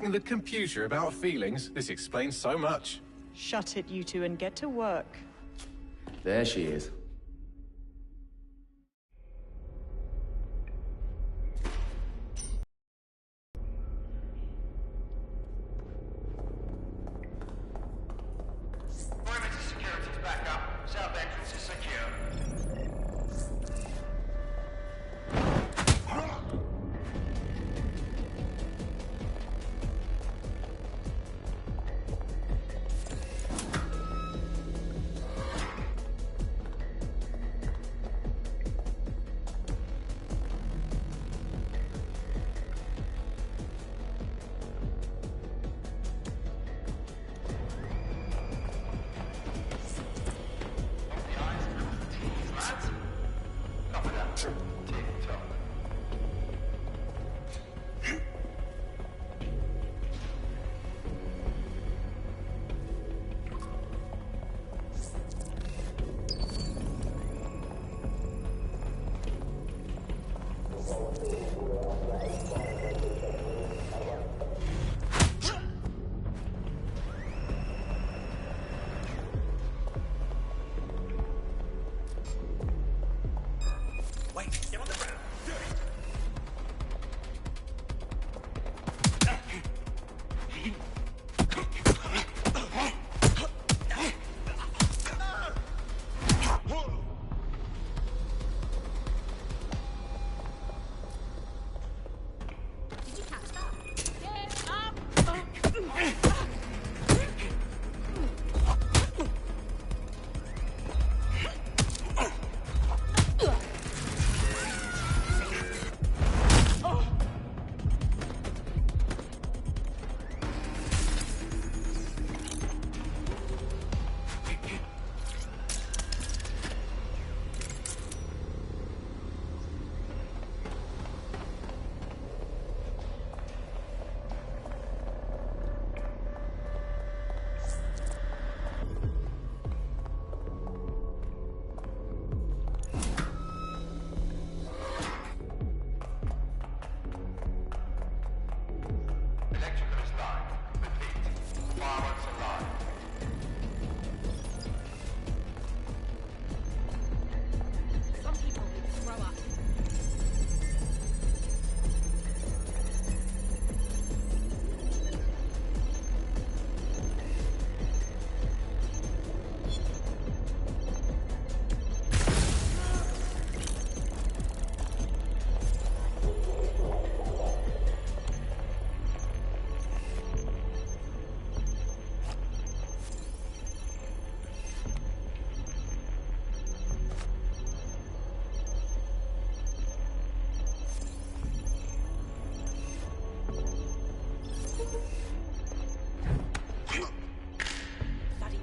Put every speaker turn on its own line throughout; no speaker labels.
asking the computer about feelings? This explains so much.
Shut it, you two, and get to work.
There she is.
Perimeter security's back up. South entrance is secure.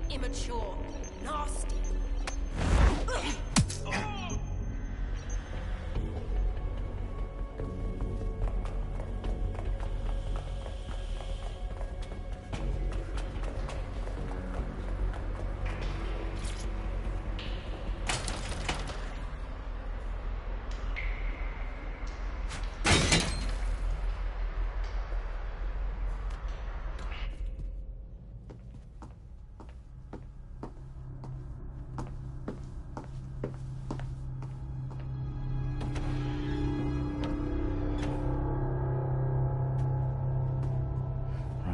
Immature. Nasty.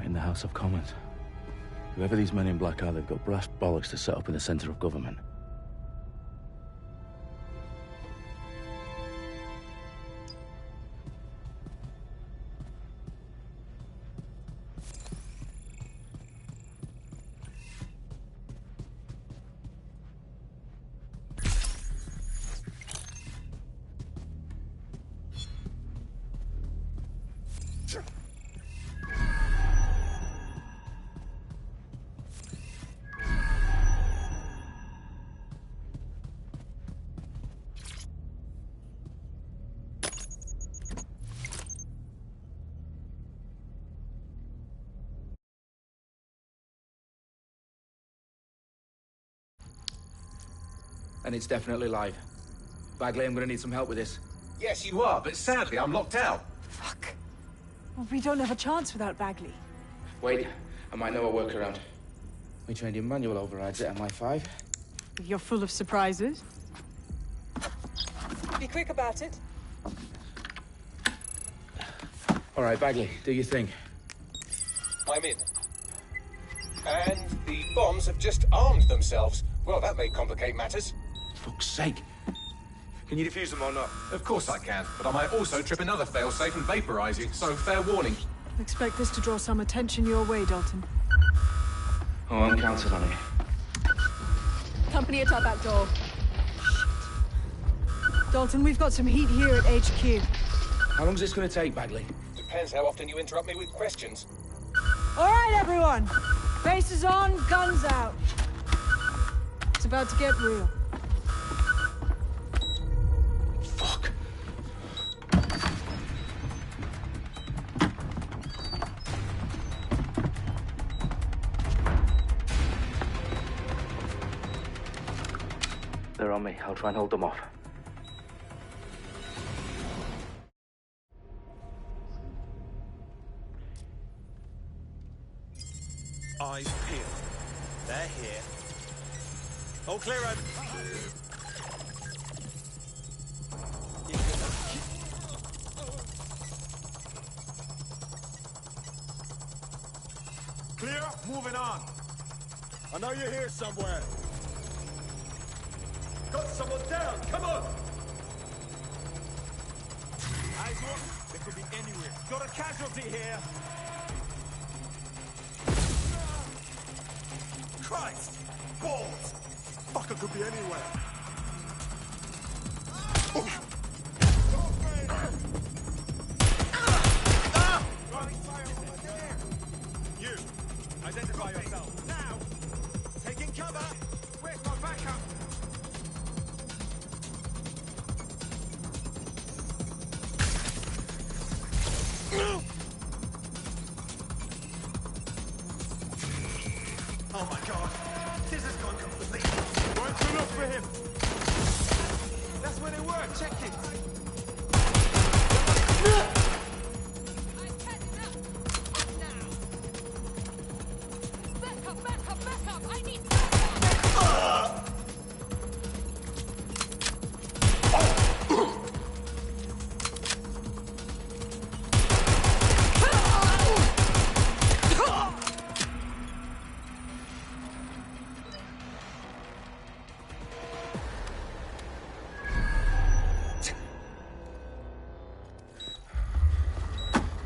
In the House of Commons. Whoever these men in black are, they've got brass bollocks to set up in the centre of government.
And it's definitely live. Bagley, I'm gonna need some help with this.
Yes, you are, but sadly I'm locked out.
Fuck.
Well, we don't have a chance without Bagley.
Wait, I might know a workaround. We trained in manual overrides at MI5.
You're full of surprises. Be quick about it.
All right, Bagley, do your thing.
I'm in. And the bombs have just armed themselves. Well, that may complicate matters.
Fuck's sake. Can you defuse them or not?
Of course I can, but I might also trip another failsafe and vaporize you, so fair warning.
Expect this to draw some attention your way, Dalton.
Oh, I'm counting on it.
Company at our back door. Dalton, we've got some heat here at HQ.
How long's this gonna take, Bagley?
Depends how often you interrupt me with questions.
All right, everyone. Faces on, guns out. It's about to get real.
Fuck. They're on me. I'll try and hold them off.
Eyes peeled. They're here. All clear, over. Clear, moving on. I know you're here somewhere. Got someone down, come on! Eyes open, they could be anywhere. Got a casualty here. Christ! Balls! Fucker could be anywhere. You, identify yourself. Now! Taking cover! Where's my backup? Oh my god! This has gone completely... Weren't you look for him? That's where they were, check it!
Back up! I need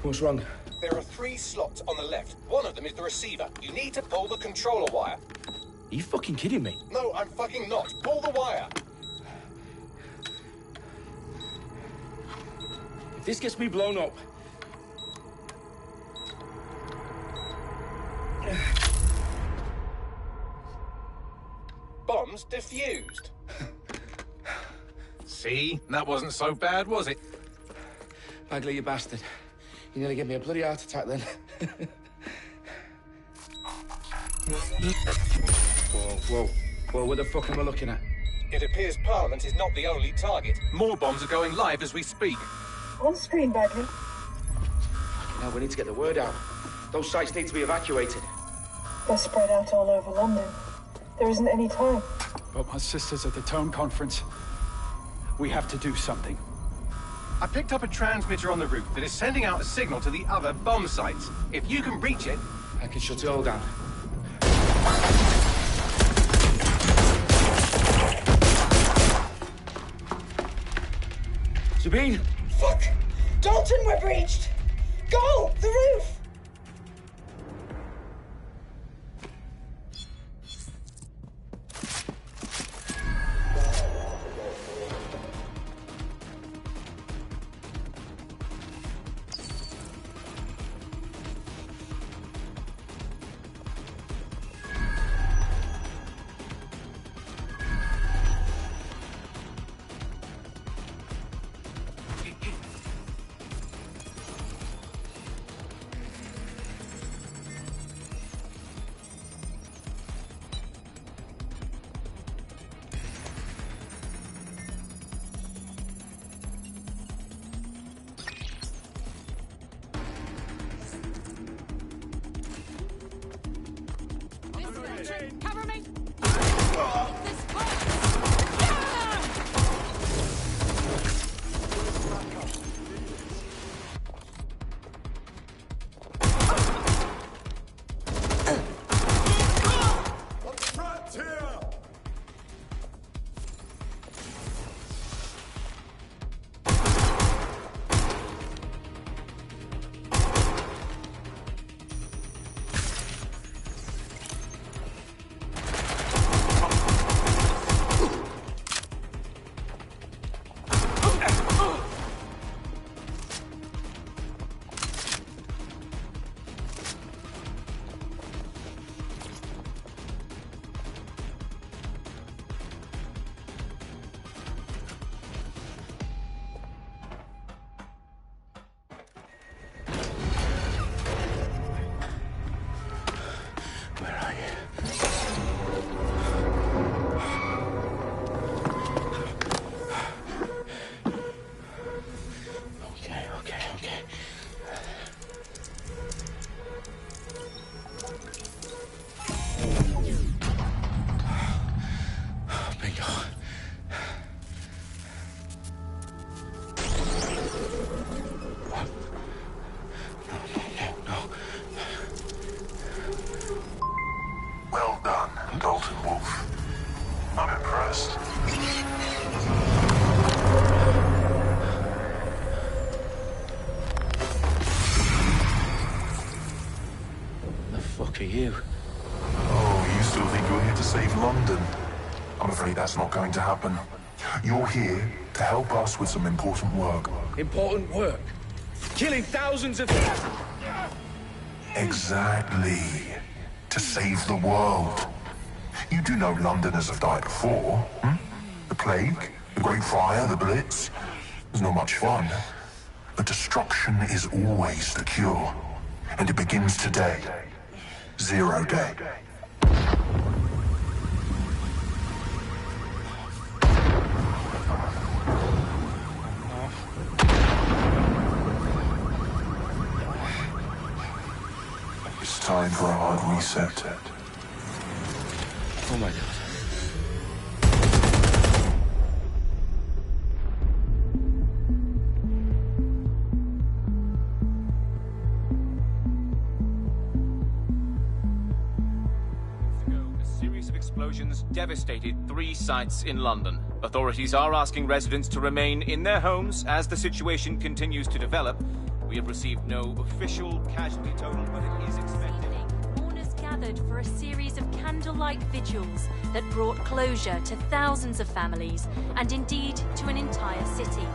What's wrong?
There are 3 slots on the left. One of them is the receiver. You need to pull the controller wire.
Are you fucking kidding me?
No, I'm fucking not. Pull the wire.
If this gets me blown up...
Bombs defused. See? That wasn't so bad, was it?
Bagley, you bastard. You nearly gave me a bloody heart attack then. Whoa, what the fuck am I looking at?
It appears Parliament is not the only target. More bombs are going live as we speak.
On screen, Bagley.
Now we need to get the word out. Those sites need to be evacuated.
They're spread out all over London. There isn't any time.
But my sister's at the Tone Conference. We have to do something.
I picked up a transmitter on the route that is sending out a signal to the other bomb sites. If you can reach it...
I can shut it all down. Sabine!
Fuck! Dalton, we're breached! Go! The roof!
Sentry, cover me! This
Trapped here!
Where are you? Okay. Bingo. No.
Well done, Dalton Wolf. I'm impressed.
The fuck are you?
Oh, you still think you're here to save London? I'm afraid that's not going to happen. You're here to help us with some important work.
Important work. Killing thousands of...
Exactly. To save the world. You do know Londoners have died before, hmm? The Plague, the Great Fire, the Blitz. It's not much fun. But destruction is always the cure. And it begins today. Zero Day. It's time for a hard reset.
Oh my god.
A series of explosions devastated 3 sites in London. Authorities are asking residents to remain in their homes as the situation continues to develop. We have received no official casualty total, but it is expected.
Mourners gathered for a series of candlelight vigils that brought closure to thousands of families and indeed to an entire city.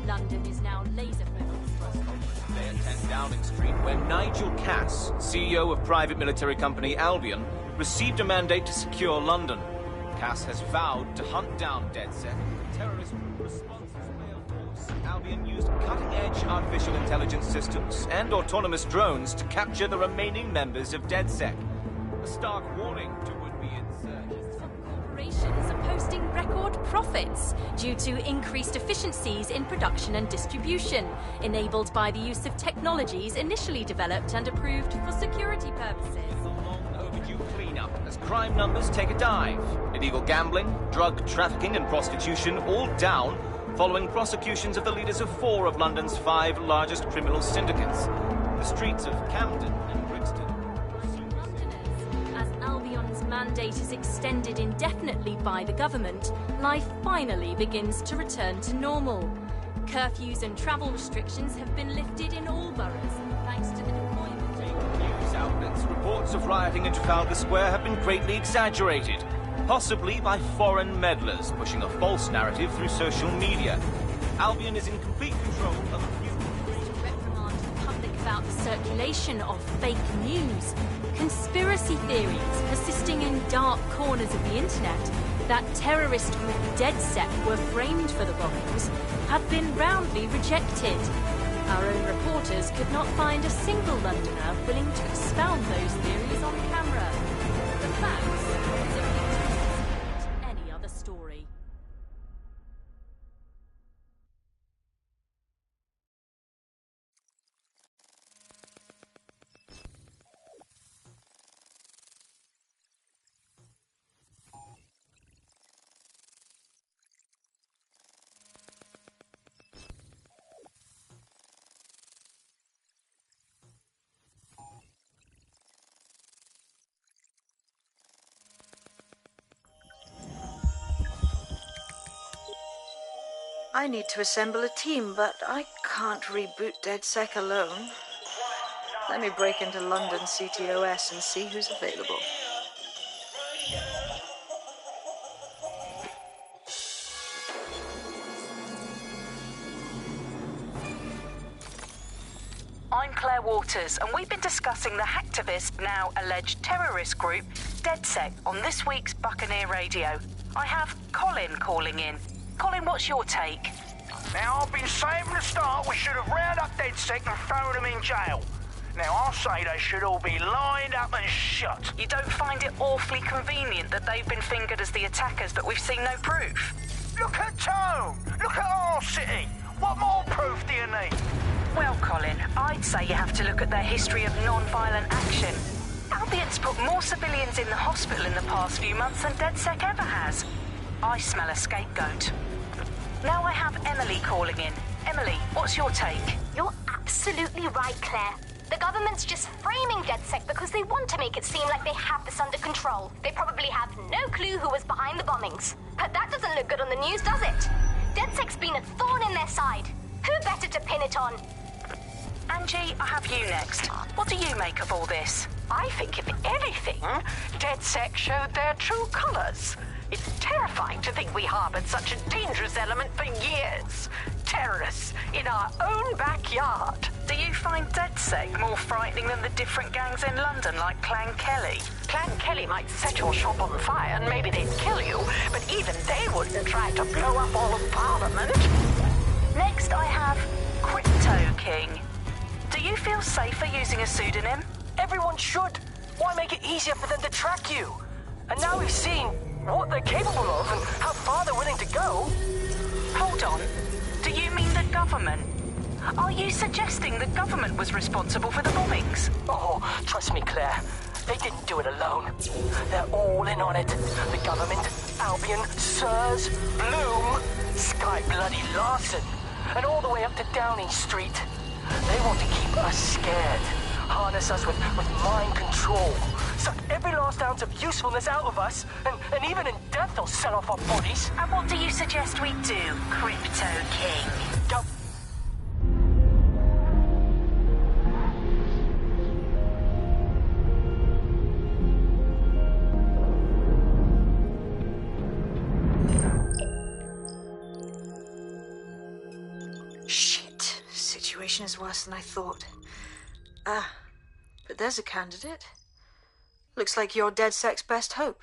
London is now laser-focused.
Today at 10 Downing Street, where Nigel Cass, CEO of private military company Albion, received a mandate to secure London. Cass has vowed to hunt down DedSec. Terrorist responses failed force. Albion used cutting-edge artificial intelligence systems and autonomous drones to capture the remaining members of DedSec. A stark warning to would-be insurgents.
Corporations are posting record profits due to increased efficiencies in production and distribution, enabled by the use of technologies initially developed and approved for security purposes.
Overdue cleanup as crime numbers take a dive. Illegal gambling, drug trafficking and prostitution all down following prosecutions of the leaders of 4 of London's 5 largest criminal syndicates. The streets of Camden and Brixton.
Londoners, as Albion's mandate is extended indefinitely by the government, life finally begins to return to normal. Curfews and travel restrictions have been lifted in all boroughs, thanks to the deployment of
News outlets, reports of rioting in Trafalgar Square have been greatly exaggerated, possibly by foreign meddlers pushing a false narrative through social media. Albion is in complete control of a few...
to reprimand the public about the circulation of fake news, conspiracy theories persisting in dark corners of the internet that terrorist group DedSec were framed for the bombings have been roundly rejected. Our own reporters could not find a single Londoner willing to expound those theories on camera. The facts
I need to assemble a team, but I can't reboot DedSec alone. Let me break into London CTOS and see who's available.
I'm Claire Waters, and we've been discussing the hacktivist, now alleged terrorist group, DedSec, on this week's Buccaneer Radio. I have Colin calling in. Colin, what's your take?
Now, I've been saying from the start we should have rounded up DedSec and thrown them in jail. Now, I'll say they should all be lined up and shot.
You don't find it awfully convenient that they've been fingered as the attackers, but we've seen no proof?
Look at Tone! Look at our city! What more proof do you need?
Well, Colin, I'd say you have to look at their history of non-violent action. Albion's put more civilians in the hospital in the past few months than DedSec ever has. I smell a scapegoat. Now I have Emily calling in. Emily, what's your take?
You're absolutely right, Claire. The government's just framing DedSec because they want to make it seem like they have this under control. They probably have no clue who was behind the bombings. But that doesn't look good on the news, does it? DedSec's been a thorn in their side. Who better to pin it on?
Angie, I have you next. What do you make of all this?
I think, if anything, DedSec showed their true colours. It's terrifying to think we harboured such a dangerous element for years. Terrorists in our own backyard.
Do you find DedSec more frightening than the different gangs in London, like Clan Kelly?
Clan Kelly might set your shop on fire and maybe they'd kill you, but even they wouldn't try to blow up all of Parliament.
Next, I have Crypto King. Do you feel safer using a pseudonym?
Everyone should. Why make it easier for them to track you? And now we've seen what they're capable of and how far they're willing to go.
Hold on. Do you mean the government? Are you suggesting the government was responsible for the bombings?
Oh, trust me, Claire. They didn't do it alone. They're all in on it. The government, Albion, Sirs, Bloom, Sky Bloody Larson, and all the way up to Downing Street. They want to keep us scared, harness us with mind control, suck every last ounce of usefulness out of us, and even in death they'll sell off our bodies.
And what do you suggest we do, Crypto King?
Go.
Shit. Situation is worse than I thought. But there's a candidate. Looks like you're DedSec's best hope.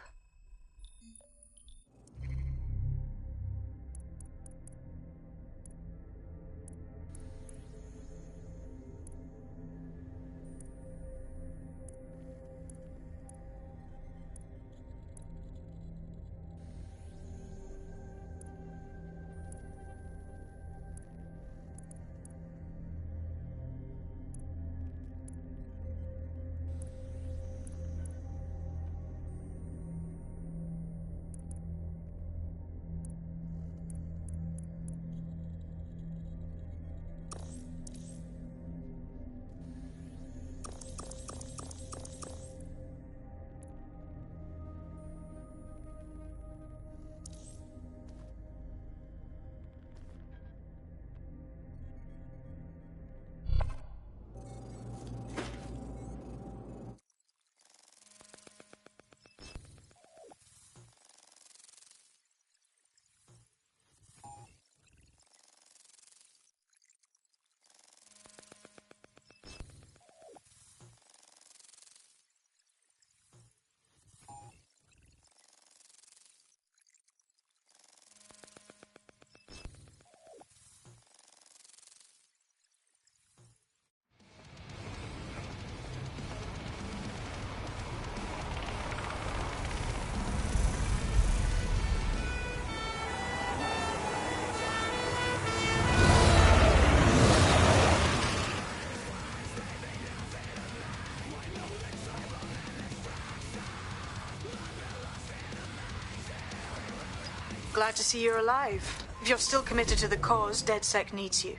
Glad to see you're alive. If you're still committed to the cause, DedSec needs you.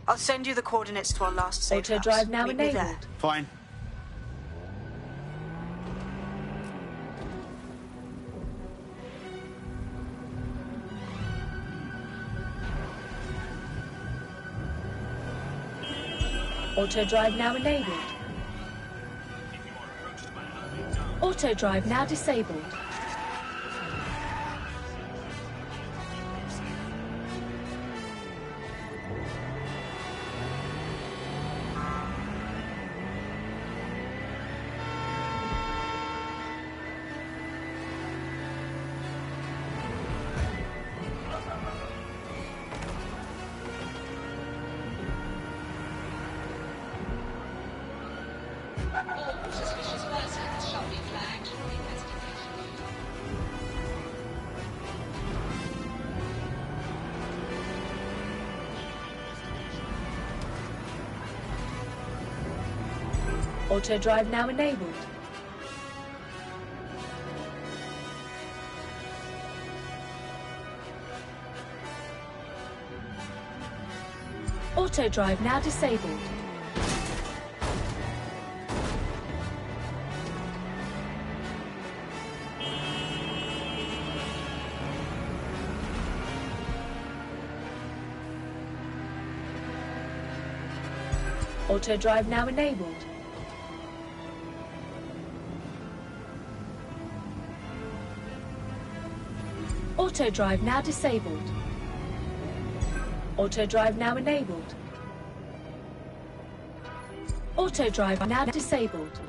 I'll send you the coordinates to our last safe
Auto
house.
drive now
Meet me
enabled.
there.
Fine.
Auto drive now enabled. Auto drive now disabled. Auto drive now enabled. Auto drive now disabled. Auto drive now enabled. Auto drive now disabled. Auto drive now enabled. Auto drive now disabled.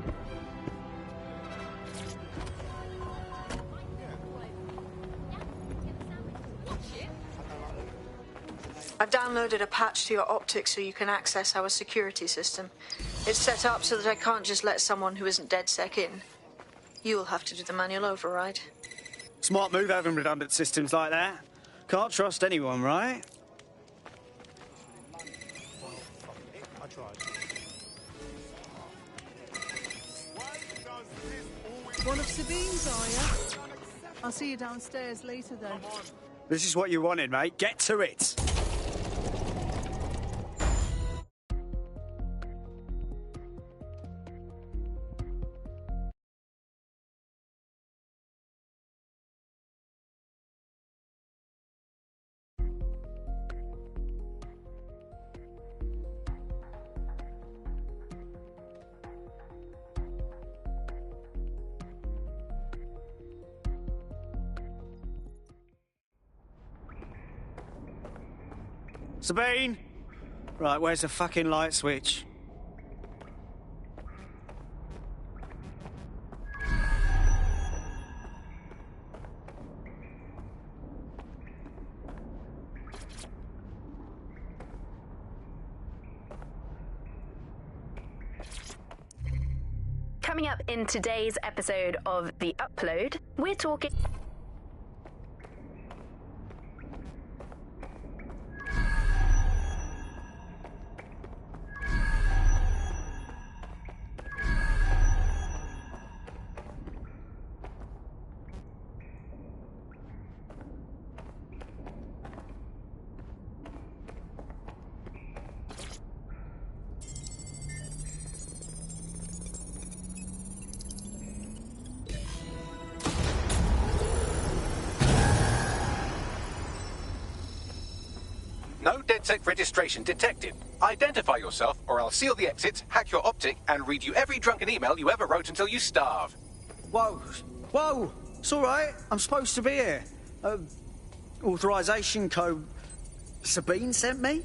I've downloaded a patch to your optics so you can access our security system. It's set up so that I can't just let someone who isn't DedSec in. You'll have to do the manual override.
Smart move having redundant systems like that. Can't trust anyone, right?
One of Sabine's, are you? I'll see you downstairs later then.
This is what you wanted, mate. Get to it. Sabine! Right, where's the fucking light switch?
Coming up in today's episode of The Upload, we're talking...
No DedSec registration detected. Identify yourself, or I'll seal the exits, hack your optic, and read you every drunken email you ever wrote until you starve.
Whoa! Whoa! It's all right. I'm supposed to be here. Authorization code... Sabine sent me?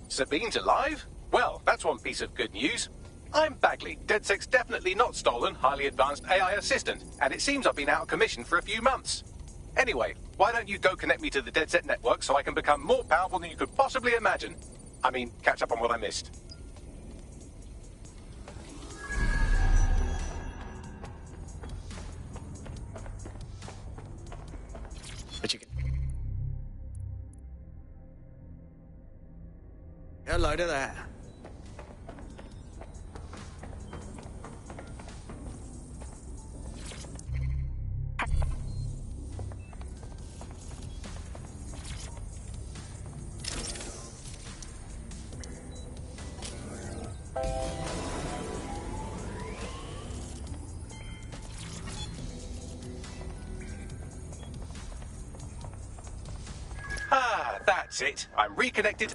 Sabine's alive? Well, that's one piece of good news. I'm Bagley, DedSec's definitely not stolen, highly advanced AI assistant, and it seems I've been out of commission for a few months. Anyway, why don't you go connect me to the DedSec network so I can become more powerful than you could possibly imagine? I mean, catch up on what I missed.
But you can... Get a load of that.
Ah, that's it. I'm reconnected.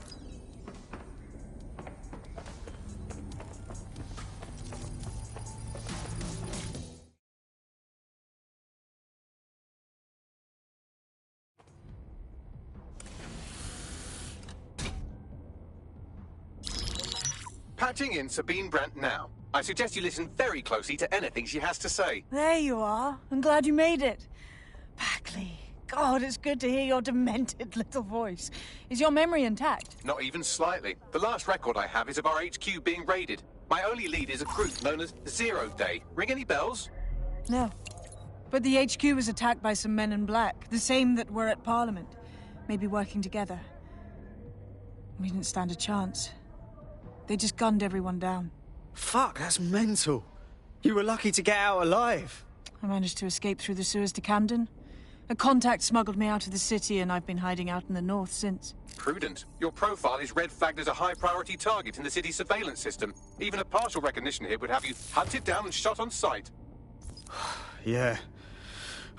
Patching in Sabine Brandt now. I suggest you listen very closely to anything she has to say.
There you are. I'm glad you made it. Bagley. God, it's good to hear your demented little voice. Is your memory intact?
Not even slightly. The last record I have is of our HQ being raided. My only lead is a group known as Zero Day. Ring any bells?
No. But the HQ was attacked by some men in black, the same that were at Parliament. Maybe working together. We didn't stand a chance. They just gunned everyone down.
Fuck, that's mental. You were lucky to get out alive.
I managed to escape through the sewers to Camden. A contact smuggled me out of the city, and I've been hiding out in the north since.
Prudent. Your profile is red flagged as a high-priority target in the city's surveillance system. Even a partial recognition here would have you hunted down and shot on sight.
Yeah.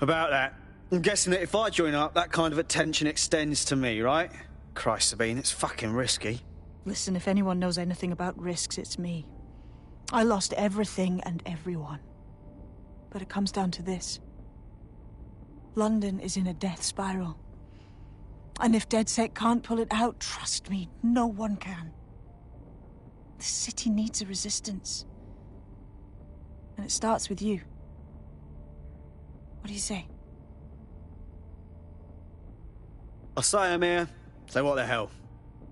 About that. I'm guessing that if I join up, that kind of attention extends to me, right? Christ, Sabine, it's fucking risky.
Listen, if anyone knows anything about risks, it's me. I lost everything and everyone. But it comes down to this. London is in a death spiral. And if DedSec can't pull it out, trust me, no one can. The city needs a resistance. And it starts with you. What do you say?
I say I'm here, so what the hell?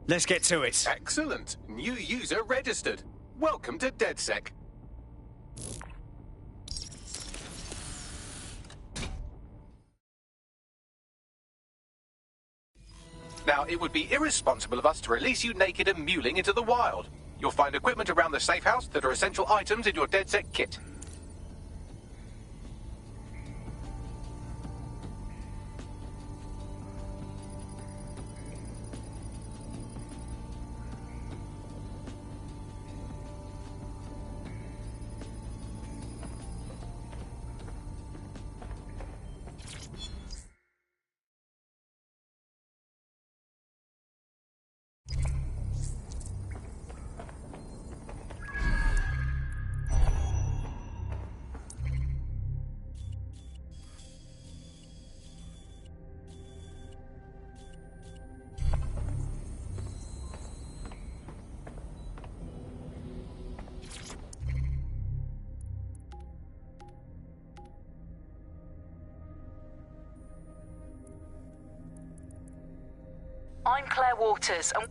Let's get to it.
Excellent. New user registered. Welcome to DedSec. Now, it would be irresponsible of us to release you naked and mewling into the wild. You'll find equipment around the safe house that are essential items in your DedSec kit.
I'm Claire Waters, and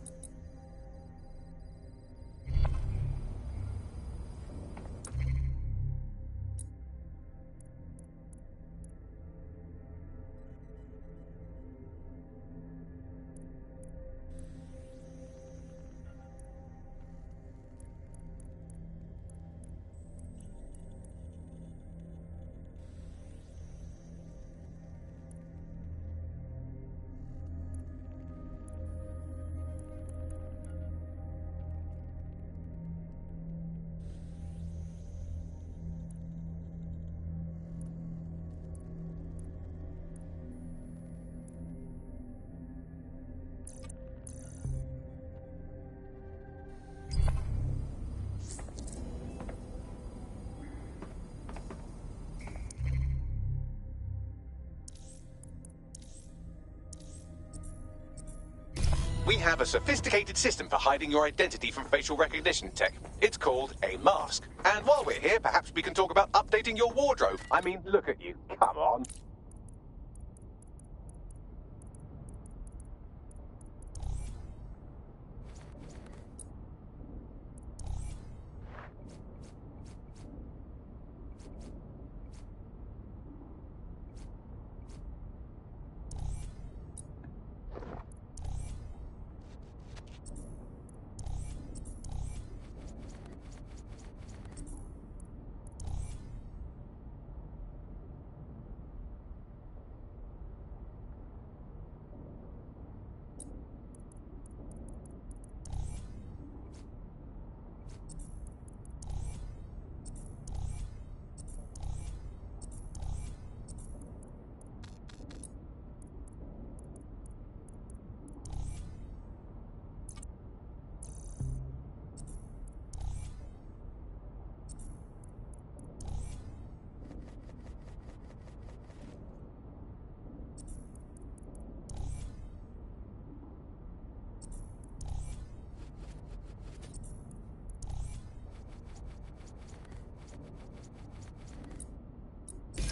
We have a sophisticated system for hiding your identity from facial recognition tech. It's called a mask. And while we're here, perhaps we can talk about updating your wardrobe. I mean, look at you. Come on.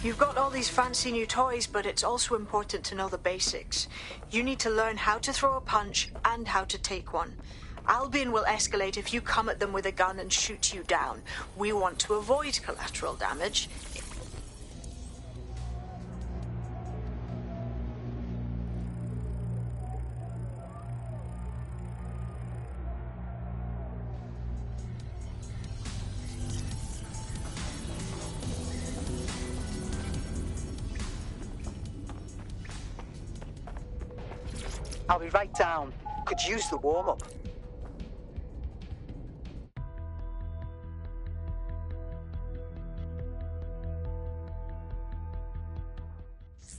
You've got all these fancy new toys, but it's also important to know the basics. You need to learn how to throw a punch and how to take one. Albion will escalate if you come at them with a gun and shoot you down. We want to avoid collateral damage.
I'll be right down. Could use the warm-up.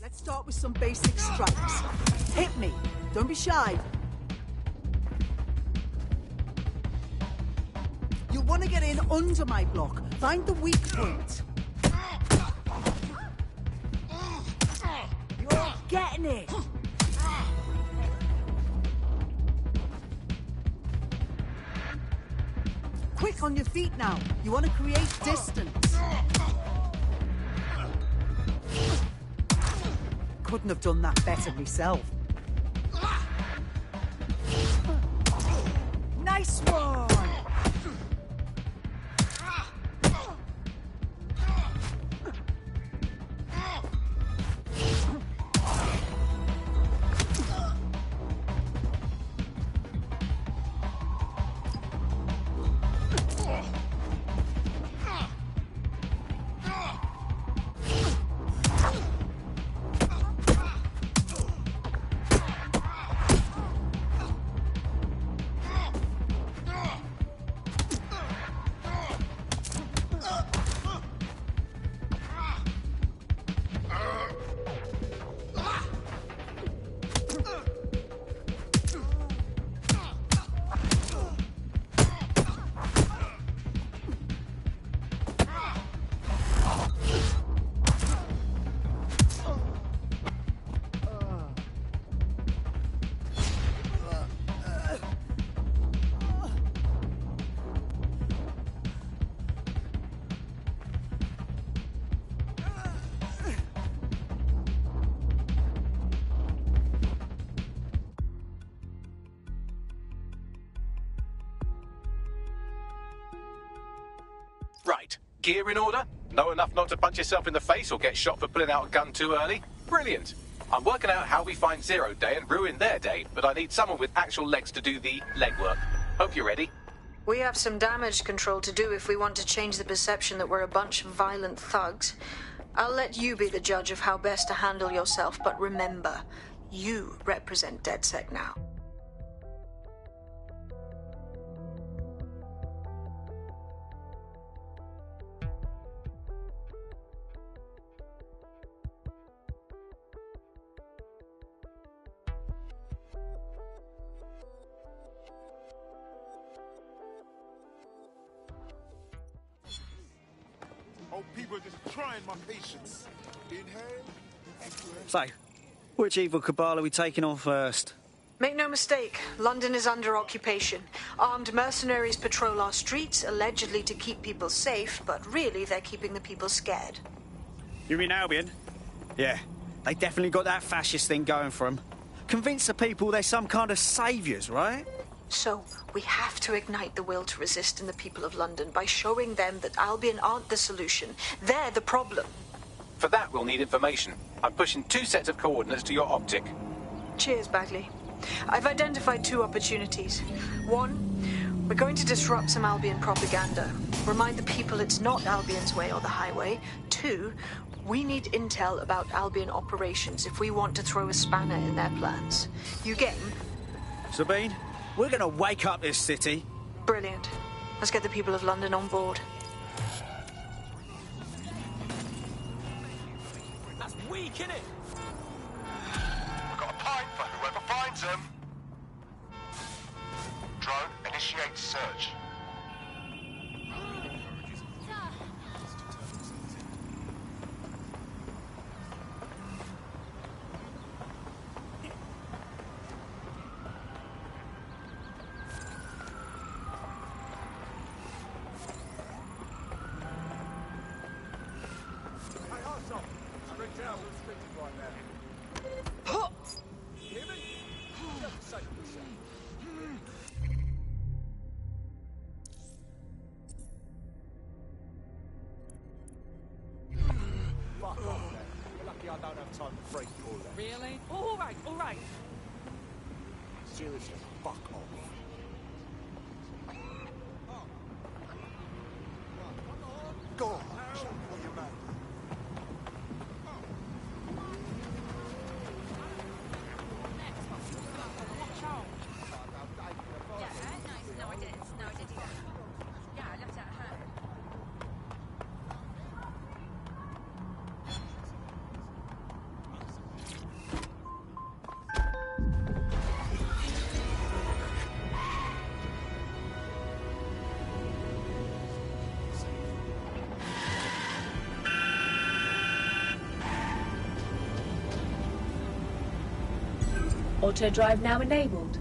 Let's start with some basic strikes. Hit me. Don't be shy. You'll want to get in under my block. Find the weak point. You're getting it. Quick on your feet now. You want to create distance. Couldn't have done that better myself. Nice one!
Right. Gear in order? Know enough not to punch yourself in the face or get shot for pulling out a gun too early? Brilliant. I'm working out how we find Zero Day and ruin their day, but I need someone with actual legs to do the legwork. Hope you're ready.
We have some damage control to do if we want to change the perception that we're a bunch of violent thugs. I'll let you be the judge of how best to handle yourself, but remember, you represent DedSec now.
Oh, people are just trying my patience. Inhale, exhale.
So, which evil cabal are we taking on first?
Make no mistake, London is under occupation. Armed mercenaries patrol our streets, allegedly to keep people safe, but really they're keeping the people scared.
You mean Albion? Yeah, they definitely got that fascist thing going for them. Convince the people they're some kind of saviours, right?
So, we have to ignite the will to resist in the people of London by showing them that Albion aren't the solution. They're the problem.
For that, we'll need information. I'm pushing 2 sets of coordinates to your optic.
Cheers, Bagley. I've identified 2 opportunities. 1, we're going to disrupt some Albion propaganda. Remind the people it's not Albion's way or the highway. 2, we need intel about Albion operations if we want to throw a spanner in their plans. You game?
Sabine, we're gonna wake up this city.
Brilliant. Let's get the people of London on board.
That's weak, innit?
We've got a pipe for whoever finds them. Drone, initiate search.
General's restricted right now. Hear me? Just a second, sir. Fuck off, man. You're lucky I don't have time to break you all that.
Really? All right, all right.
Seriously, fuck off. Go on, show me what you're made.
Auto drive now enabled.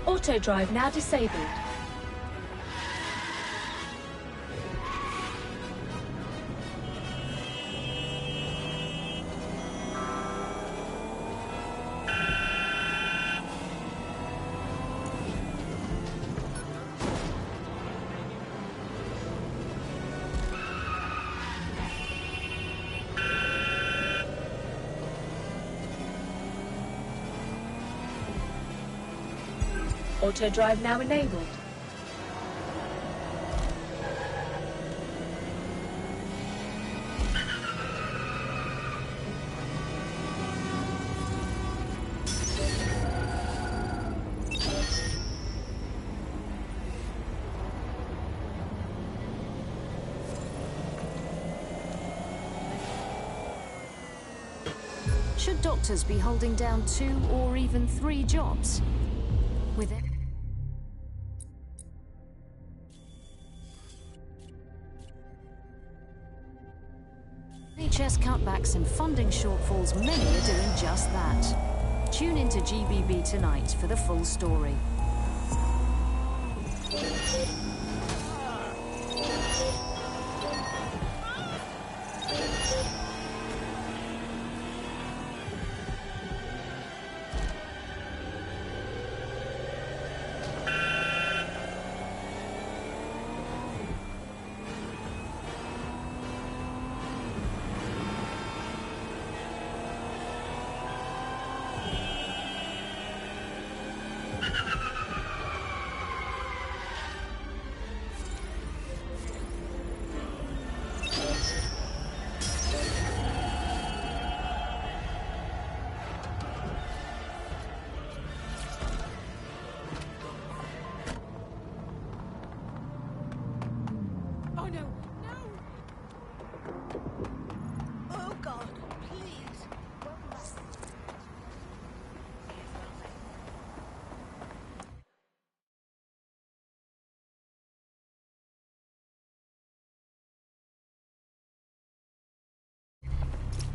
Auto drive now disabled. Auto drive now enabled.
Should doctors be holding down 2 or even 3 jobs? With it. NHS cutbacks and funding shortfalls, many are doing just that. Tune into GBB tonight for the full story.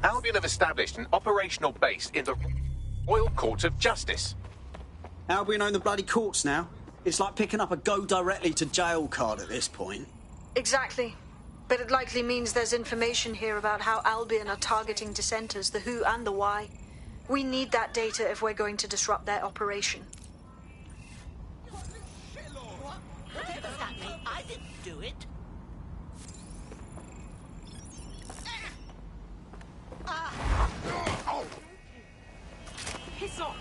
Albion have established an operational base in the Royal Court of Justice.
Albion own the bloody courts now. It's like picking up a go directly to jail card at this point.
Exactly. But it likely means there's information here about how Albion are targeting dissenters, the who and the why. We need that data if we're going to disrupt their operation.
I didn't do it.
Piss off!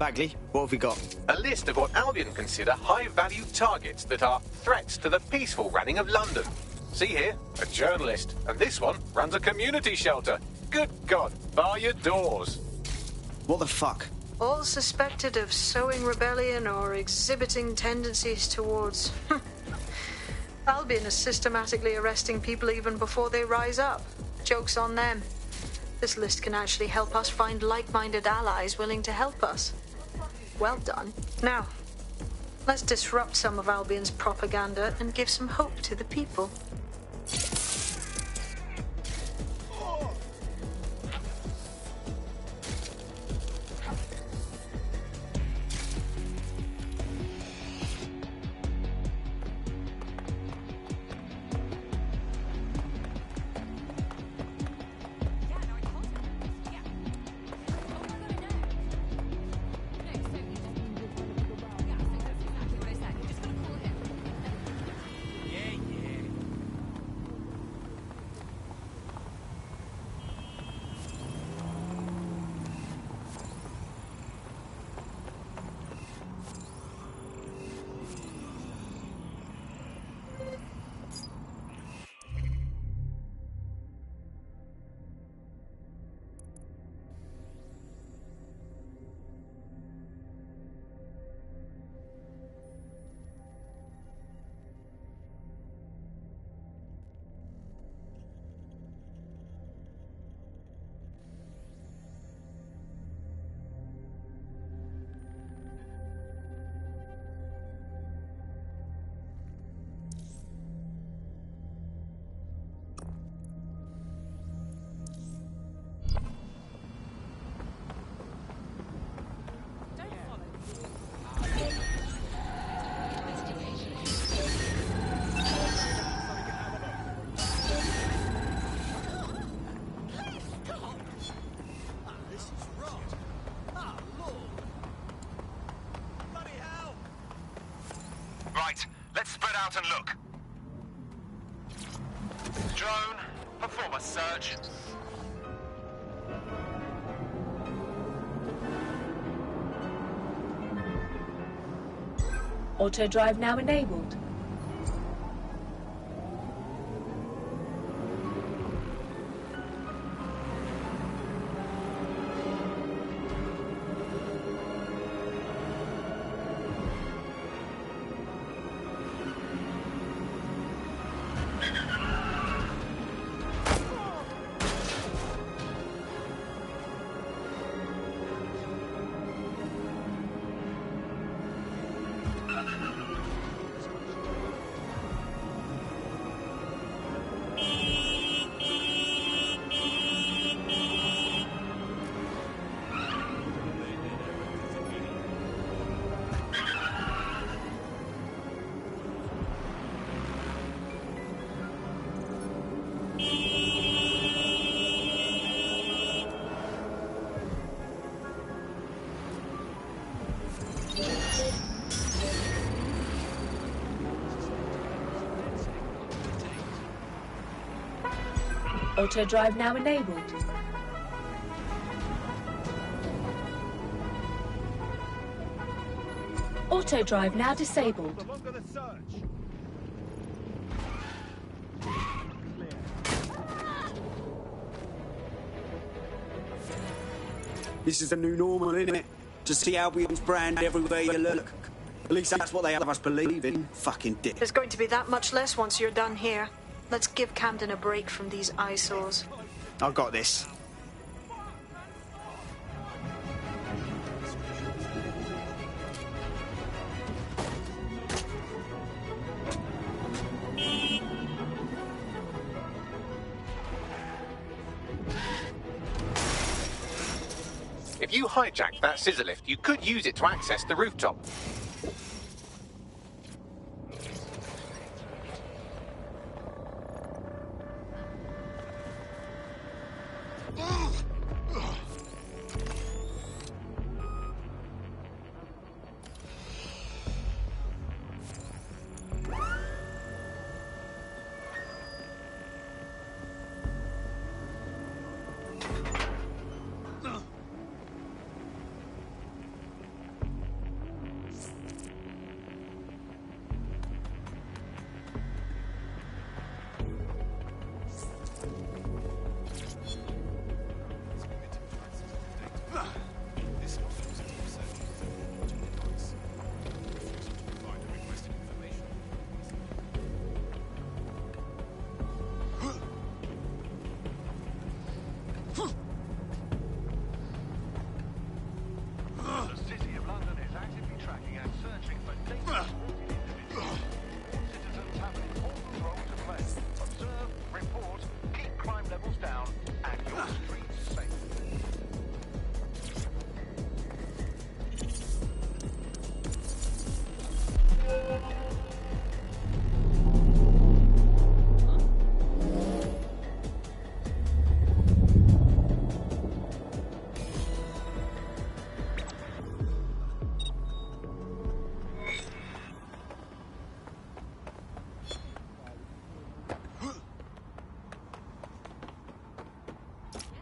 Bagley, what have we got?
A list of what Albion consider high-value targets that are threats to the peaceful running of London. See here, a journalist, and this one runs a community shelter. Good God, bar your doors.
What the fuck?
All suspected of sowing rebellion or exhibiting tendencies towards... Albion is systematically arresting people even before they rise up. Joke's on them. This list can actually help us find like-minded allies willing to help us. Well done. Now, let's disrupt some of Albion's propaganda and give some hope to the people.
Let's spread out and look. Drone, perform a search.
Auto drive now enabled. Auto drive now enabled. Auto drive now disabled.
This is the new normal, isn't it? To see Albion's brand everywhere you look. At least that's what they have us believe in. Fucking dick.
There's going to be that much less once you're done here. Let's give Camden a break from these eyesores.
I've got this.
If you hijacked that scissor lift, you could use it to access the rooftop.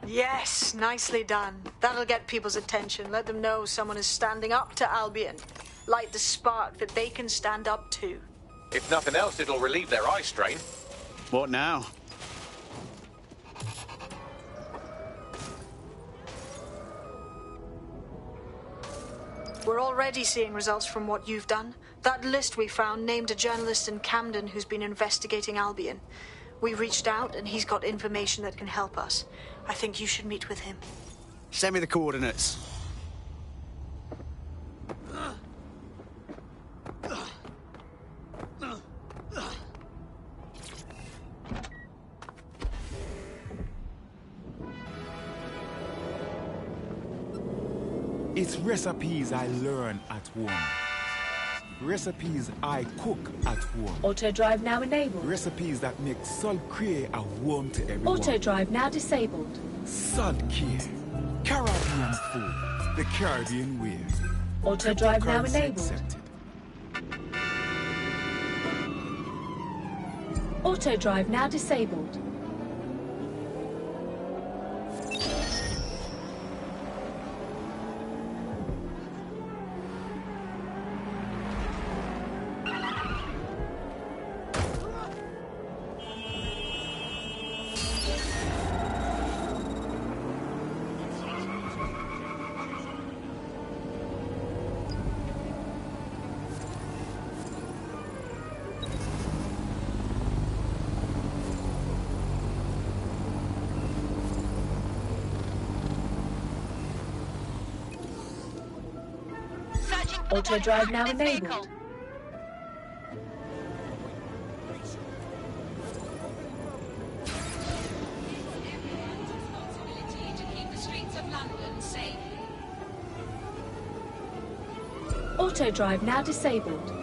Yes, nicely done. That'll get people's attention. Let them know someone is standing up to Albion. Light the spark that they can stand up to.
If nothing else, it'll relieve their eye strain.
What now?
We're already seeing results from what you've done. That list we found named a journalist in Camden who's been investigating Albion. We reached out and he's got information that can help us. I think you should meet with him.
Send me the coordinates.
It's recipes I learn at home. Recipes I cook at home.
Auto drive now enabled.
Recipes that make Sulcrea a home to everyone.
Auto drive now disabled.
Sulcrea. Caribbean food. The Caribbean way.
Auto drive now enabled.
Accepted.
Auto drive now disabled. Auto drive now enabled. Auto drive now disabled.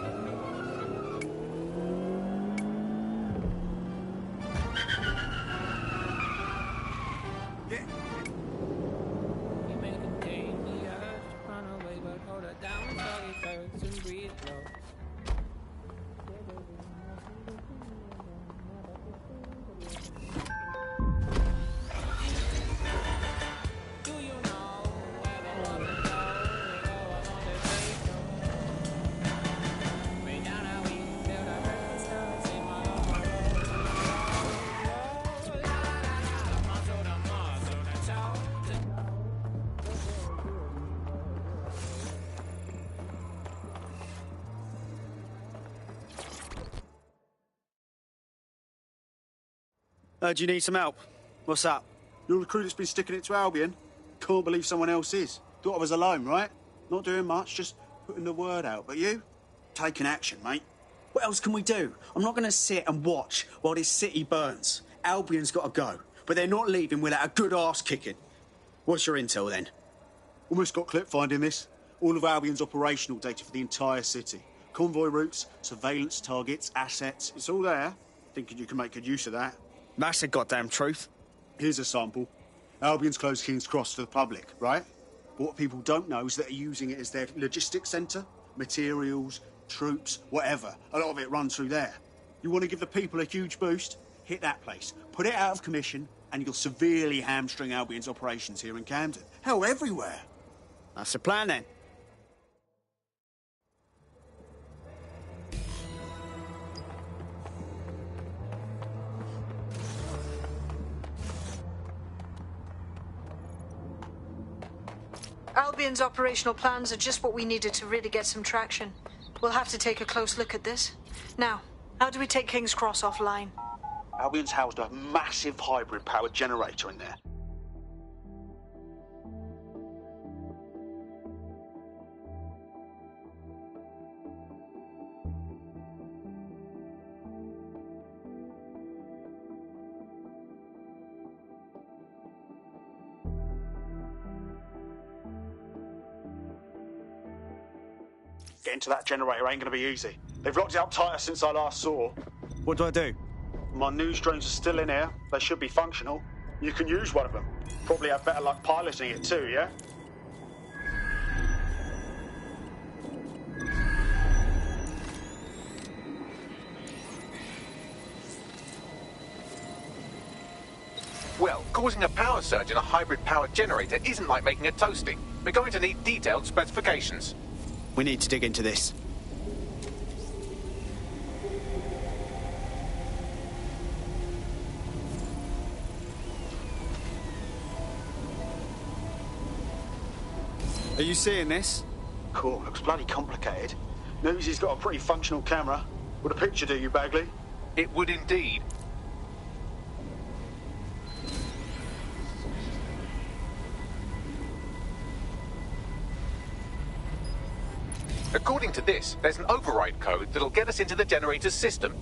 Do you need some help? What's up?
You're the crew that's been sticking it to Albion? Can't believe someone else is. Thought I was alone, right? Not doing much, just putting the word out. But you? Taking action, mate. What else can we do? I'm not going to sit and watch while this city burns. Albion's got to go, but they're not leaving without a good arse kicking. What's your intel, then? Almost got clip finding this. All of Albion's operational data for the entire city. Convoy routes, surveillance targets, assets. It's all there. Thinking you can make good use of that.
That's the goddamn truth.
Here's a sample. Albion's closed King's Cross to the public, right? But what people don't know is that they're using it as their logistics centre. Materials, troops, whatever. A lot of it runs through there. You want to give the people a huge boost? Hit that place. Put it out of commission, and you'll severely hamstring Albion's operations here in Camden. Hell, everywhere.
That's the plan, then.
Albion's operational plans are just what we needed to really get some traction. We'll have to take a close look at this. Now, how do we take King's Cross offline?
Albion's housed a massive hybrid-powered generator in there. Getting to that generator ain't going to be easy. They've locked it up tighter since I last saw.
What do I do?
My news drones are still in here. They should be functional. You can use one of them. Probably have better luck piloting it too, yeah?
Well, causing a power surge in a hybrid-powered generator isn't like making a toasty. We're going to need detailed specifications.
We need to dig into this. Are you seeing this?
Cool, looks bloody complicated. Newsy's got a pretty functional camera. Would a picture do you, Bagley?
It would indeed. According to this, there's an override code that'll get us into the generator's system.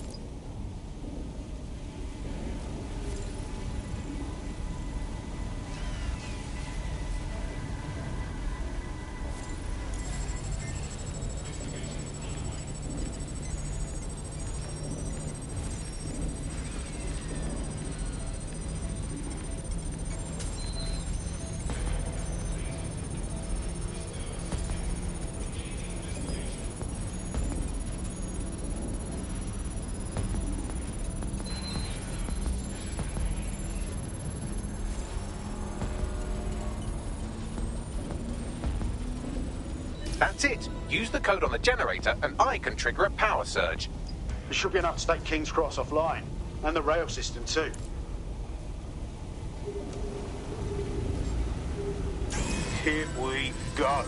That's it. Use the code on the generator and I can trigger a power surge.
There should be enough to take King's Cross offline. And the rail system too. Here we go.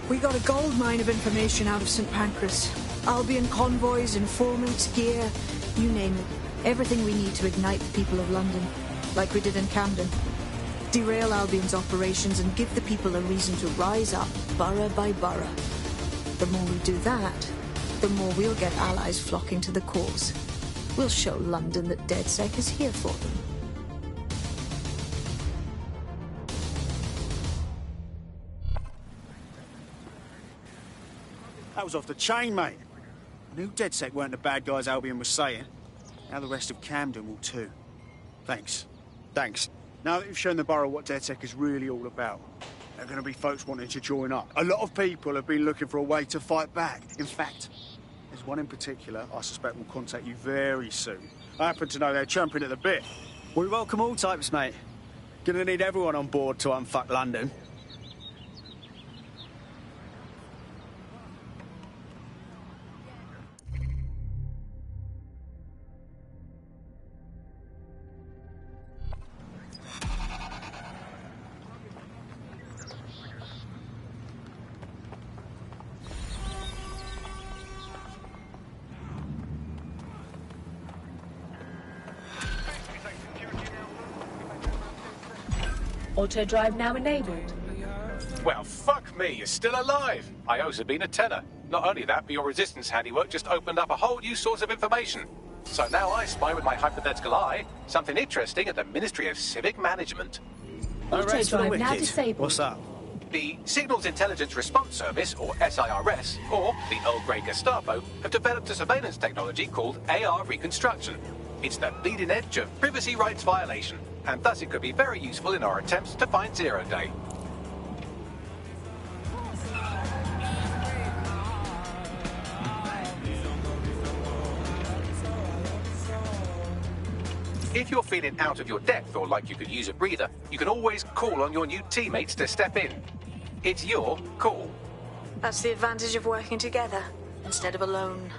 We got a gold mine of information out of St. Pancras. Albion convoys, informants, gear, you name it. Everything we need to ignite the people of London, like we did in Camden. Derail Albion's operations and give the people a reason to rise up, borough by borough. The more we do that, the more we'll get allies flocking to the cause. We'll show London that DedSec is here for them.
That was off the chain, mate. I knew DedSec weren't the bad guys Albion was saying. Now the rest of Camden will too. Thanks.
Thanks.
Now that you've shown the borough what DedSec is really all about, there are going to be folks wanting to join up. A lot of people have been looking for a way to fight back. In fact, there's one in particular I suspect will contact you very soon. I happen to know they're champing at the bit.
We welcome all types, mate. Gonna need everyone on board to unfuck London.
Auto drive now enabled.
Well, fuck me, you're still alive. I owe Sabine a tenner. Not only that, but your resistance handiwork just opened up a whole new source of information. So now I spy with my hypothetical eye something interesting at the Ministry of Civic Management.
Auto drive now disabled.
What's up?
The Signals Intelligence Response Service, or SIRS, or the Earl Grey Gestapo, have developed a surveillance technology called AR Reconstruction. It's the bleeding edge of privacy rights violation, and thus it could be very useful in our attempts to find Zero Day. If you're feeling out of your depth or like you could use a breather, you can always call on your new teammates to step in. It's your call.
That's the advantage of working together, instead of alone.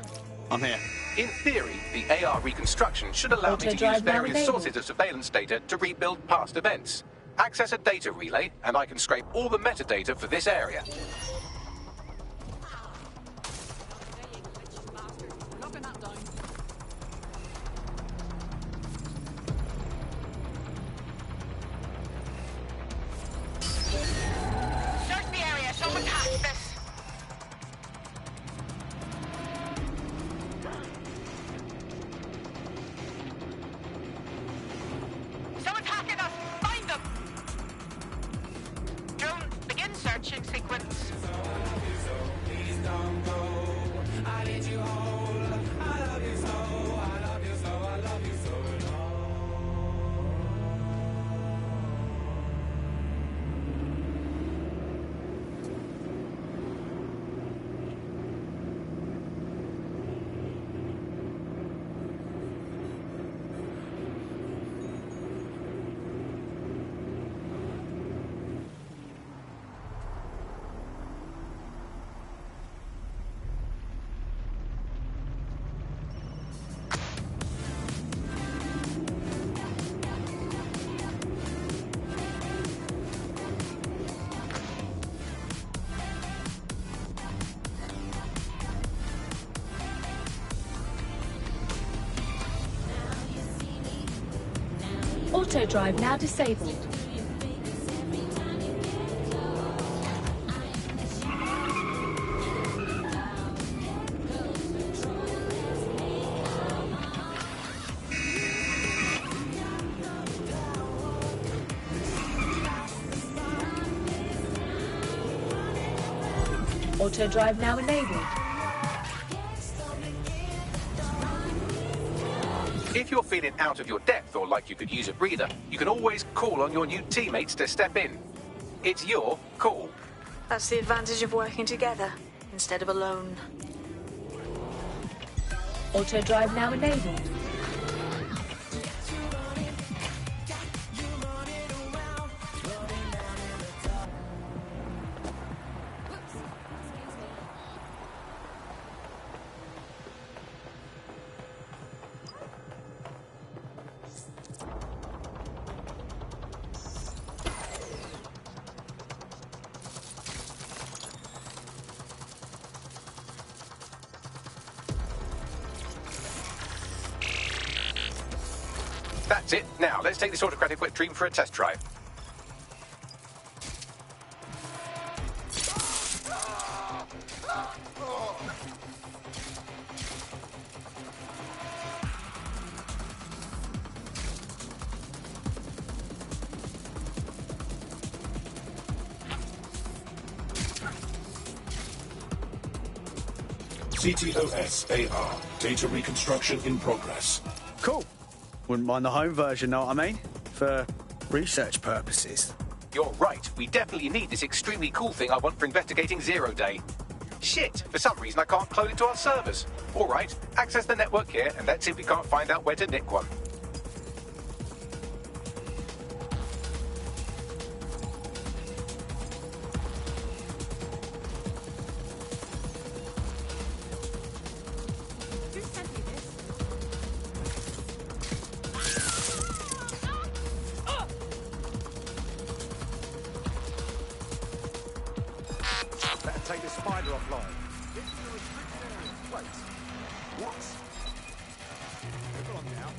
I'm here.
In theory, the AR reconstruction should allow me to use various sources of surveillance data to rebuild past events. Access a data relay, and I can scrape all the metadata for this area.
Search the area. Someone hacked this. Someone's hacking us. Find them. Drone, begin searching sequence.
Auto drive now disabled. Auto drive now enabled.
If you're feeling out of your depth or like you could use a breather, you can always call on your new teammates to step in. It's your call.
That's the advantage of working together instead of alone.
Auto drive now enabled.
That's it. Now, let's take this autocratic wet dream for a test drive.
CTOS AR. Data reconstruction in progress.
Cool. Wouldn't mind the home version, know what I mean? For research purposes.
You're right. We definitely need this extremely cool thing I want for investigating Zero Day. Shit! For some reason I can't clone it to our servers. All right, access the network here and let's see if we can't find out where to nick one.
Take the spider offline. This is a restricted area. Wait. What? Hold on now.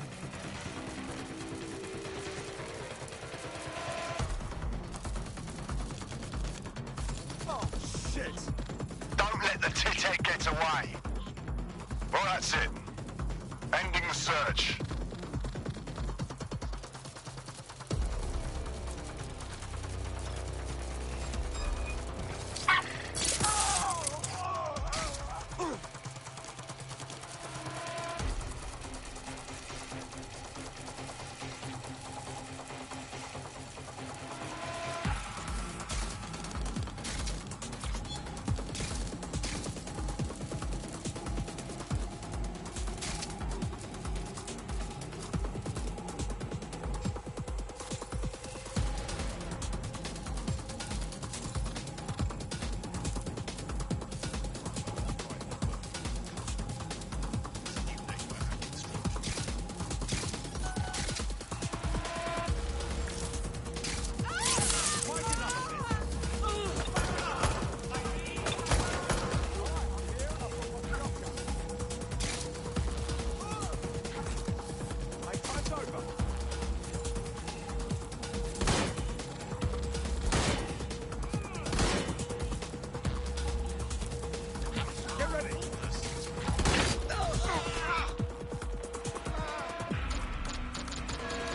Oh, shit!
Don't let the tithead get away. Well, that's it. Ending the search.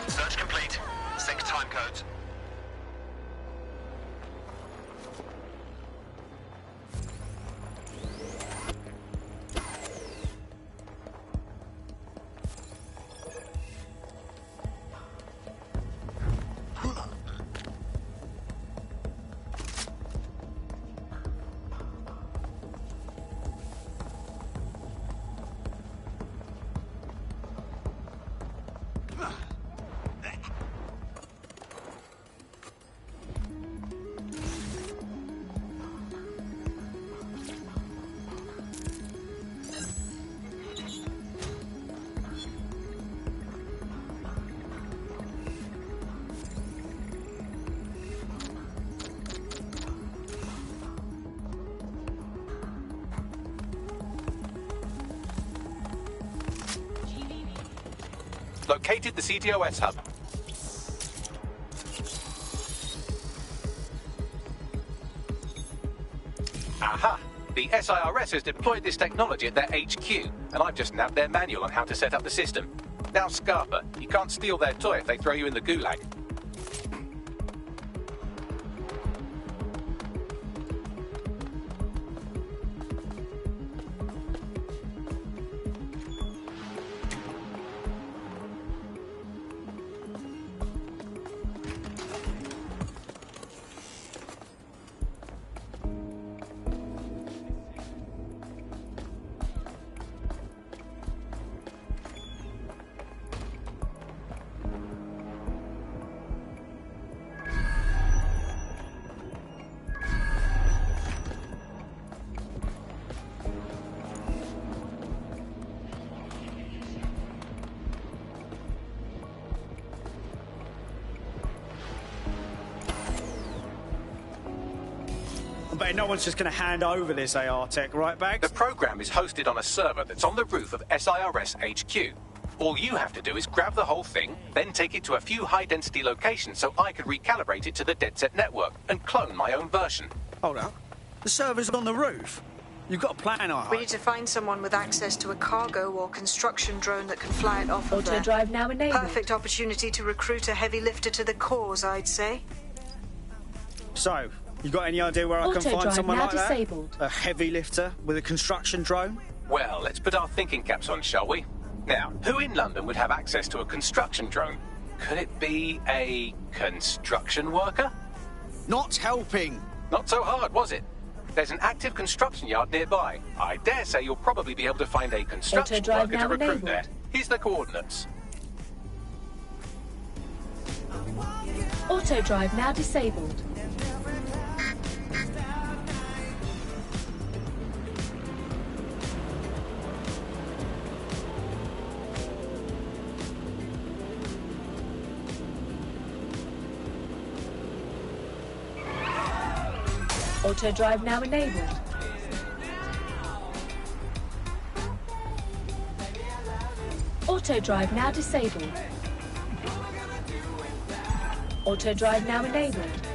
Search complete. Sync time codes.
Located the CTOS hub. Aha! The SIRS has deployed this technology at their HQ, and I've just nabbed their manual on how to set up the system. Now, Scarpa, you can't steal their toy if they throw you in the gulag.
I bet no one's just going to hand over this AR tech, right, Bags?
The program is hosted on a server that's on the roof of SIRS HQ. All you have to do is grab the whole thing, then take it to a few high-density locations so I can recalibrate it to the DedSec network and clone my own version.
Hold up. The server's on the roof. You've got a plan, I hope.
We need to find someone with access to a cargo or construction drone that can fly it off of there.
Auto drive now enabled.
Perfect opportunity to recruit a heavy lifter to the cause, I'd say.
So, you got any idea where I can find someone like
disabled.
that? A heavy lifter with a construction drone?
Well, let's put our thinking caps on, shall we? Now, who in London would have access to a construction drone? Could it be a construction worker?
Not helping.
Not so hard, was it? There's an active construction yard nearby. I dare say you'll probably be able to find a construction
Auto-drive
worker to
now
recruit
enabled.
there. Here's the coordinates.
Auto drive now disabled. Auto drive now enabled. Auto drive now disabled. Auto drive now enabled.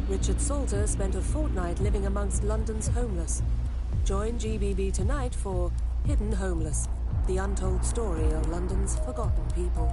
Richard Salter spent a fortnight living amongst London's homeless. Join GBB tonight for Hidden Homeless, the untold story of London's forgotten people.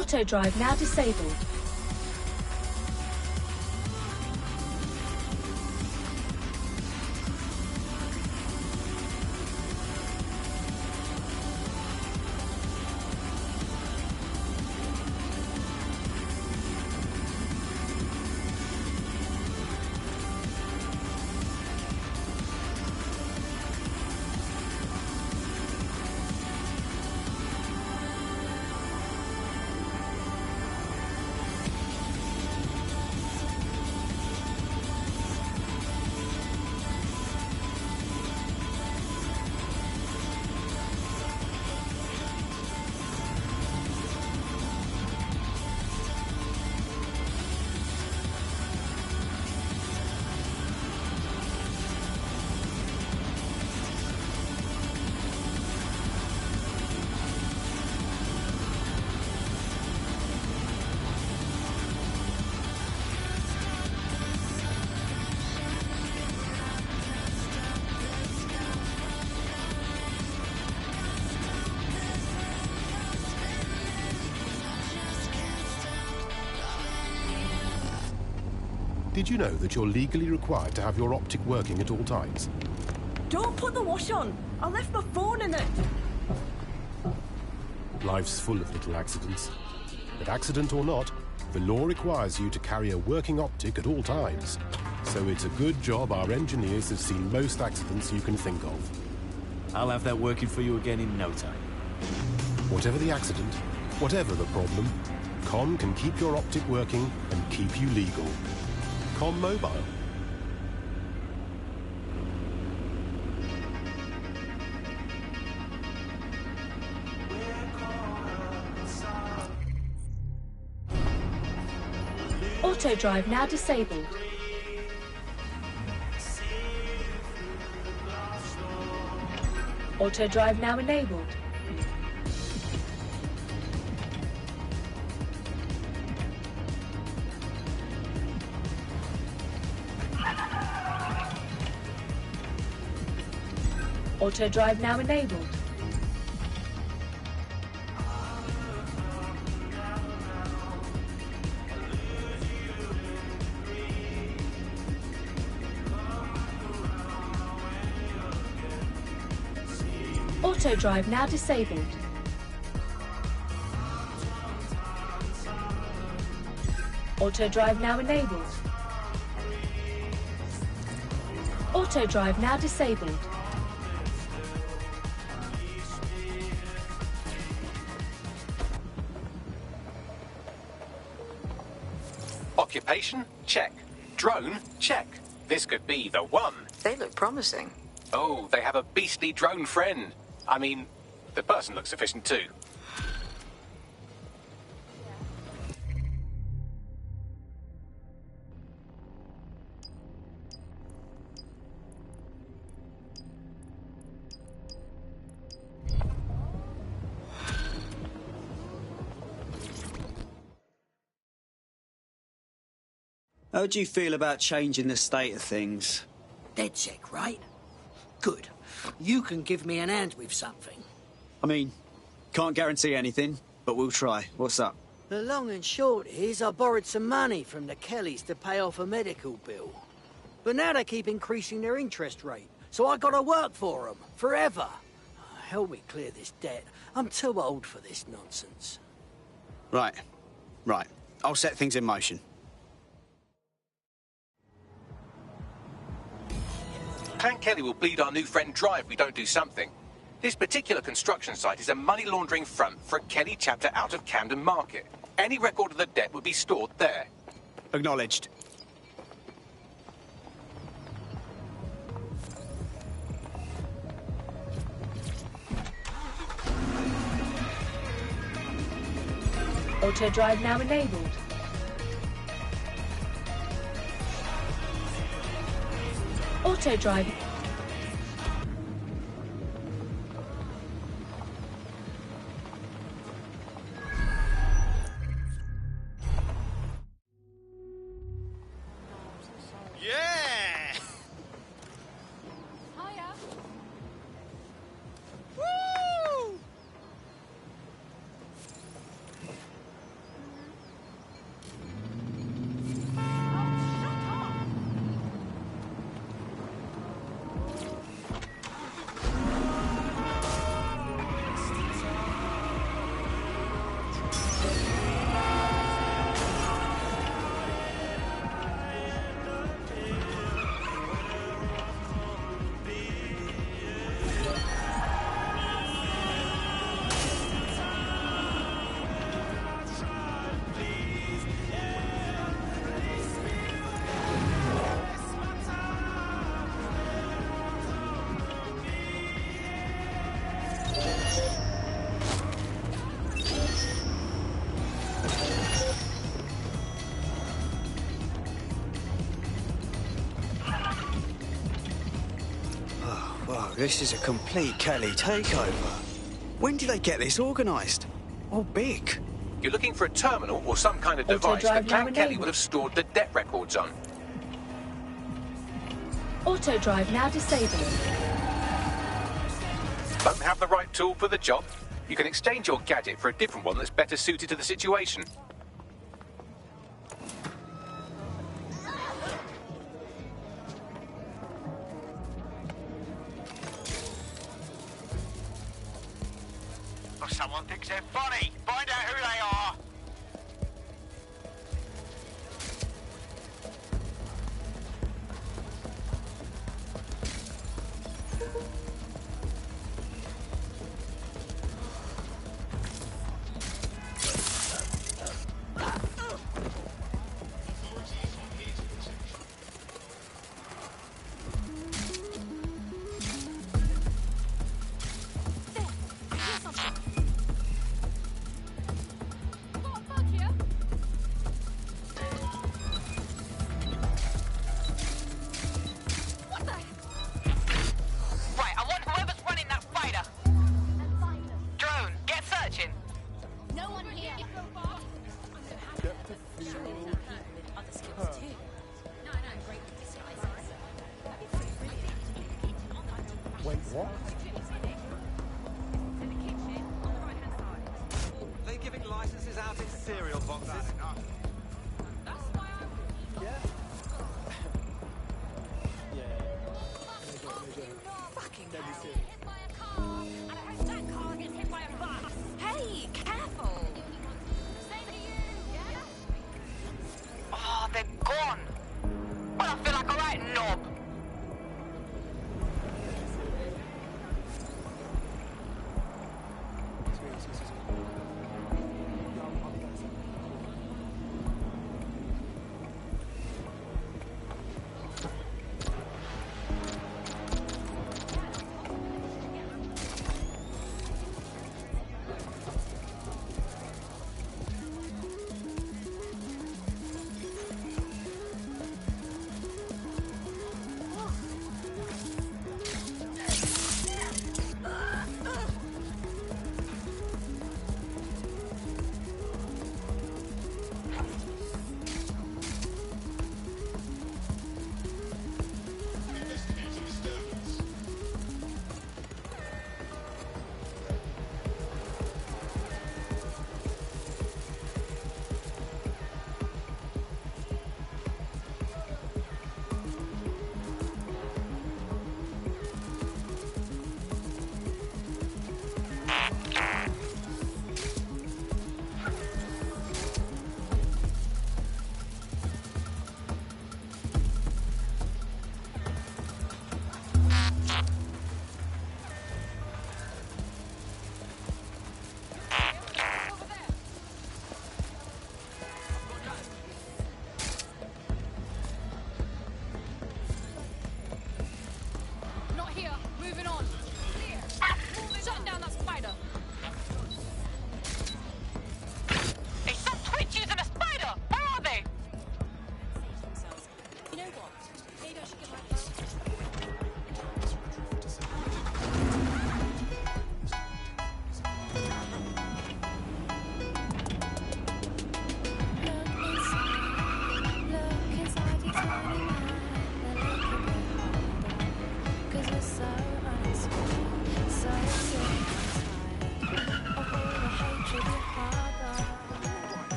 Auto drive now disabled.
Did you know that you're legally required to have your optic working at all times?
Don't put the wash on! I left my phone in it!
Life's full of little accidents. But accident or not, the law requires you to carry a working optic at all times. So it's a good job our engineers have seen most accidents you can think of.
I'll have that working for you again in no time.
Whatever the accident, whatever the problem, Con can keep your optic working and keep you legal. Con Mobile.
Auto drive now disabled. Auto drive now enabled. Auto drive now enabled. Auto drive now disabled. Auto drive now enabled. Auto drive now disabled.
Occupation? Check. Drone? Check. This could be the one.
They look promising.
Oh, they have a beastly drone friend. I mean, the person looks efficient too.
How do you feel about changing the state of things?
DedSec, right? Good. You can give me an hand with something.
I mean, can't guarantee anything, but we'll try. What's up?
The long and short is I borrowed some money from the Kellys to pay off a medical bill. But now they keep increasing their interest rate, so I gotta work for them, forever. Help me clear this debt. I'm too old for this nonsense.
Right. I'll set things in motion.
Clan Kelly will bleed our new friend dry if we don't do something. This particular construction site is a money laundering front for a Kelly chapter out of Camden Market. Any record of the debt would be stored there.
Acknowledged.
Auto drive now enabled. Auto drive.
Yeah!
Hiya.
Woo! this is a complete Kelly takeover. When did they get this organised? Oh, big.
You're looking for a terminal or some kind of device that Count Kelly would have stored the debt records on.
Auto drive now disabled.
Don't have the right tool for the job? You can exchange your gadget for a different one that's better suited to the situation.
If someone thinks they're funny, find out who they are.
They're giving licenses out in cereal boxes.
Hey, careful! Oh, they're gone. Well, I feel like a right knob.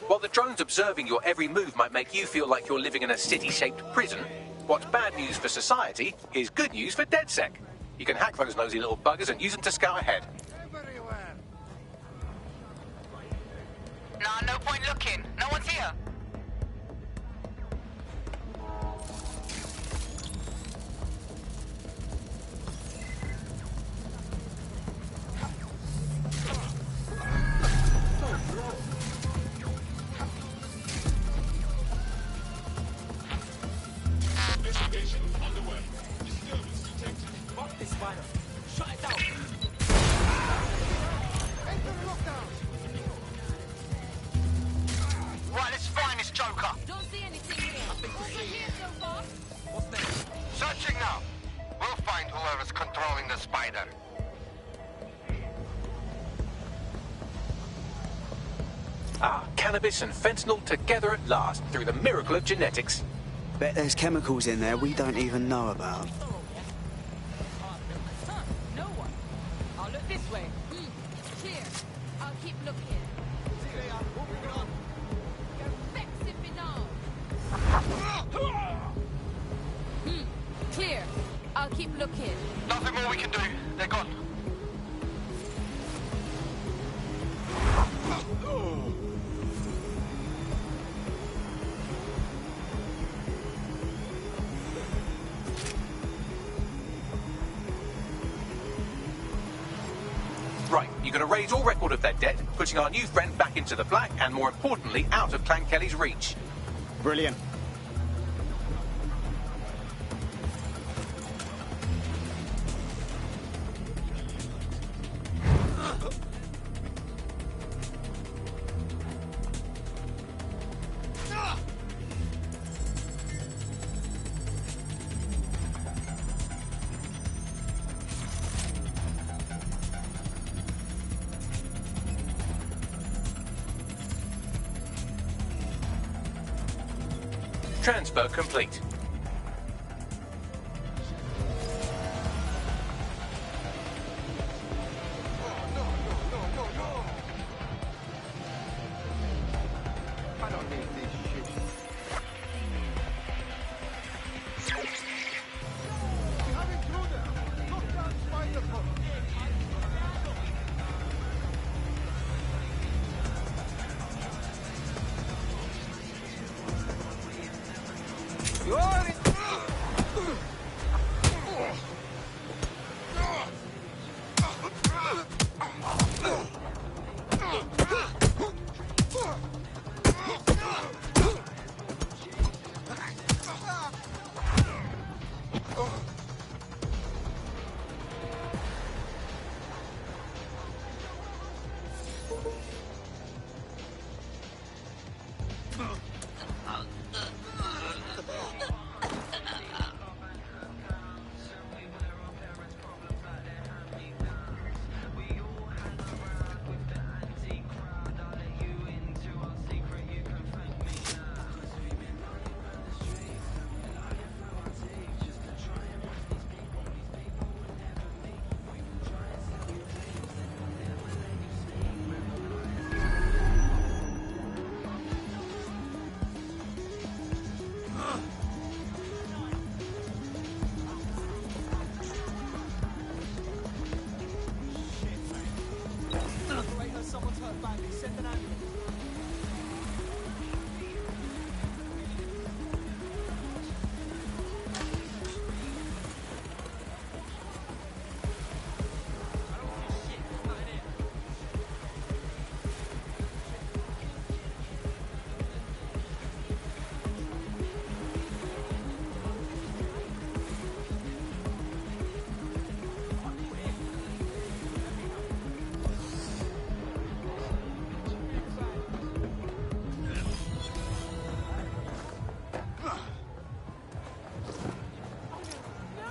While the drones observing your every move might make you feel like you're living in a city-shaped prison, what's bad news for society is good news for DedSec. You can hack those nosy little buggers and use them to scout ahead.
Nah, no point looking. No one's here.
Investigation underway. Disturbance detected. Fuck this spider. Shut it down.
cannabis and fentanyl together at last through the miracle of genetics.
Bet there's chemicals in there we don't even know about.
No one. I'll look this way. Clear. I'll keep looking. Clear. I'll keep looking.
Nothing more we can do. They're gone.
Right, you're going to raise all record of their debt, putting our new friend back into the black and, more importantly, out of Clan Kelly's reach.
Brilliant.
Transfer complete.
I don't need this shit.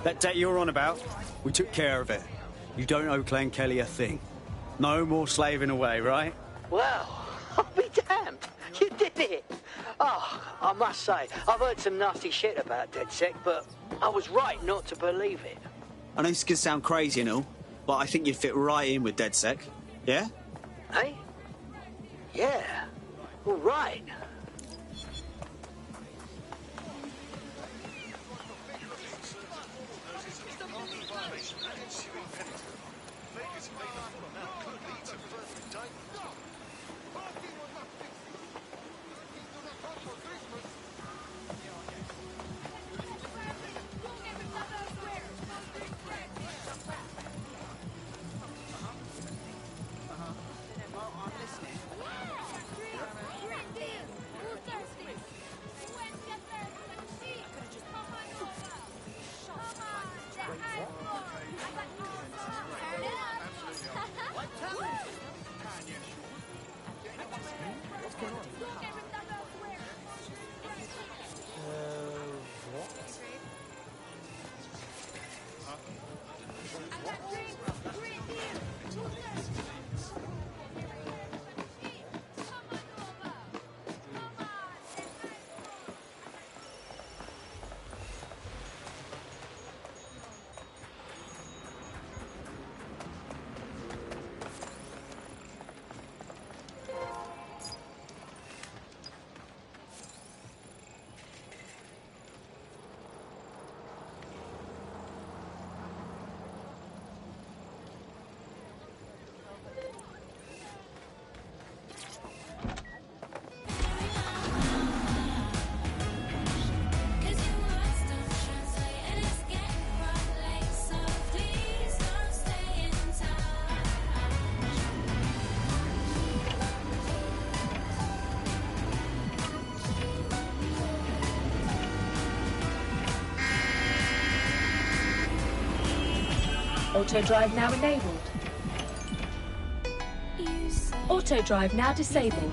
That debt you're on about, we took care of it. You don't owe Clan Kelly a thing. No more slaving away, right?
Well, I'll be damned. You did it. Oh, I must say, I've heard some nasty shit about DedSec, but I was right not to believe it.
I know this can sound crazy and all, but I think you'd fit right in with DedSec. Yeah?
Hey? Yeah. All right.
Auto drive now enabled. Auto drive now disabled.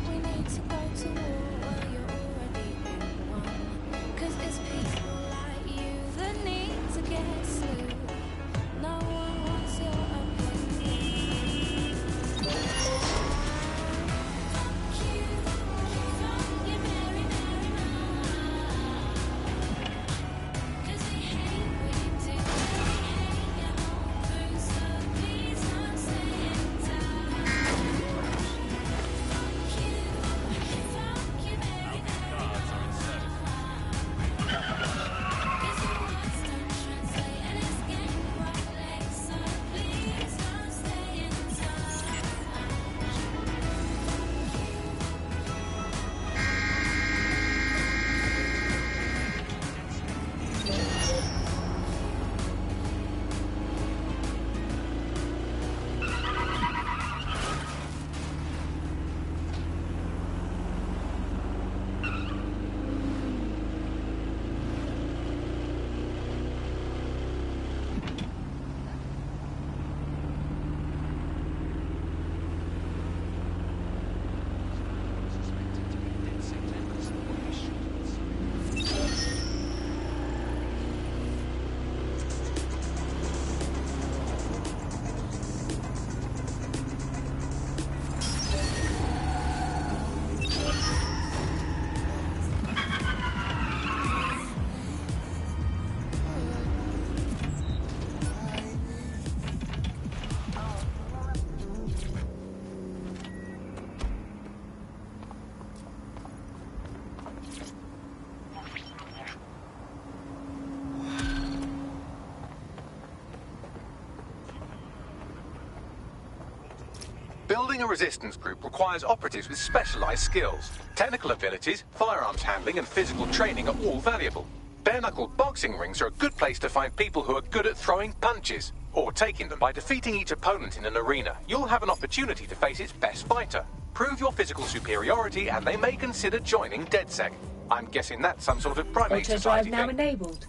Building a resistance group requires operatives with specialized skills. Technical abilities, firearms handling, and physical training are all valuable. Bare-knuckle boxing rings are a good place to find people who are good at throwing punches, or taking them. By defeating each opponent in an arena, you'll have an opportunity to face its best fighter. Prove your physical superiority, and they may consider joining DedSec. I'm guessing that's some sort of primate
Auto
society
drive now
thing.
enabled.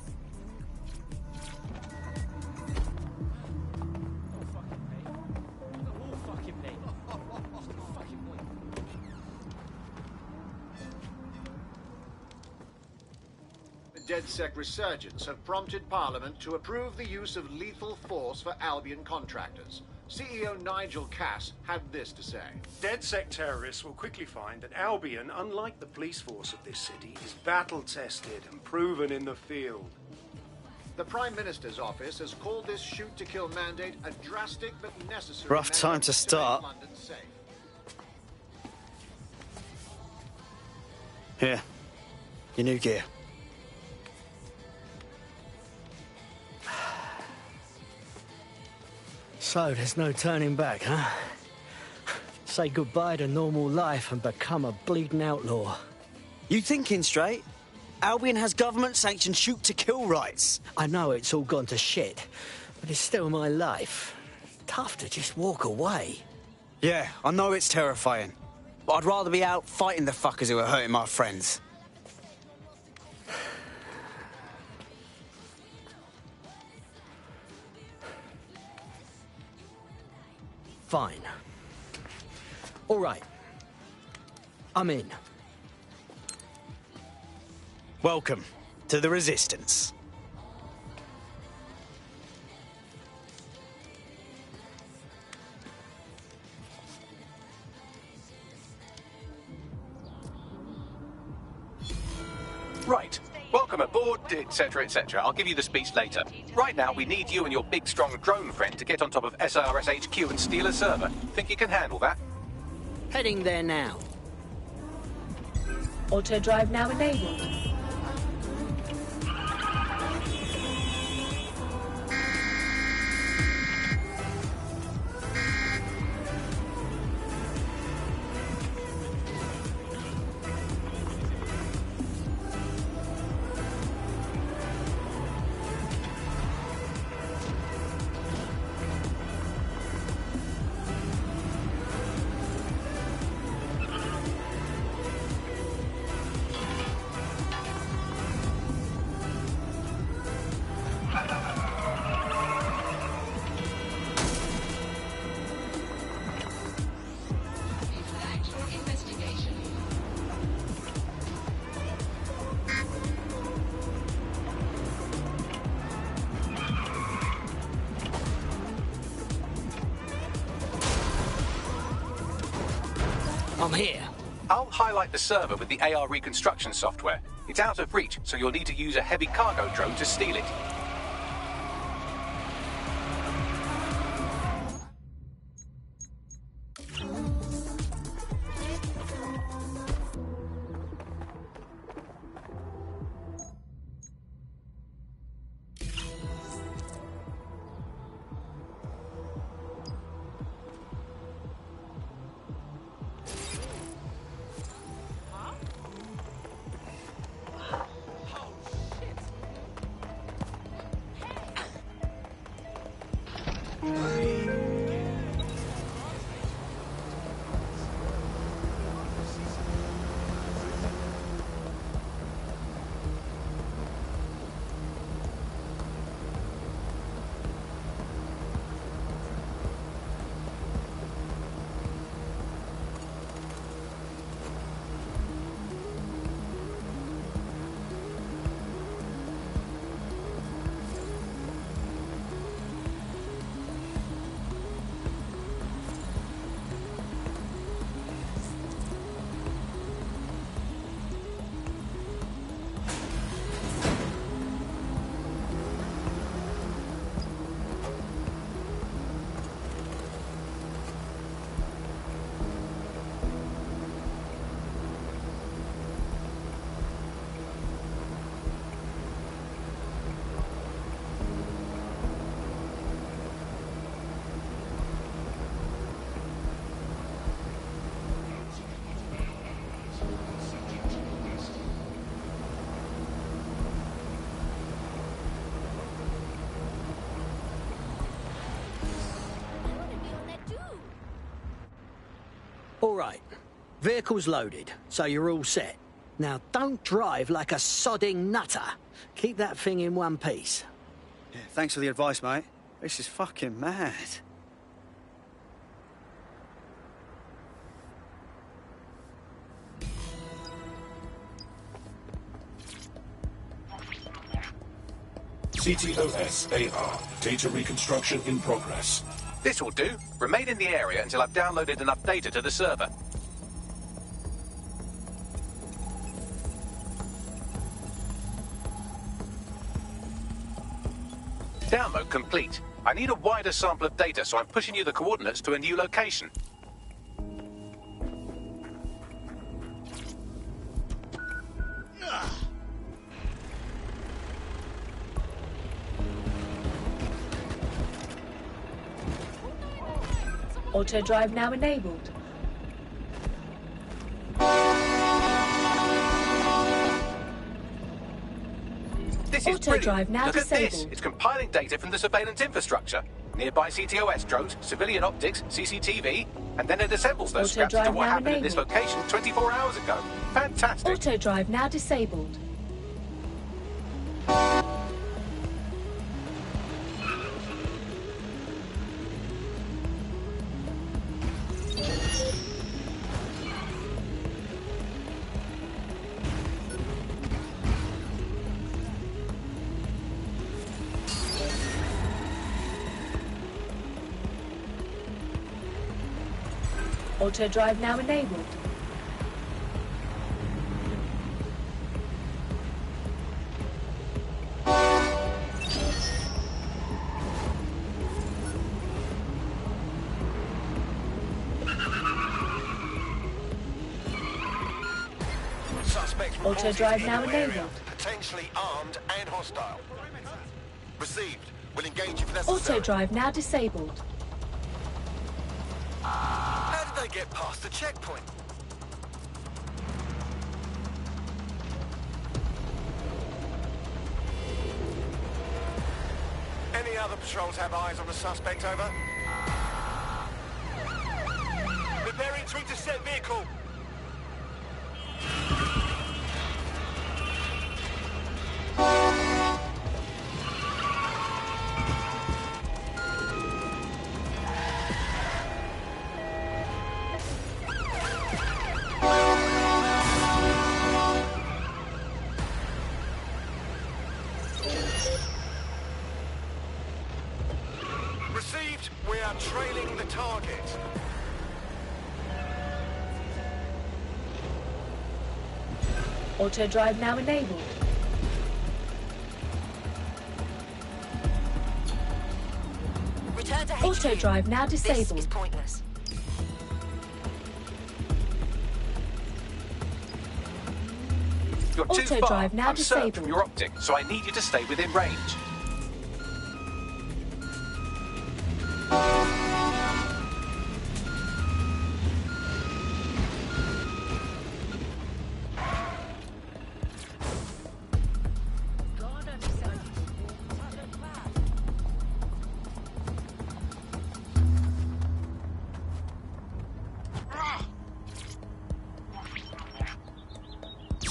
DedSec resurgence have prompted Parliament to approve the use of lethal force for Albion contractors. CEO Nigel Cass had this to say.
DedSec terrorists will quickly find that Albion, unlike the police force of this city, is battle-tested and proven in the field.
The Prime Minister's office has called this shoot-to-kill mandate a drastic but necessary
Rough time to start.
make London safe.
Here. Your new gear.
So there's no turning back, huh? Say goodbye to normal life and become a bleeding outlaw.
You thinking straight? Albion has government-sanctioned shoot-to-kill rights.
I know it's all gone to shit, but it's still my life. Tough to just walk away.
Yeah, I know it's terrifying. But I'd rather be out fighting the fuckers who are hurting my friends.
Fine. All right. I'm in.
Welcome to the Resistance.
Right. Welcome aboard, etc., etc. I'll give you the speech later. Right now, we need you and your big, strong drone friend to get on top of SIRS HQ and steal a server. Think you can handle that?
Heading there now.
Auto drive now enabled.
I'm here.
I'll highlight the server with the AR reconstruction software. It's out of reach, so you'll need to use a heavy cargo drone to steal it.
All right. Vehicle's loaded, so you're all set. Now, don't drive like a sodding nutter. Keep that thing in one piece.
Yeah, thanks for the advice, mate. This is fucking mad.
CTOS AR. Data reconstruction in progress.
This will do. Remain in the area until I've downloaded enough data to the server. Download complete. I need a wider sample of data, so I'm pushing you the coordinates to a new location.
Auto drive now enabled.
This is
Auto
brilliant.
drive now
Look at this.
disabled.
It's compiling data from the surveillance infrastructure. Nearby CTOS drones, civilian optics, CCTV, and then it assembles those
Auto
scraps into
drive
what
now
happened in this
enabled.
location 24 hours ago. Fantastic.
Auto drive now disabled. Auto drive now enabled.
Suspects
Auto
reported
drive
in
now
your area,
enabled.
potentially armed and hostile. Received. We'll engage if necessary.
Auto drive now disabled.
How did they get past the checkpoint? Any other patrols have eyes on the suspect, over? Preparing to intercept vehicle. Received. We are trailing the target.
Auto drive now enabled.
Return to HQ.
Auto drive now disabled.
This is pointless.
You're too
Auto
far.
drive now
I'm certain
disabled.
from your optic, so I need you to stay within range.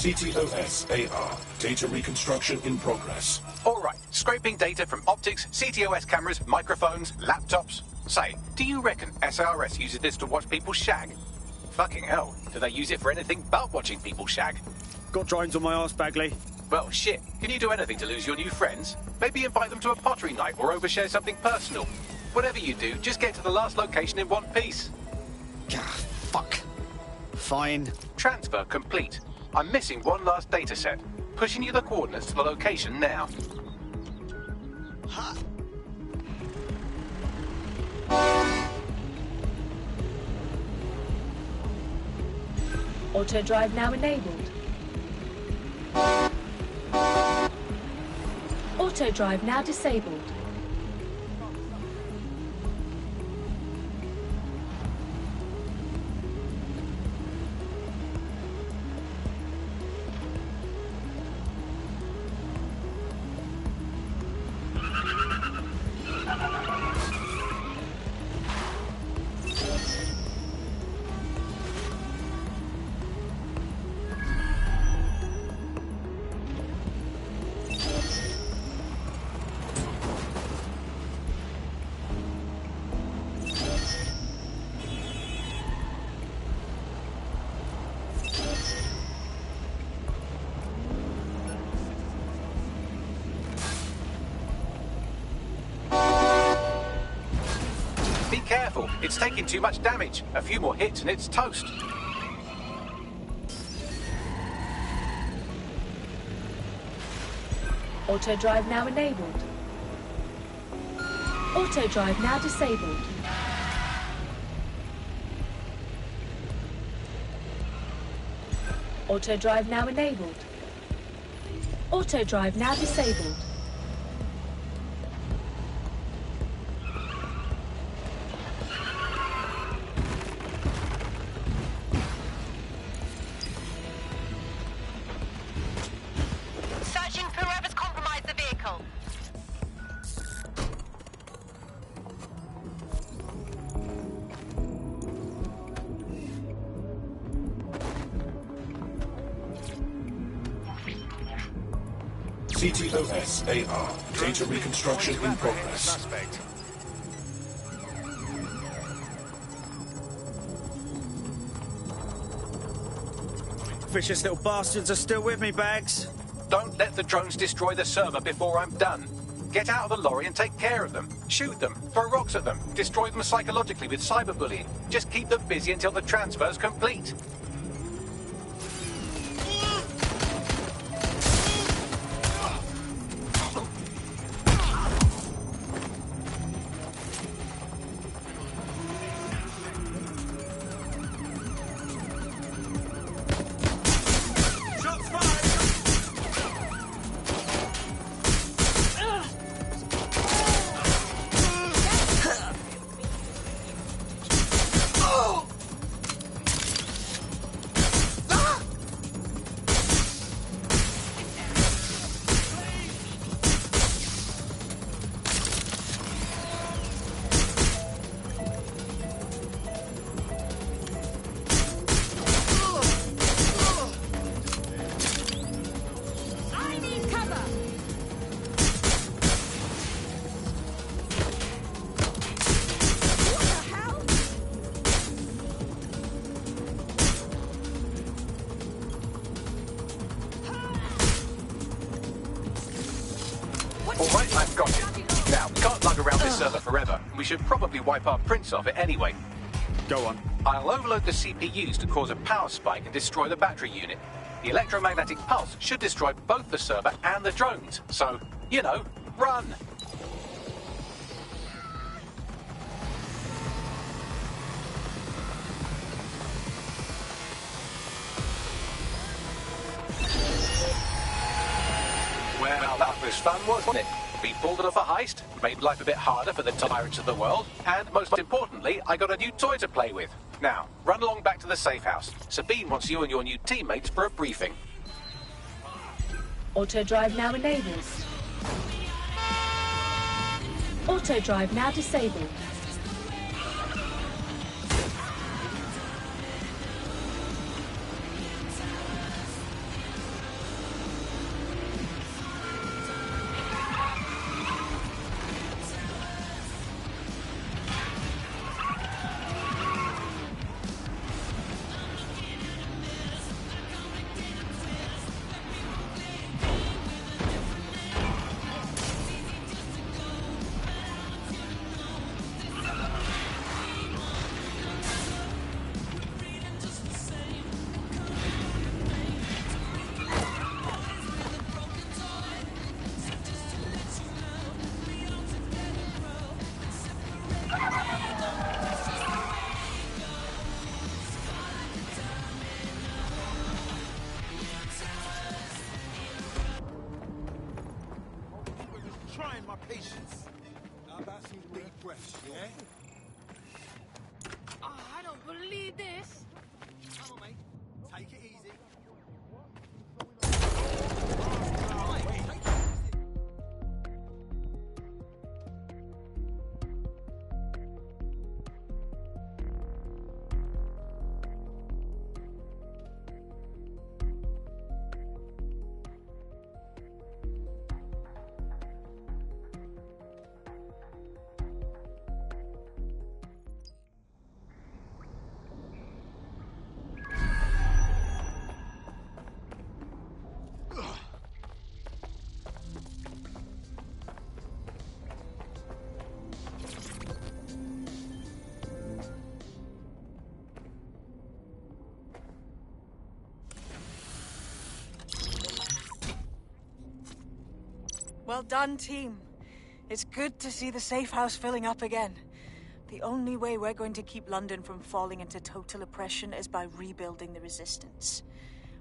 CTOS AR. Data reconstruction in progress.
All right, scraping data from optics, CTOS cameras, microphones, laptops. Say, do you reckon SRS uses this to watch people shag? Fucking hell, do they use it for anything but watching people shag?
Got drones on my arse, Bagley.
Well, shit, can you do anything to lose your new friends? Maybe invite them to a pottery night or overshare something personal. Whatever you do, just get to the last location in one piece.
Fuck. Fine.
Transfer complete. I'm missing one last data set. Pushing you the coordinates to the location now.
Auto drive now enabled. Auto drive now disabled.
Be careful, it's taking too much damage. A few more hits and it's toast.
Auto drive now enabled. Auto drive now disabled. Auto drive now enabled. Auto drive now disabled.
Searching for whoever's compromised the vehicle.
CTOS AR. Data reconstruction in progress.
Suspect.
Vicious little bastards are still with me, Bags.
Don't let the drones destroy the server before I'm done. Get out of the lorry and take care of them. Shoot them, throw rocks at them, destroy them psychologically with cyberbullying. Just keep them busy until the transfer's complete.
I need cover! What the hell?
All right, I've got it. Now, we can't lug around this server forever. We should probably wipe our prints off it anyway.
Go on.
I'll overload the CPUs to cause a power spike and destroy the battery unit. The electromagnetic pulse should destroy both the server and the drones. So, you know, run! Well, that was fun, wasn't it? We pulled off a heist, made life a bit harder for the tyrants of the world, and most importantly, I got a new toy to play with. Now, run along back to the safe house. Sabine wants you and your new teammates for a briefing.
Auto drive now enabled. Auto drive now disabled.
Trying my patience. How about some deep breaths, yeah?
Oh, I don't believe this.
Come on, mate. Take it easy.
Well done, team. It's good to see the safe house filling up again. The only way we're going to keep London from falling into total oppression is by rebuilding the resistance.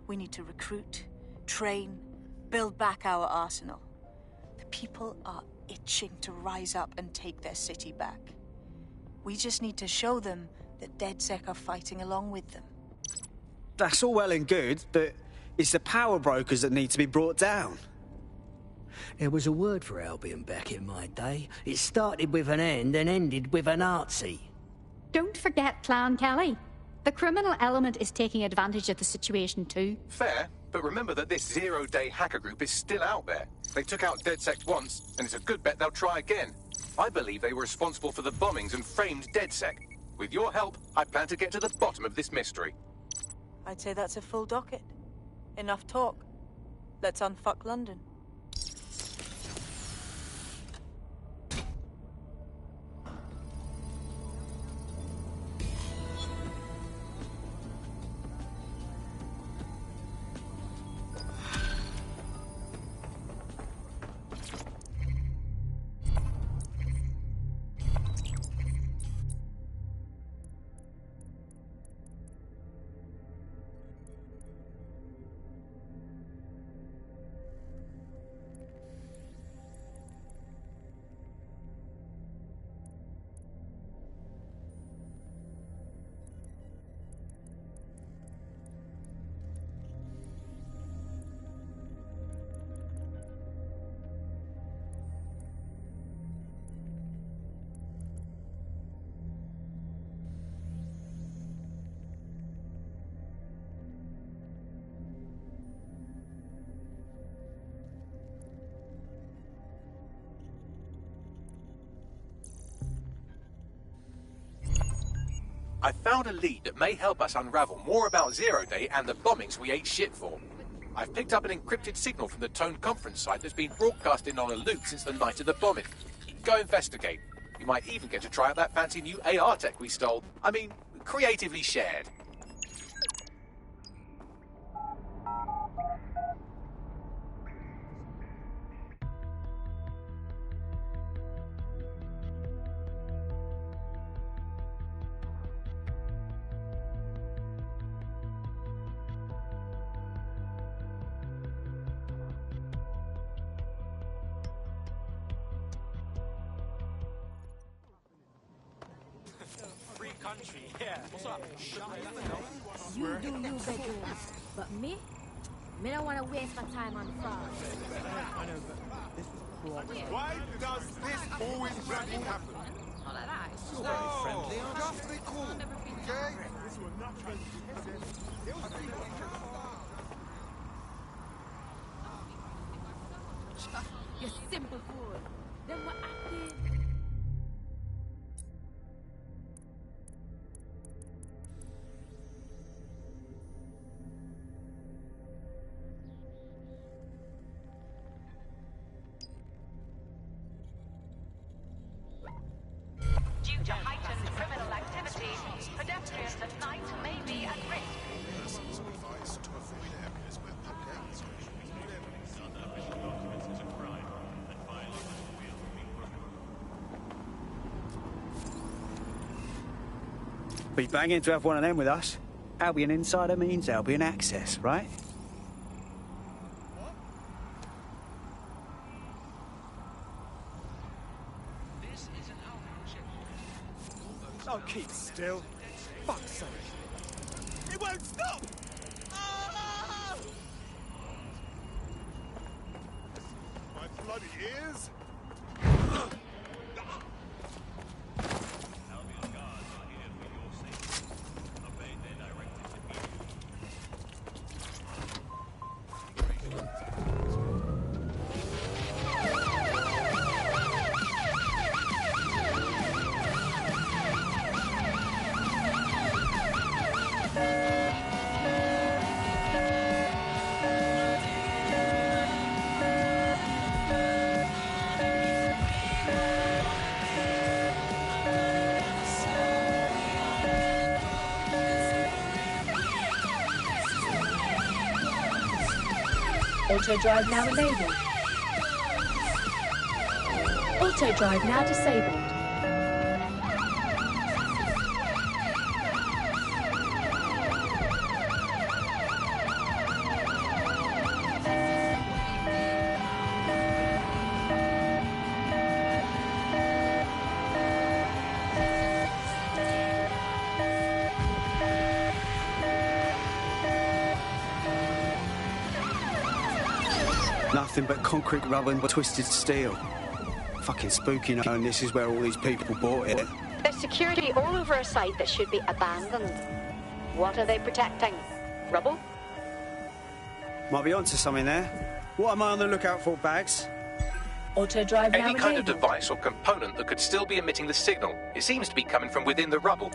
We need to recruit, train, build back our arsenal. The people are itching to rise up and take their city back. We just need to show them that DedSec are fighting along with them.
That's all well and good, but it's the power brokers that need to be brought down.
There was a word for Albion back in my day. It started with an N and ended with an artsy.
Don't forget Clan Kelly. The criminal element is taking advantage of the situation too.
Fair, but remember that this zero-day hacker group is still out there. They took out DedSec once, and it's a good bet they'll try again. I believe they were responsible for the bombings and framed DedSec. With your help, I plan to get to the bottom of this mystery.
I'd say that's a full docket. Enough talk. Let's unfuck London.
I found a lead that may help us unravel more about Zero Day and the bombings we ate shit for. I've picked up an encrypted signal from the Tone conference site that's been broadcasting on a loop since the night of the bombing. Go investigate. You might even get to try out that fancy new AR tech we stole. I mean, creatively shared.
country, yeah. What's up?
You do you bedroom. But me don't want to waste my time on farm.
I know, but this is
Why does this always bloody happen?
Not like that. It's
You're very friendly, aren't you? Just be cool, okay?
You simple fool. Then what acting?
Due to heightened criminal activity, pedestrians at night may be at risk.
Be banging to have one of them with us. Albion Insider means Albion Access, right?
Oh, keep still. Fuck's sake. It won't stop! Ah!
My bloody ears!
Auto drive now enabled. Auto drive now disabled.
Nothing but concrete rubber and twisted steel. Fucking spooky knowing this is where all these people bought it.
There's security all over a site that should be abandoned. What are they protecting? Rubble?
Might be onto something there. What am I on the lookout for, Bags?
Auto drive now
Any kind of
enabled.
device or component that could still be emitting the signal. It seems to be coming from within the rubble.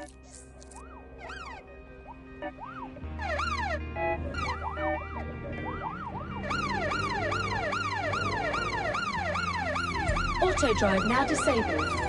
Auto drive now disabled.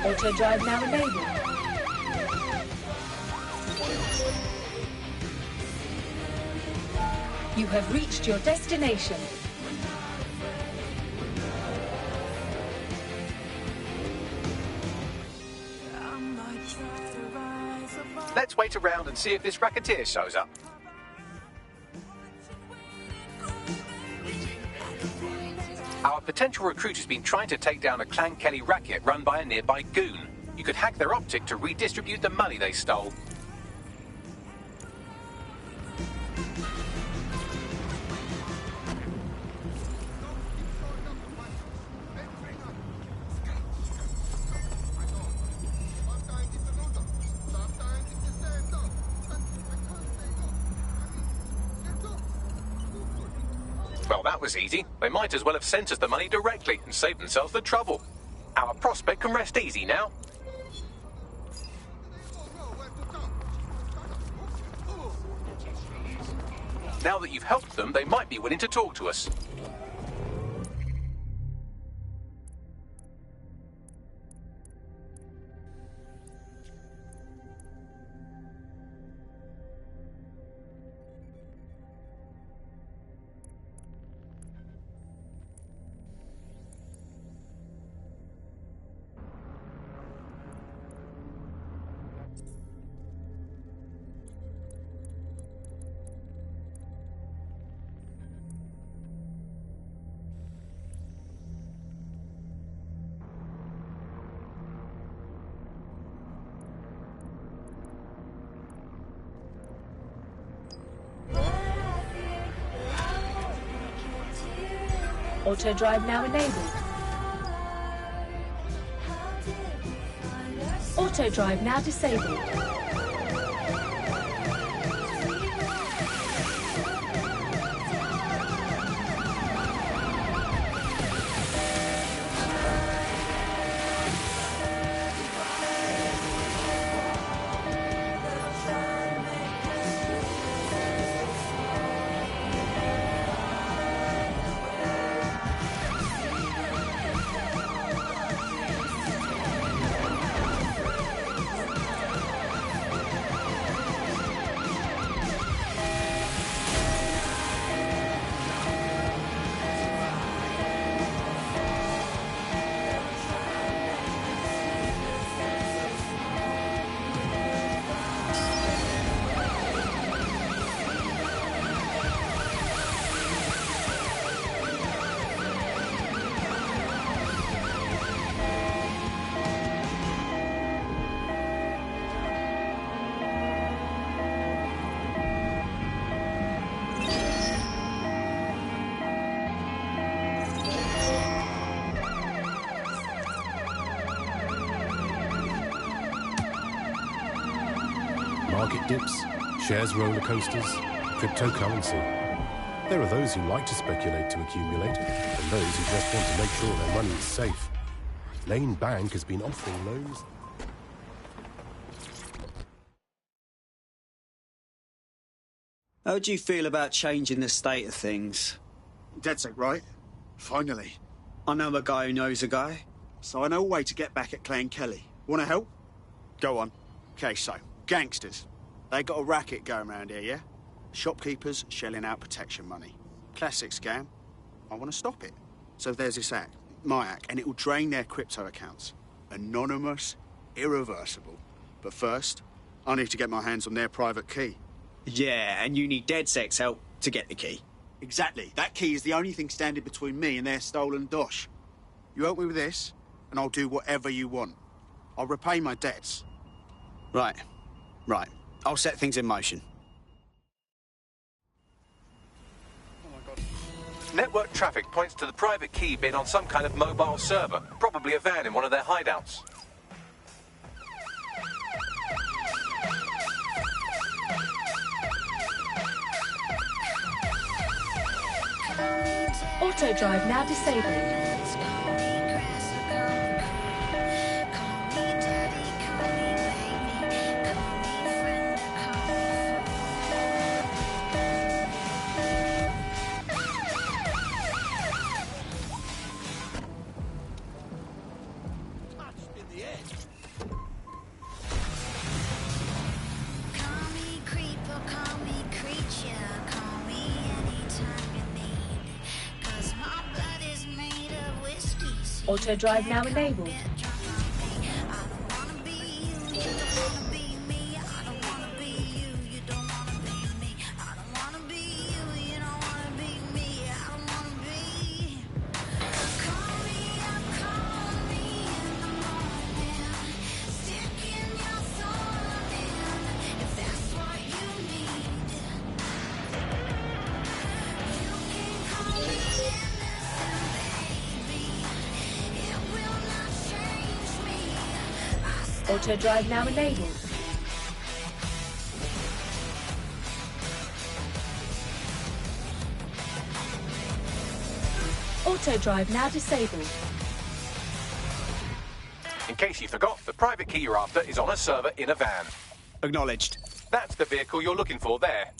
Auto drive now enabled. You have reached your destination.
Let's wait around and see if this racketeer shows up. Our potential recruit has been trying to take down a Clan Kelly racket run by a nearby goon. You could hack their optic to redistribute the money they stole. Well, that was easy. They might as well have sent us the money directly and saved themselves the trouble. Our prospect can rest easy now. Now that you've helped them, they might be willing to talk to us.
Auto drive now enabled. Auto drive now disabled.
Market dips, shares roller coasters, cryptocurrency. There are those who like to speculate to accumulate, and those who just want to make sure their money is safe. Lane Bank has been offering loans.
How do you feel about changing the state of things?
DedSec, right? Finally.
I know a guy who knows a guy.
So I know a way to get back at Clay and Kelly. Want to help? Go on. Okay, so, gangsters. They got a racket going around here, yeah? Shopkeepers shelling out protection money. Classic scam. I want to stop it. So there's this act, my act, and it will drain their crypto accounts. Anonymous, irreversible. But first, I need to get my hands on their private key.
Yeah, and you need DedSec's help to get the key.
Exactly. That key is the only thing standing between me and their stolen dosh. You help me with this, and I'll do whatever you want. I'll repay my debts.
Right. I'll set things in motion.
Network traffic points to the private key being on some kind of mobile server, probably a van in one of their hideouts.
Auto drive now disabled. Auto drive now enabled. Auto drive now enabled. Auto drive now disabled.
In case you forgot, the private key you're after is on a server in a van.
Acknowledged.
That's the vehicle you're looking for there.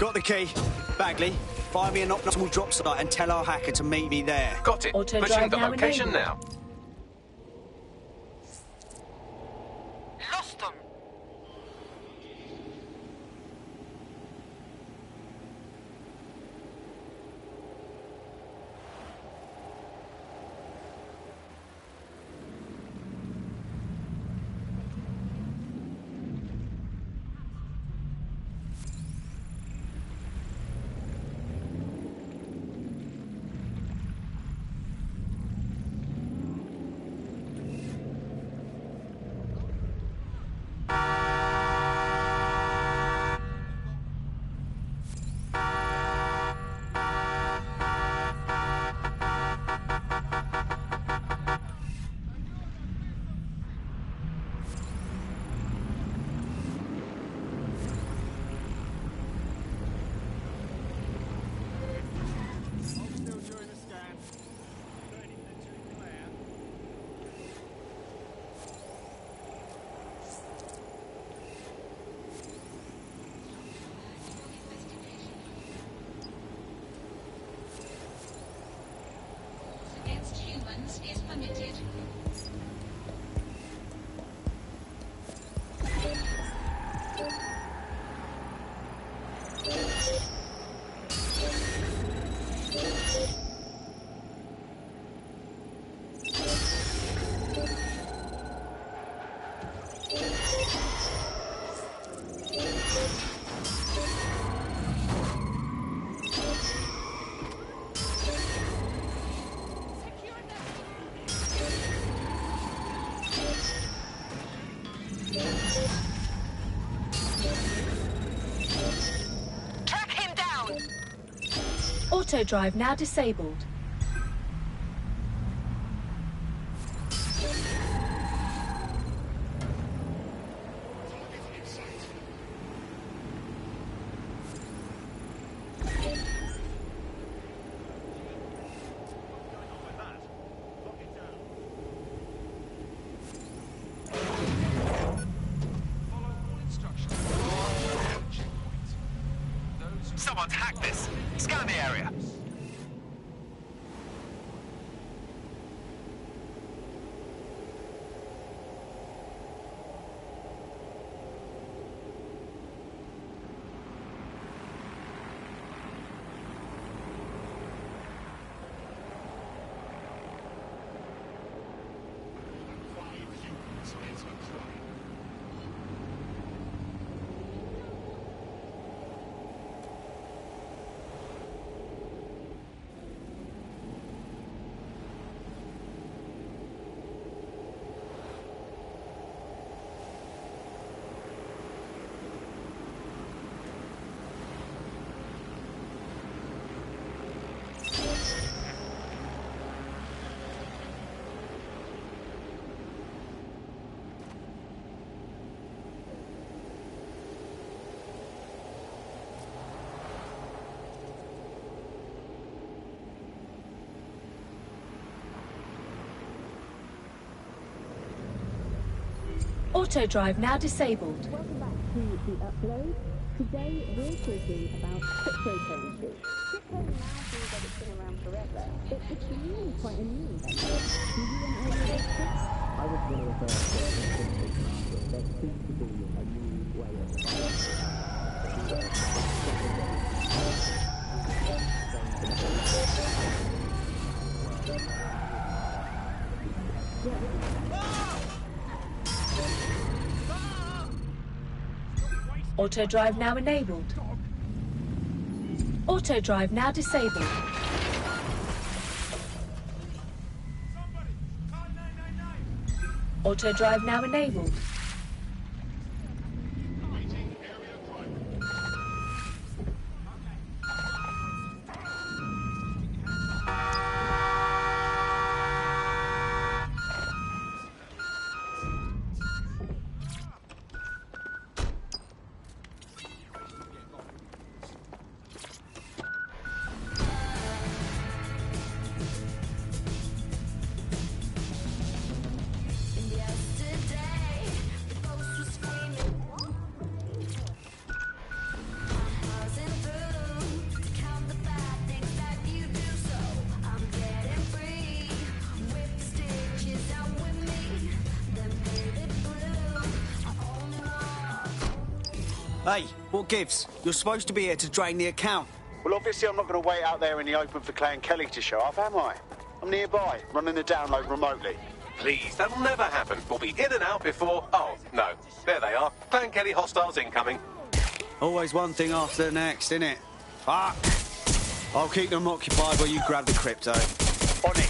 Got the key. Bagley, find me an optimal drop site and tell our hacker to meet me there.
Got it.
Auto
Pushing
drive
the
now
location
enabled.
now.
Lost them.
Against humans is permitted.
Track him down.
Auto drive now disabled.
Someone's hacked this. Scan the area.
Auto drive now disabled.
Welcome back to the upload. Today we're talking about cryptocurrency. Crypto now feels like it's been around forever. It's really quite a new invention. Do you know any of those tricks?
I was going to refer to it as there seems to be a new way
Auto drive now enabled. Auto drive now disabled. Auto drive now enabled.
Yesterday
Hey, what gives? You're supposed to be here to drain the account.
Well, obviously I'm not going to wait out there in the open for Clay and Kelly to show up, am I? I'm nearby, running the download remotely.
Please, that'll never happen. We'll be in and out before... Oh, no. There they are. Clan Kelly hostiles incoming.
Always one thing after the next, innit? Fuck! I'll keep them occupied while you grab the crypto. On it!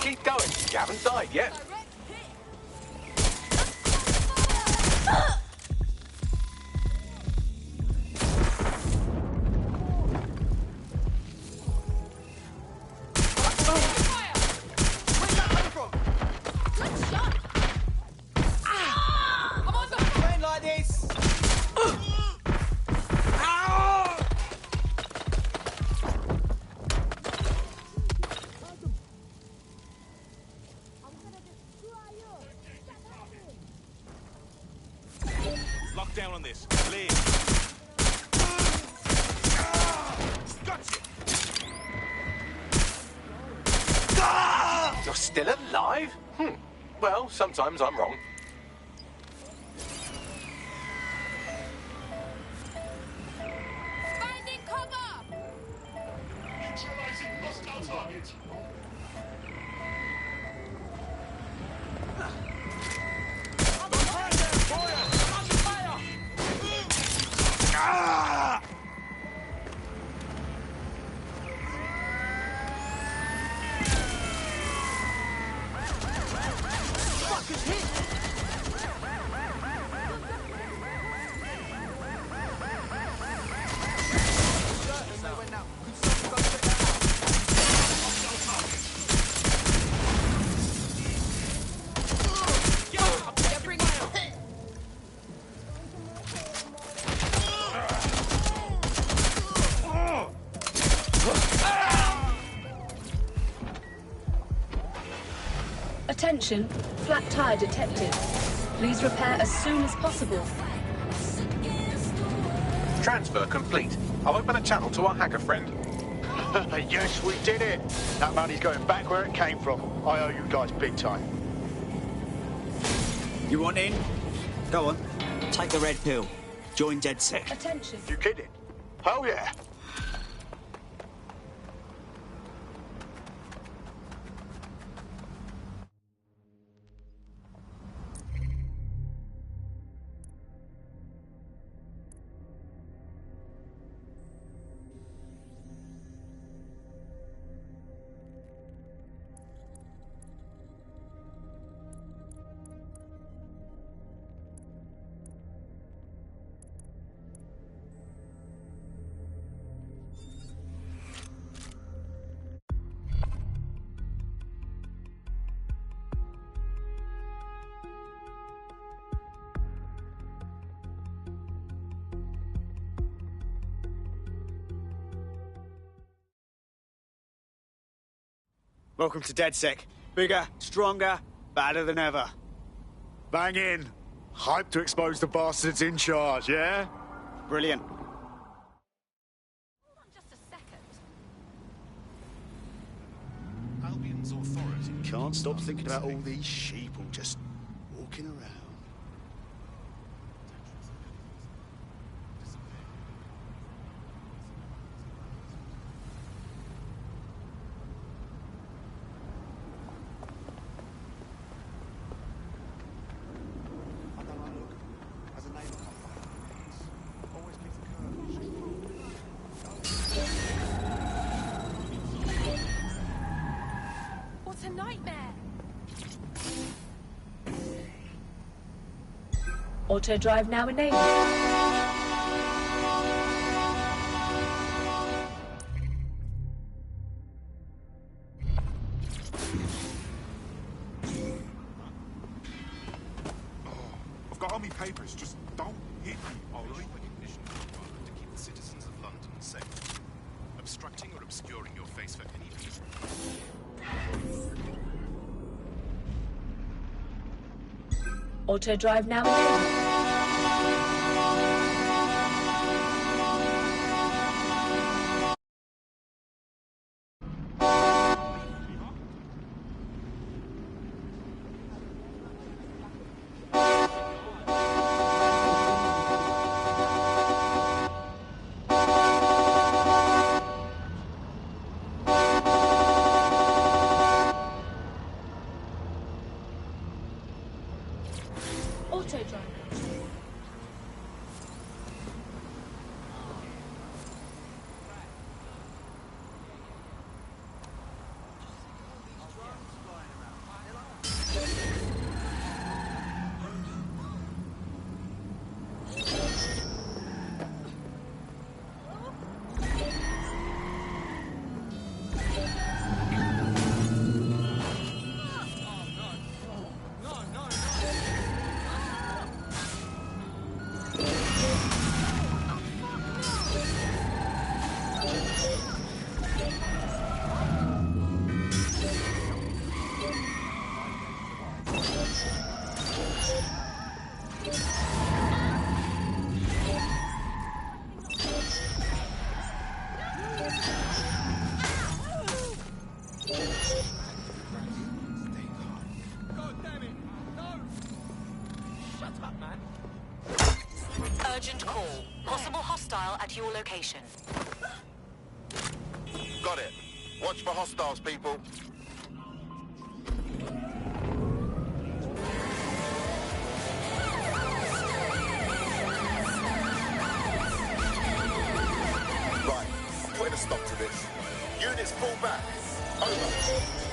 Keep going. You haven't died yet.
Lock down on this. Clear. Gotcha.
You're still alive? Well, sometimes I'm wrong.
Finding cover!
Neutralizing hostile target.
Attention, flat tire detected. Please repair as soon as possible.
Transfer complete. I'll open a channel to our hacker friend.
Yes, we did it. That money's going back where it came from. I owe you guys big time.
You want in? Go on. Take the red pill. Join DedSec.
Attention.
You kidding? Hell yeah.
Welcome to DedSec. Bigger, stronger, badder than ever.
Bang in. Hype to expose the bastards in charge, yeah?
Brilliant.
Hold on just a second.
Albion's authority...
Can't stop thinking about all these sheeple just walking around.
What a nightmare!
Auto drive now enabled.
I've got army papers, just don't hit me, Ollie.
Recognition to keep the citizens of London safe. Obstructing or obscuring your face for any reason.
Auto drive now enabled. Auto drive.
Urgent call. Possible hostile at your location.
Got it. Watch for hostiles, people. Right. Putting a stop to this. Units pull back. Over.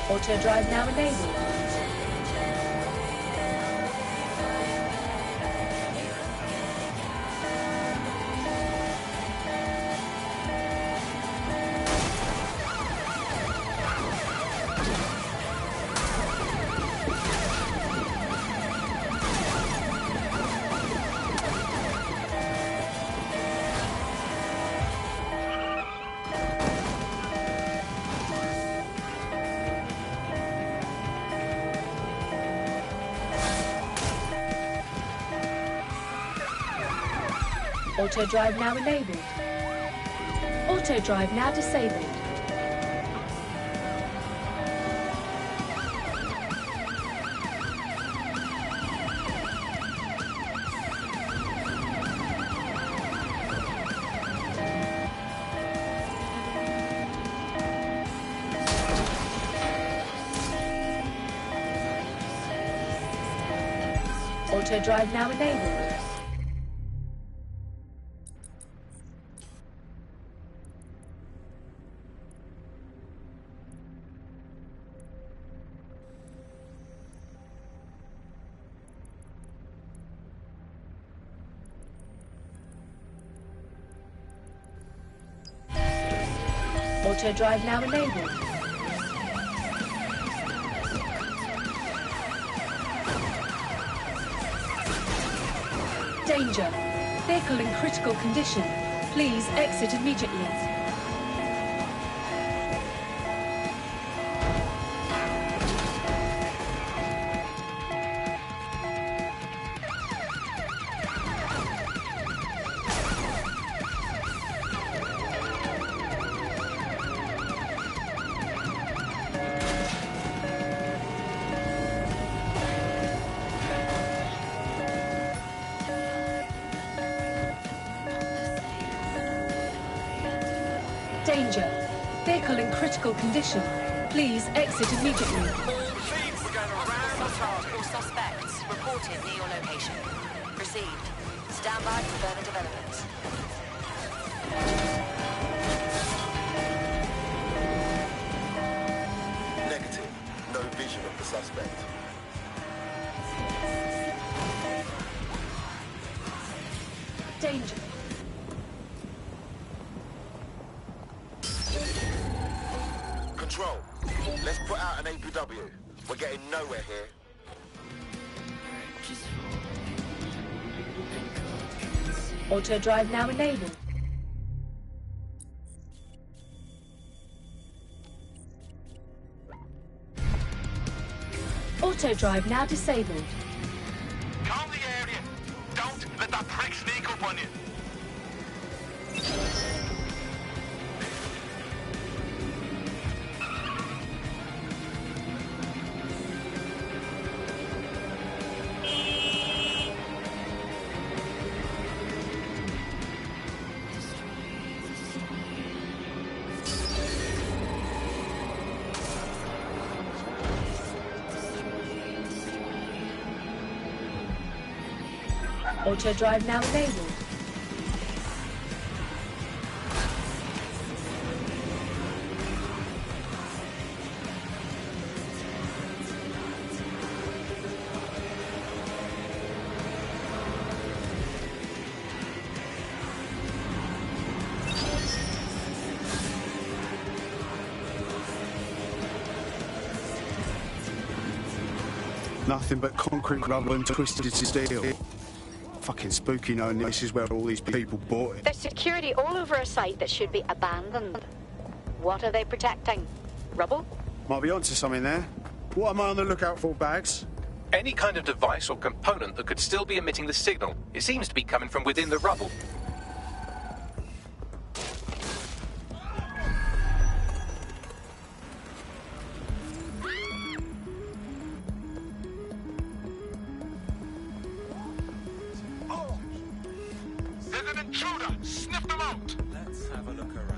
Auto drive now enabled. Auto drive now enabled. Auto drive now disabled. Auto drive now enabled. Auto drive now enabled. Danger. Vehicle in critical condition. Please exit immediately. Danger. Vehicle in critical condition. Please exit immediately.
Multiple suspects reported near your location. Received. Stand by for further developments.
Negative. No vision of the suspect.
Danger.
Control. Let's put out an APW. We're getting nowhere here.
Auto drive now enabled. Auto drive now disabled.
Calm the area. Don't let that prick sneak up on you.
Auto drive now enabled.
Nothing but concrete rubber and twisted steel. Fucking spooky knowing this is where all these people bought it.
There's security all over a site that should be abandoned. What are they protecting? Rubble?
Might be onto something there. What am I on the lookout for, Bags?
Any kind of device or component that could still be emitting the signal. It seems to be coming from within the rubble.
There's an intruder! Sniff them out! Let's have a look around.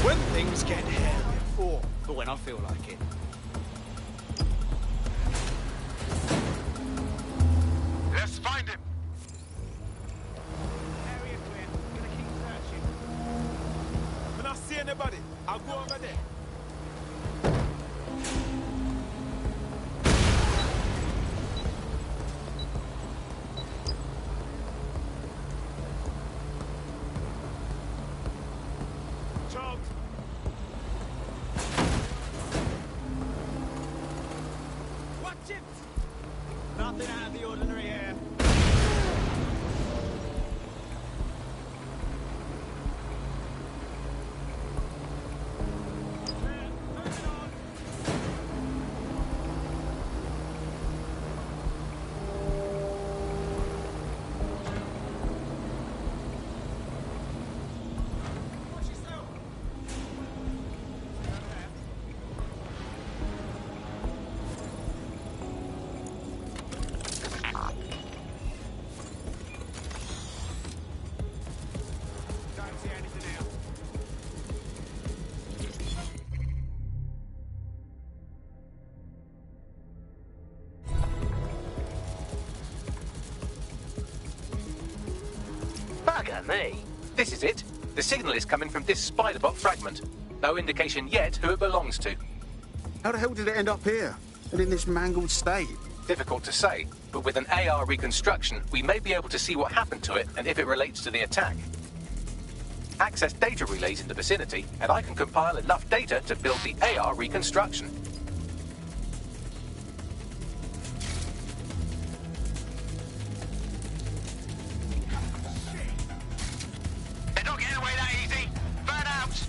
When things get hairy, or when I feel like it.
Let's find him!
Area clear. Gonna keep searching. When I see anybody, I'll go over there. Chugs.
bugger me.
This is it. The signal is coming from this Spiderbot fragment. No indication yet who it belongs to.
How the hell did it end up here? And in this mangled state?
Difficult to say, but with an AR reconstruction, we may be able to see what happened to it and if it relates to the attack. Access data relays in the vicinity, and I can compile enough data to build the AR reconstruction.
They're not getting away that easy. Burn out.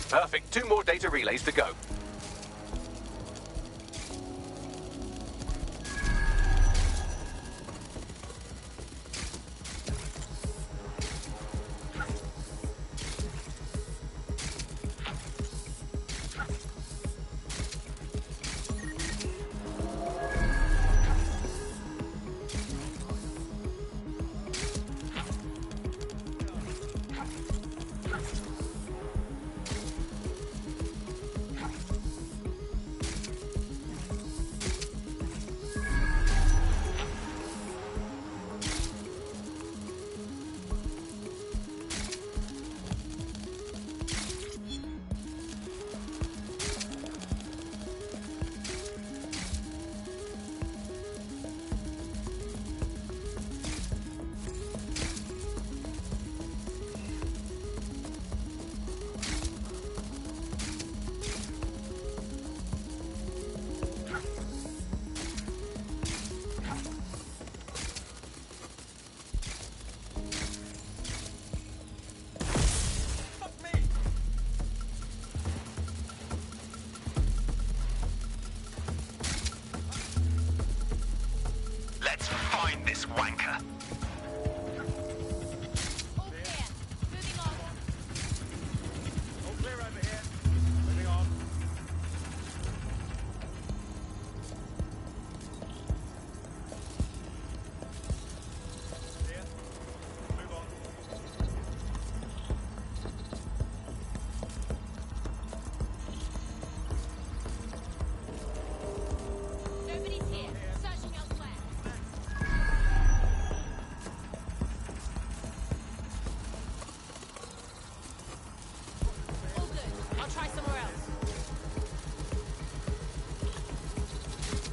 Perfect. 2 more data relays to go.
Let's find this wanker.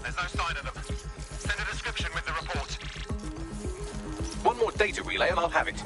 There's no sign of them. Send a description with the report.
1 more data relay and I'll have it.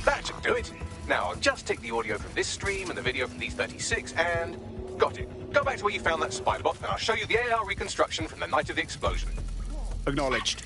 That should do it. Now, I'll just take the audio from this stream and the video from these 36 and... got it. Go back to where you found that Spiderbot and I'll show you the AR reconstruction from the night of the explosion.
Acknowledged.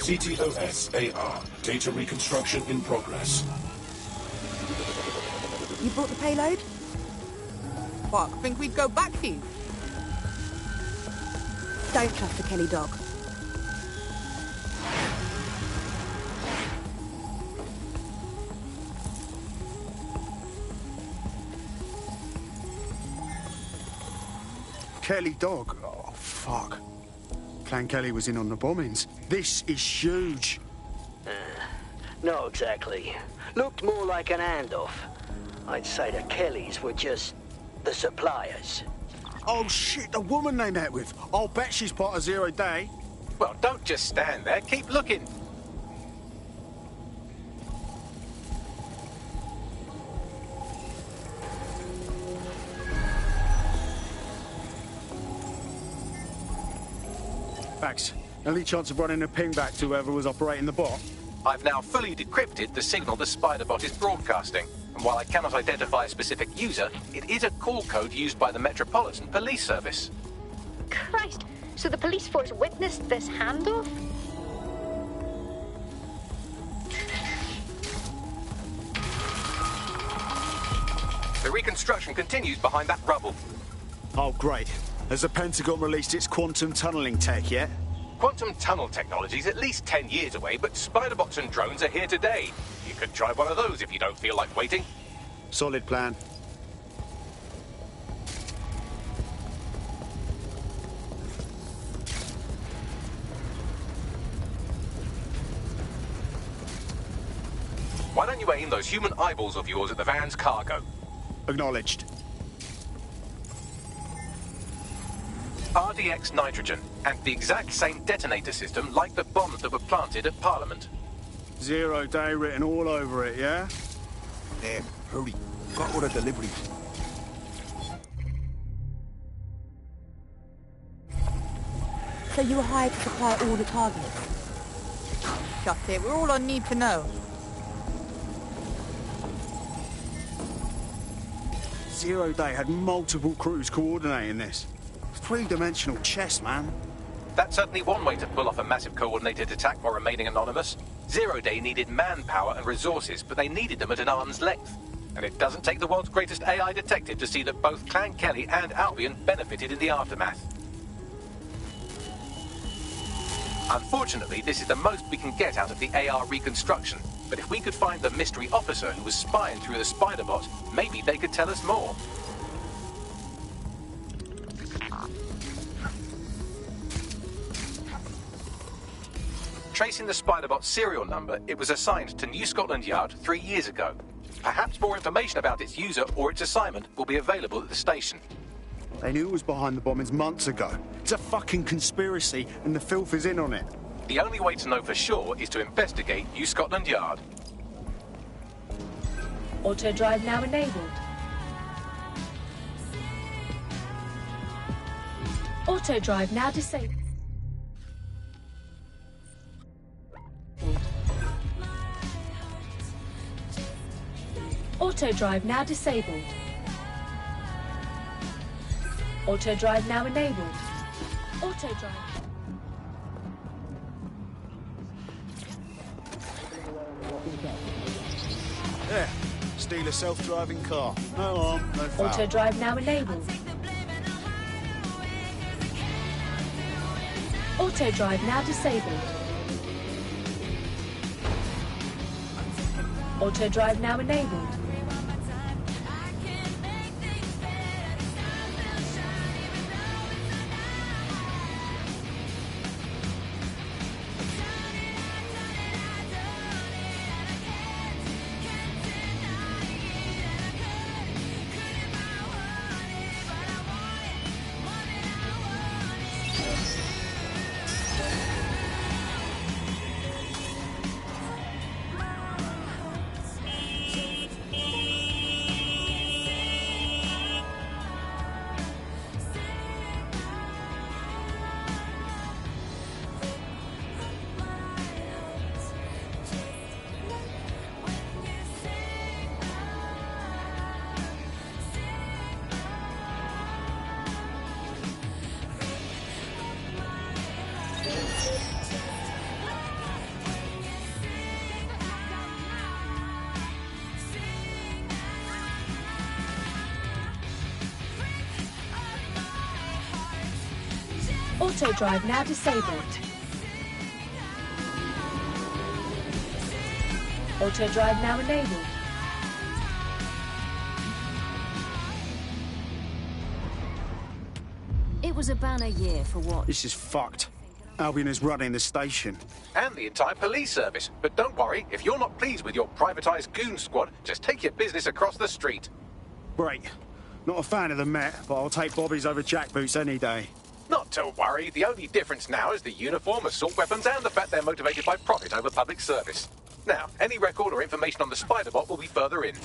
CTOS-AR. Data reconstruction in progress.
You brought the payload?
Fuck, think we'd go back here?
Don't trust the Kelly dog.
Kelly dog? Oh, fuck. Clan Kelly was in on the bombings. This is huge.
Not exactly. Looked more like an handoff. I'd say the Kellys were just the suppliers.
Oh, shit, the woman they met with. I'll bet she's part of Zero Day.
Well, don't just stand there. Keep looking.
Bax, any chance of running a ping back to whoever was operating the bot?
I've now fully decrypted the signal the Spider-Bot is broadcasting. And while I cannot identify a specific user, it is a call code used by the Metropolitan Police Service.
Christ, so the police force witnessed this handoff?
The reconstruction continues behind that rubble.
Oh, great. Has the Pentagon released its quantum tunneling tech yet?
Quantum tunnel technology's at least 10 years away, but Spider-Bots and drones are here today. You could try one of those if you don't feel like waiting.
Solid plan.
Why don't you aim those human eyeballs of yours at the van's cargo?
Acknowledged.
RDX nitrogen, and the exact same detonator system like the bombs that were planted at Parliament.
Zero Day written all over it, yeah?
Damn, hurry. Got all the deliveries.
So you were hired to supply all the targets?
Shut it, we're all on need to know.
Zero Day had multiple crews coordinating this. Three-dimensional chess, man.
That's certainly one way to pull off a massive coordinated attack while remaining anonymous. Zero Day needed manpower and resources, but they needed them at an arm's length. And it doesn't take the world's greatest AI detective to see that both Clan Kelly and Albion benefited in the aftermath. Unfortunately, this is the most we can get out of the AR reconstruction. But if we could find the mystery officer who was spying through the Spider-Bot, maybe they could tell us more. Tracing the Spider-Bot's serial number, it was assigned to New Scotland Yard 3 years ago. Perhaps more information about its user or its assignment will be available at the station.
They knew it was behind the bombings months ago. It's a fucking conspiracy, and the filth is in on it.
The only way to know for sure is to investigate New Scotland Yard.
Auto drive now enabled. Auto drive now disabled. Auto drive now disabled. Auto drive now enabled. Auto drive.
There. Steal a self-driving car. No harm, no foul.
Auto drive now enabled. Auto drive now disabled. Auto drive now enabled. Auto drive now disabled. Auto drive now enabled.
It was a banner year for what?
This is fucked. Albion is running the station.
And the entire police service. But don't worry, if you're not pleased with your privatised goon squad, just take your business across the street.
Great. Not a fan of the Met, but I'll take Bobby's over jackboots any day.
Not to worry, the only difference now is the uniform, assault weapons, and the fact they're motivated by profit over public service. Now, any record or information on the Spider-Bot will be further in.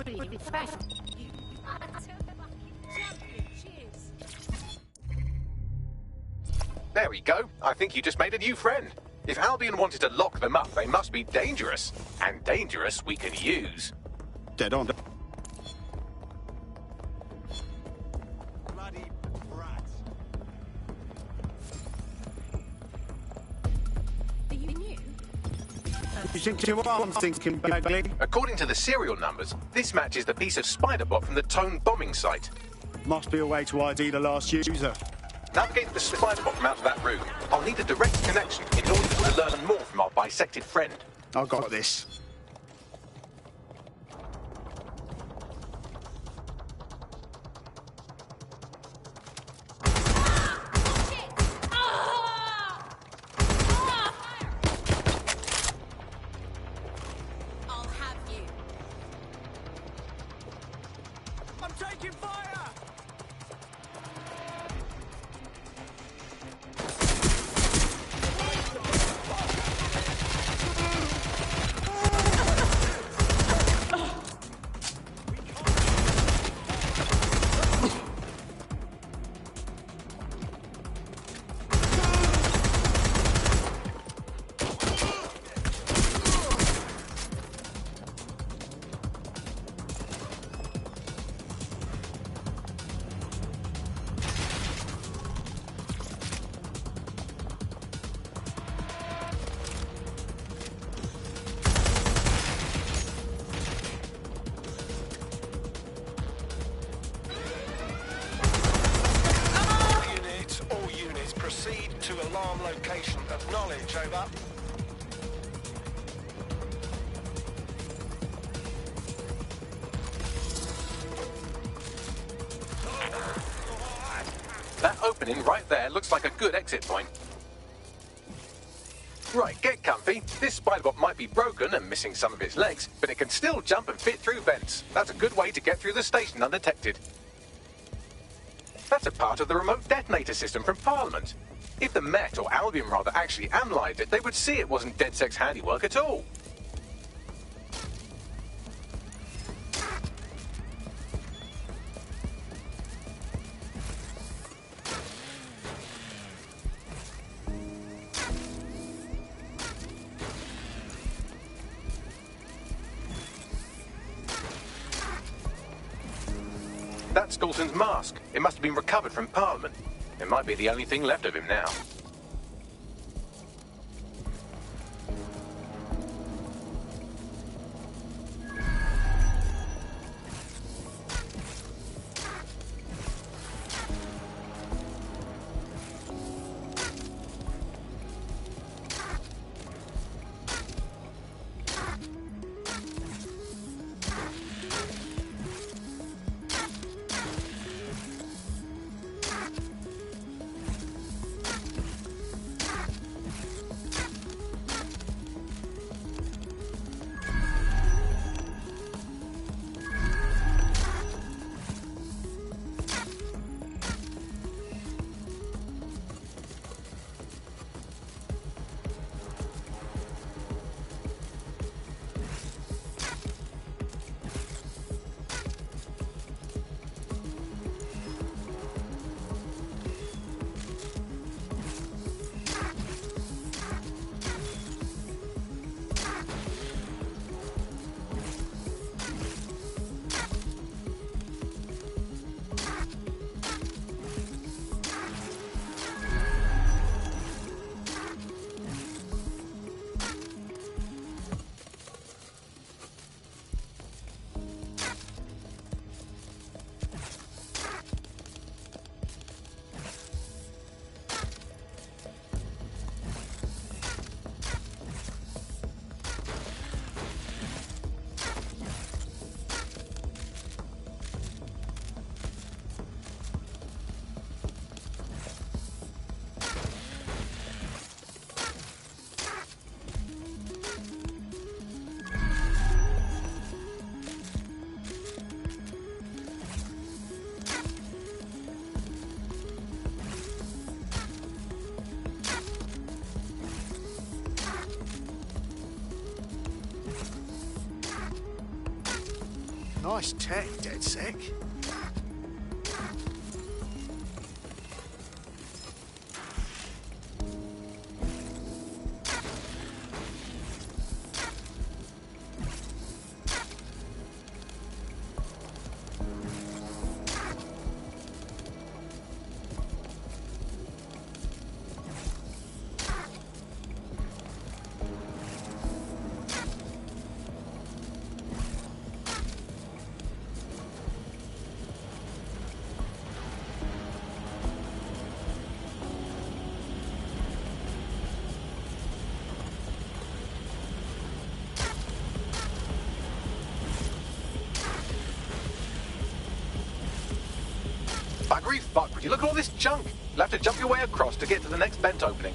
Pretty special.
There we go. I think you just made a new friend. If Albion wanted to lock them up, they must be dangerous. And dangerous we can use.
Dead on.
Bloody brats.
Are you new?
You think you are, I'm thinking, Bagley?
According to the serial numbers, this matches the piece of Spider-Bot from the Tone bombing site.
Must be a way to ID the last user.
Navigate the Spider-Bot from out of that room. I'll need a direct connection in order to learn more from our bisected friend.
I got this.
Proceed to alarm location. Acknowledge, over.
That opening right there looks like a good exit point. Right, get comfy. This spider-bot might be broken and missing some of its legs, but it can still jump and fit through vents. That's a good way to get through the station undetected. That's a part of the remote detonator system from Parliament. If the Met, or Albion rather, actually analysed it, they would see it wasn't DedSec's handiwork at all. That's Skulton's mask. It must have been recovered from Parliament. It might be the only thing left of him now.
Nice tech, DedSec.
Buggery fuck, would you look at all this junk? You'll have to jump your way across to get to the next vent opening.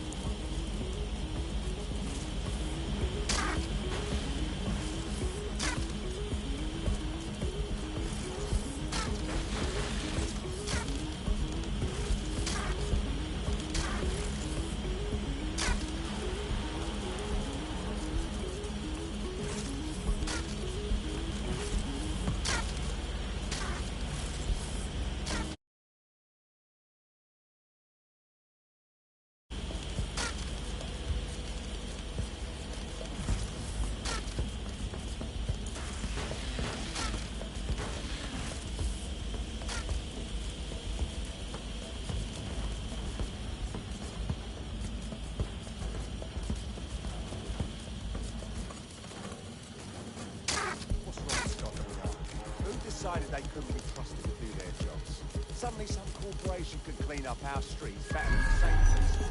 Decided they couldn't be trusted to do their jobs. Suddenly some corporation could clean up our streets better than the Saints.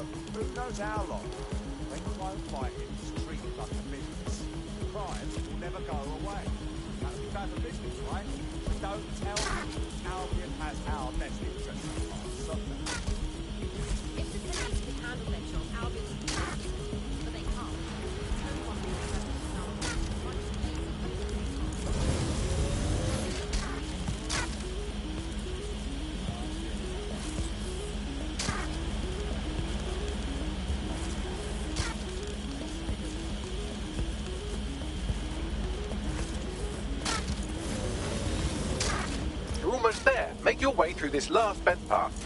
who knows how long? When crime fighting is treated like a business, crime will never go away. That'll be bad for business, right? Don't tell me Albion has our best interests at heart. Stop that.
If the police could handle their job, Albion's but they can't. No one will ever
You're almost there. Make your way through this last bent path.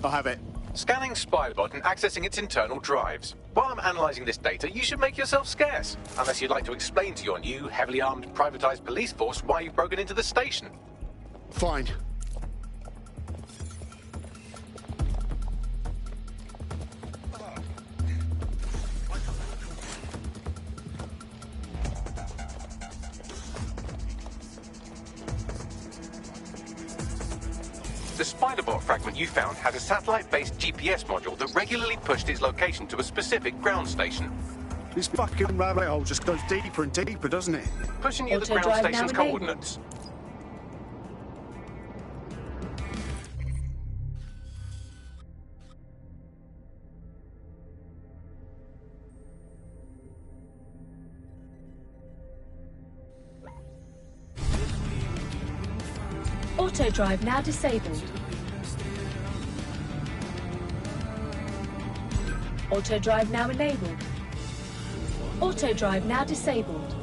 I have it.
Scanning Spiderbot and accessing its internal drives. While I'm analysing this data, you should make yourself scarce. Unless you'd like to explain to your new, heavily armed, privatised police force why you've broken into the station.
Fine.
The Spiderbot fragment you found had a satellite-based GPS module that regularly pushed its location to a specific ground station.
This fucking rabbit hole just goes deeper and deeper, doesn't it?
Pushing you the ground station's coordinates.
Auto drive now disabled. Auto drive now enabled. Auto drive now disabled.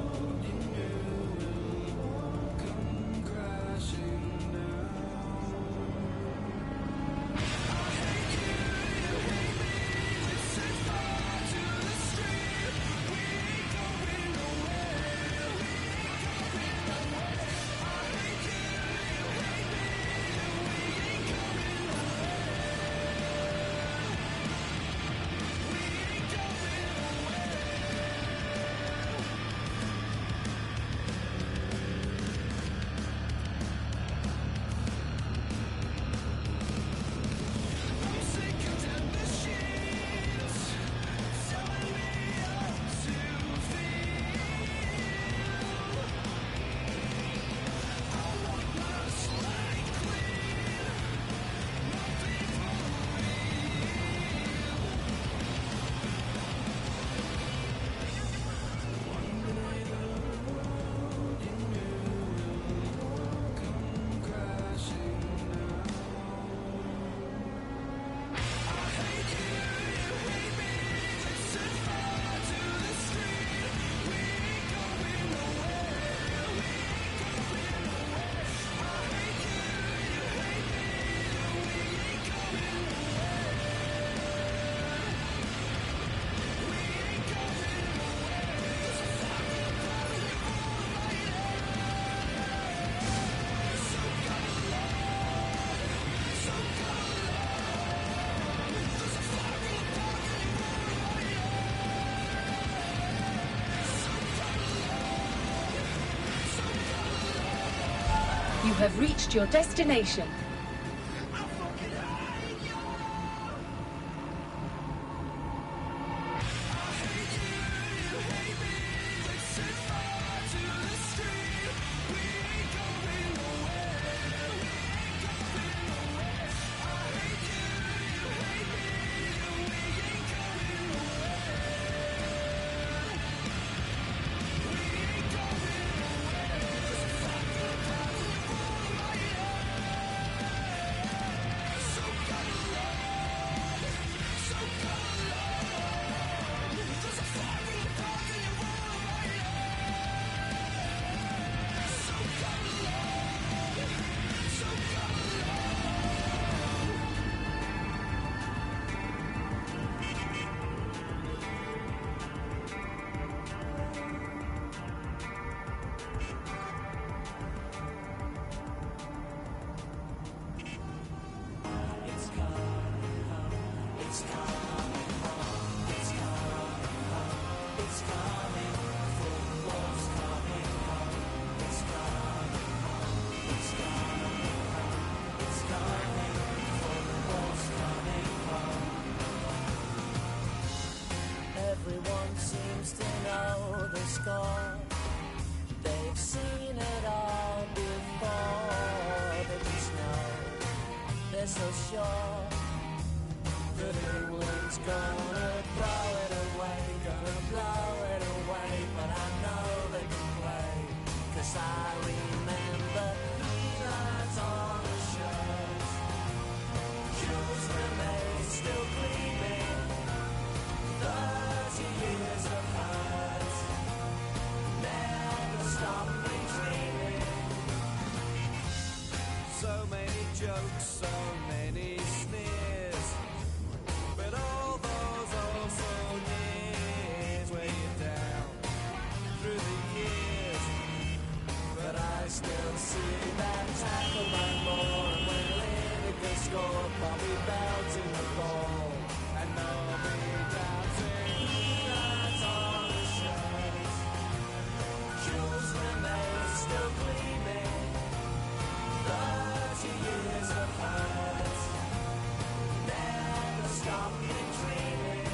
You have reached your destination.
we're so sure that England's gonna throw it away, gonna blow it away, but I know they can play, 'cause I remember nights on the shores, jewels remain still gleaming, 30 years of hurt, never stop me dreaming. So many jokes, so many sneers, but all those also years weigh you down through the years. But I still see that tackle man more, and when Lineker scored, Bobby Bell's in the ball, and nobody dancing nights on the shores. Jewels remain still gleaming, 30 years of hurt, never stop me dreaming.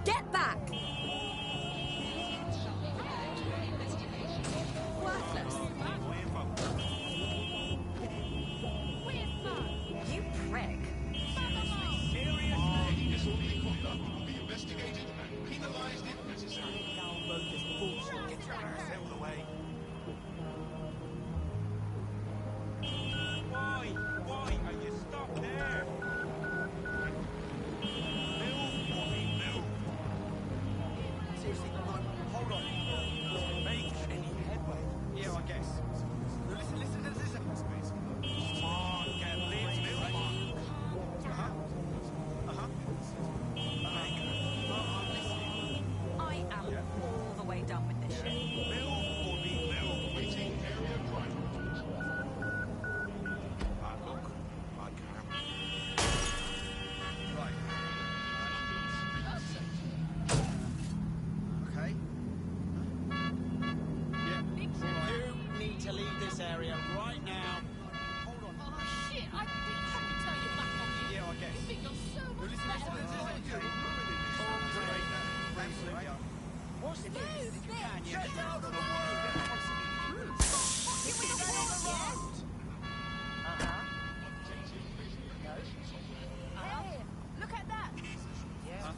Get back! Worthless.
You prick.
Disorderly conduct will be investigated and penalised if necessary.
Get your ass out of the way. Why? Why are you stuck there? Seriously, hold on. Make any headway. Yeah, I guess. Listen. Come on, get lit.
I am all the way done with this shit.
Waiting area crime.
Look, I can. Right. Okay. Yeah. You need to leave this area right now. Hold on.
Oh, shit, I didn't have to tell you back on you.
Yeah, I guess.
You think you're so much better than
What's this?
Who's
You can,
this?
Get out of the way!
Stay on the road!
Hey, look at that!
Yeah.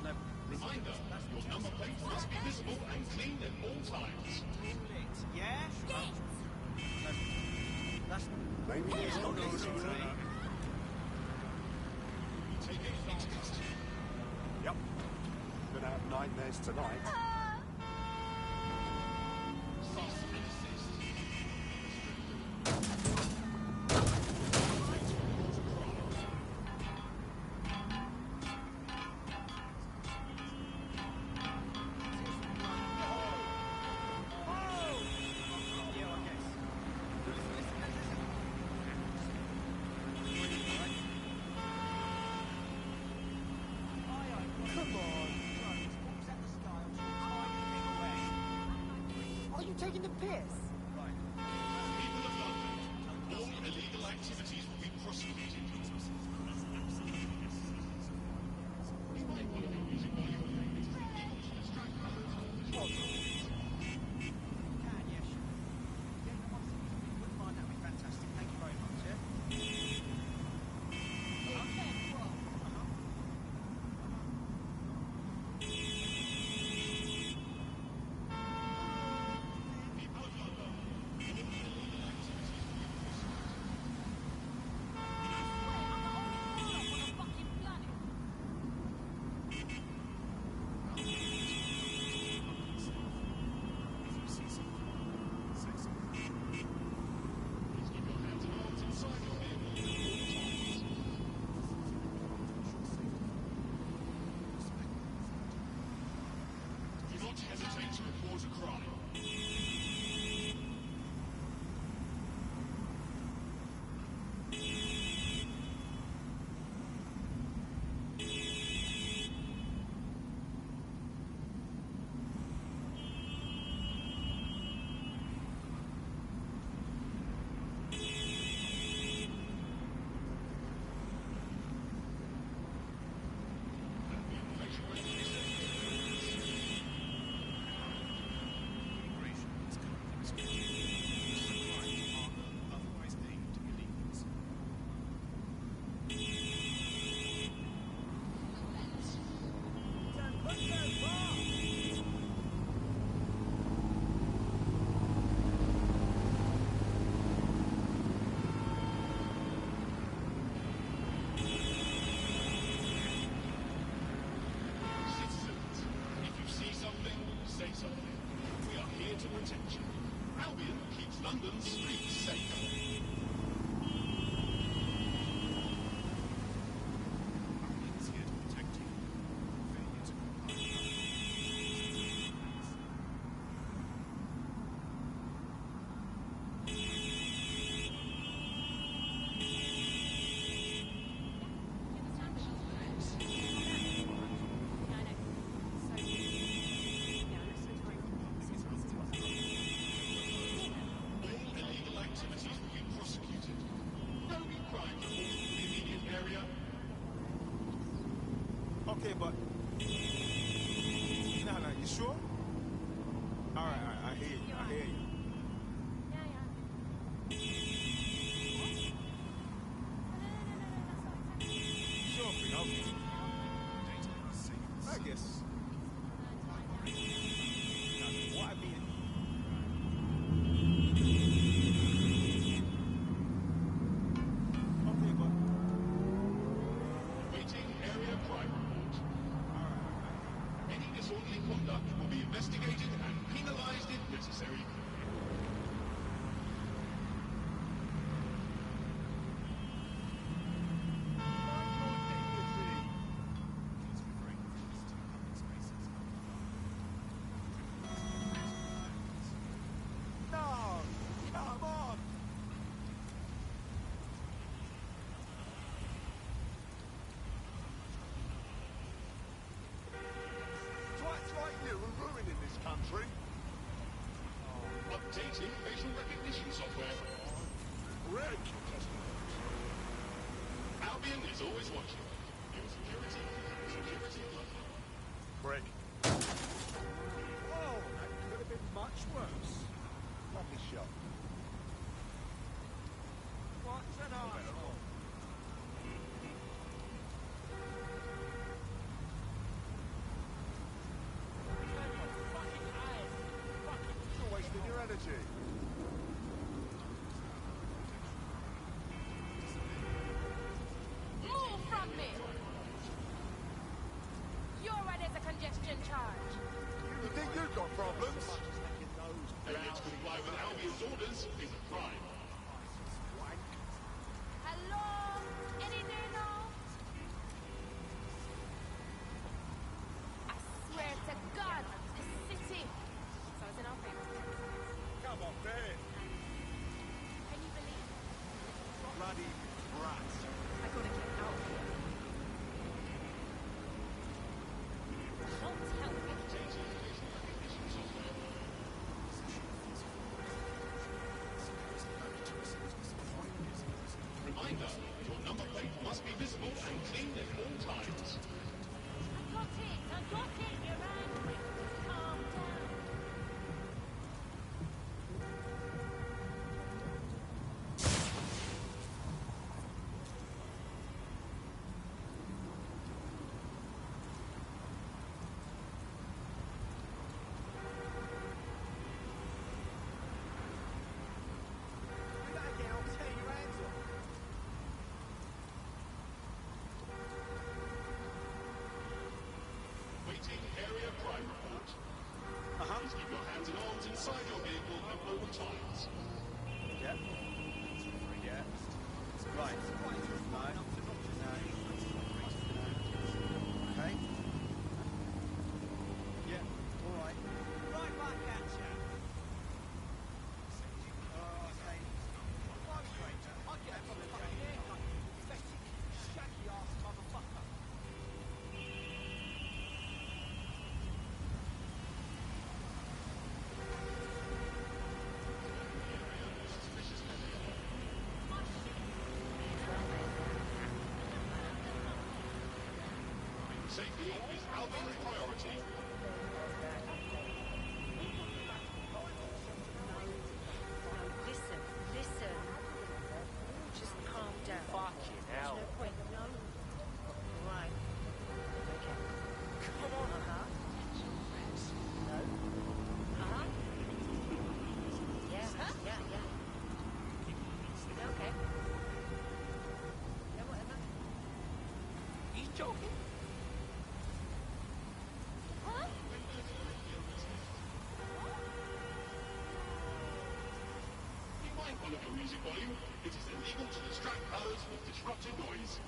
No,
Reminder, your number plate must be visible and clean at all times.
yeah? No, that's...
Maybe there's
No.
Taking into custody.
Yep. Gonna have nightmares tonight.
Cease and desist.
Yeah, I guess. Come on.
Are you taking the piss?
People of London, all illegal activities will be prosecuted. You might want to be using while you're away. It's very easy to distract others.
Fantastic. Thank you very much, yeah?
People of London, all illegal activities will be prosecuted.
Okay, but... No, you sure? All right, I hear you, I hear you. Sure thing, okay. I guess. What I mean... Okay, but...
Waiting area crime report. Any disorderly conduct will be investigated and penalized if necessary.
No! Come on!
Twats like you are ruining this country. Updating facial recognition software. Greg! Albion is always watching. Your security.
Greg. Oh, that could have been much worse. Lovely shot. What's an arsehole? You're wasting your energy.
Move from me! You're right as a congestion charge.
You think you've got problems? Failing to comply with Albion's orders is a crime.
Hello? Any day now? I swear to God, this city. So it's in our favor.
Come on, Ben.
Can you believe it?
Bloody brat.
I gotta get out of here. Don't tell me.
Reminder, your number plate must be visible and clean at all times.
I got it, you're angry. Calm down.
Do that again, I'll tear your hands off.
Waiting area crime report. Please keep your hands and arms inside your vehicle at all times.
Yeah. Yeah. Right. No. Okay. Yeah. All right. Right back at you. Okay. I'm straight. I get a fucking haircut. Pathetic, shaggy ass motherfucker.
Safety is Albion's priority.
Listen. Just calm down.
Fucking hell.
There's no point. No. Right. Okay. Come on, No. Yeah. Okay. Yeah, whatever.
He's joking.
Huh?
Be mindful of your music volume. It is illegal to distract others with disruptive noise.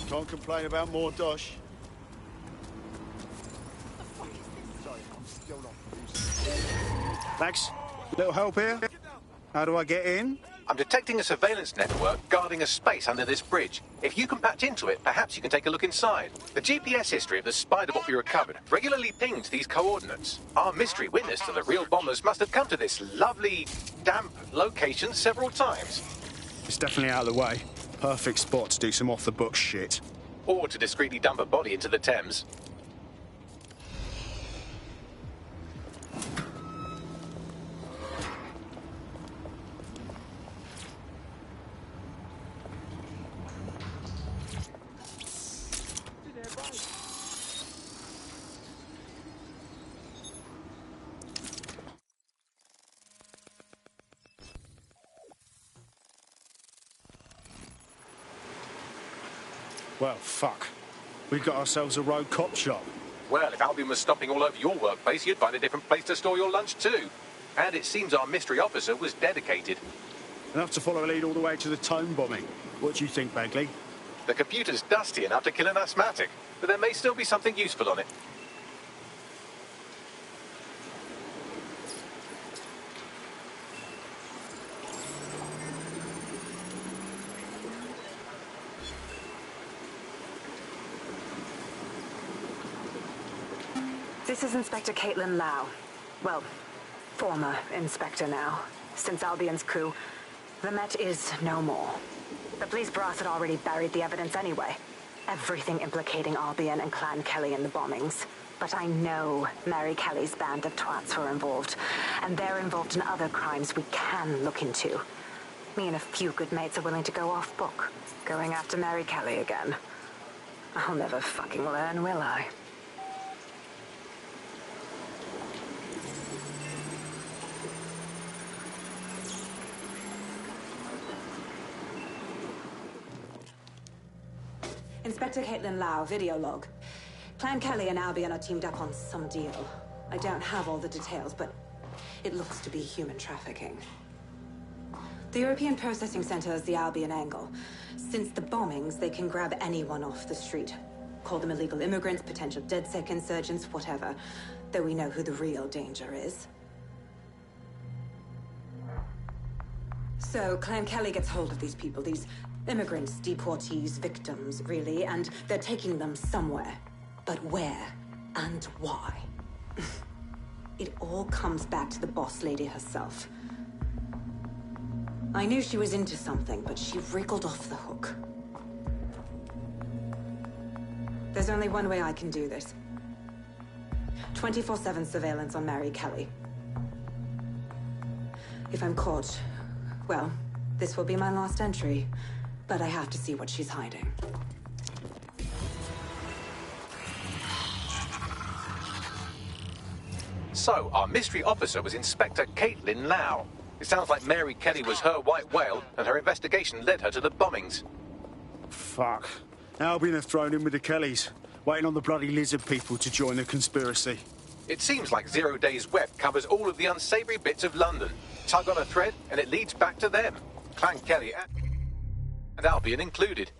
Can't complain about more dosh.
Sorry, I'm still not producing.
Thanks. Little help here? How do I get in?
I'm detecting a surveillance network guarding a space under this bridge. If you can patch into it, perhaps you can take a look inside. The GPS history of the spider bot we recovered regularly pings these coordinates. Our mystery witness to the real bombers must have come to this lovely, damp location several times.
It's definitely out of the way. Perfect spot to do some off-the-book shit.
Or to discreetly dump a body into the Thames.
Well, fuck. We got ourselves a rogue cop shop.
Well, if Albion was stopping all over your workplace, you'd find a different place to store your lunch too. And it seems our mystery officer was dedicated.
Enough to follow a lead all the way to the Tone bombing. What do you think, Bagley?
The computer's dusty enough to kill an asthmatic, but there may still be something useful on it.
This is Inspector Caitlin Lau. Well, former inspector now. Since Albion's coup, the Met is no more. The police brass had already buried the evidence anyway. Everything implicating Albion and Clan Kelly in the bombings. But I know Mary Kelly's band of twats were involved, and they're involved in other crimes we can look into. Me and a few good mates are willing to go off book, going after Mary Kelly again. I'll never fucking learn, will I? Inspector Caitlin Lau, video log. Clan Kelly and Albion are teamed up on some deal. I don't have all the details, but it looks to be human trafficking. The European Processing Center is the Albion angle. Since the bombings, they can grab anyone off the street. Call them illegal immigrants, potential DedSec insurgents, whatever. Though we know who the real danger is. So, Clan Kelly gets hold of these people, these immigrants, deportees, victims, really, and they're taking them somewhere. But where and why? It all comes back to the boss lady herself. I knew she was into something, but she wriggled off the hook. There's only one way I can do this. 24/7 surveillance on Mary Kelly. If I'm caught, well, this will be my last entry. But I have to see what she's hiding.
So, our mystery officer was Inspector Caitlin Lau. It sounds like Mary Kelly was her white whale, and her investigation led her to the bombings.
Fuck. Albion have thrown in with the Kellys, waiting on the bloody lizard people to join the conspiracy.
It seems like Zero Days Web covers all of the unsavoury bits of London. Tug on a thread, and it leads back to them. Clan Kelly and Albion included.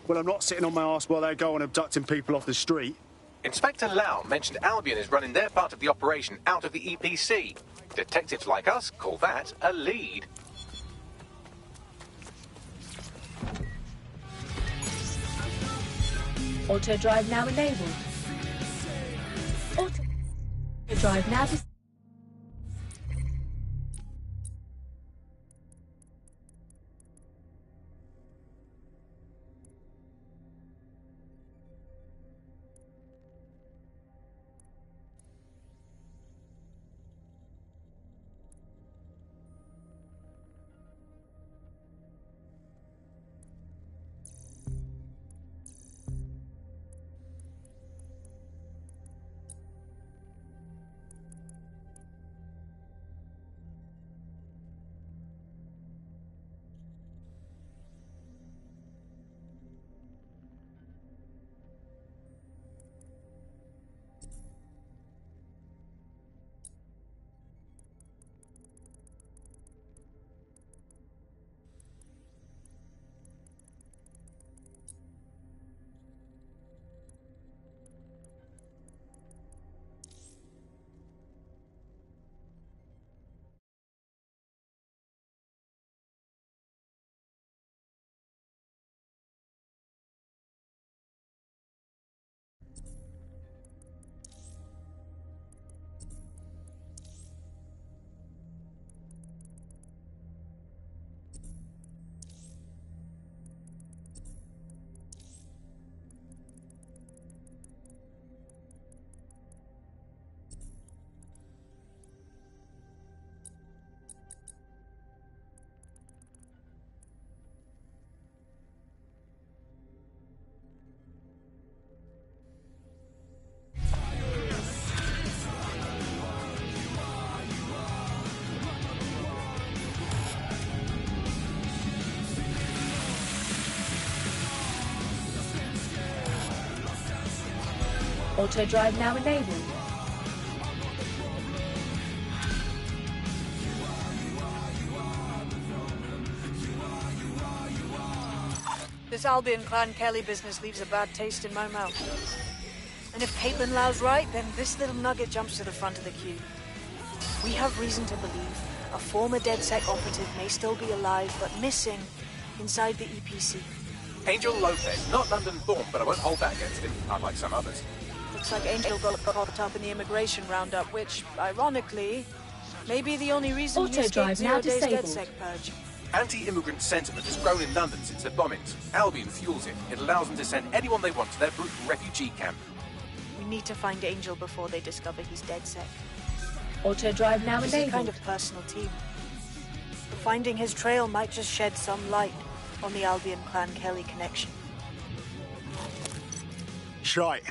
Well, I'm not sitting on my arse while they go on abducting people off the street.
Inspector Lau mentioned Albion is running their part of the operation out of the EPC. Detectives like us call that a lead.
Auto drive now enabled. Auto drive now dis- Auto drive now enabled.
This Albion Clan Kelly business leaves a bad taste in my mouth. And if Caitlin Lau's right, then this little nugget jumps to the front of the queue. We have reason to believe a former DedSec operative may still be alive, but missing inside the EPC.
Angel Lopez, not London-born, but I won't hold that against him, unlike some others.
Looks like Angel got caught up in the immigration roundup, which, ironically, may be the only reason he escaped 0 days DedSec purge.
Anti-immigrant sentiment has grown in London since the bombings. Albion fuels it. It allows them to send anyone they want to their brutal refugee camp.
We need to find Angel before they discover he's DedSec.
Auto drive now
It's
enabled.
a kind of personal team. Finding his trail might just shed some light on the Albion Clan Kelly connection.
Shite.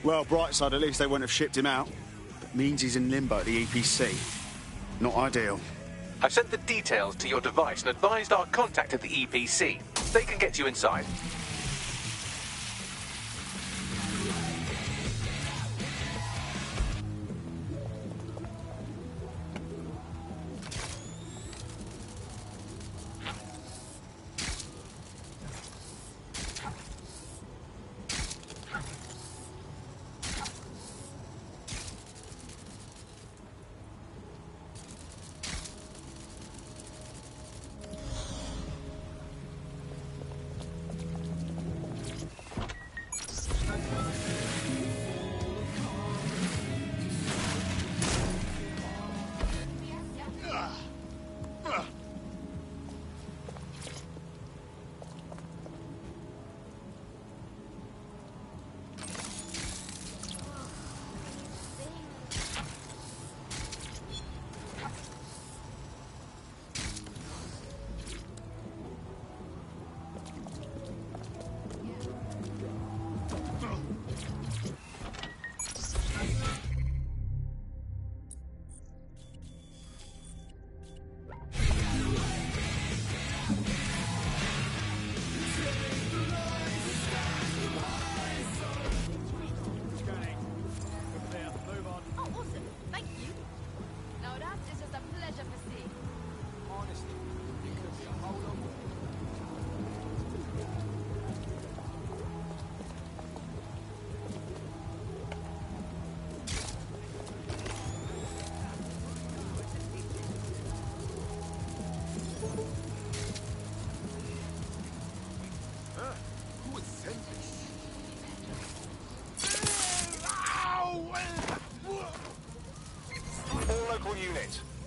Well, bright side, at least they wouldn't have shipped him out. That means he's in limbo at the EPC. Not ideal.
I've sent the details to your device and advised our contact at the EPC. They can get you inside.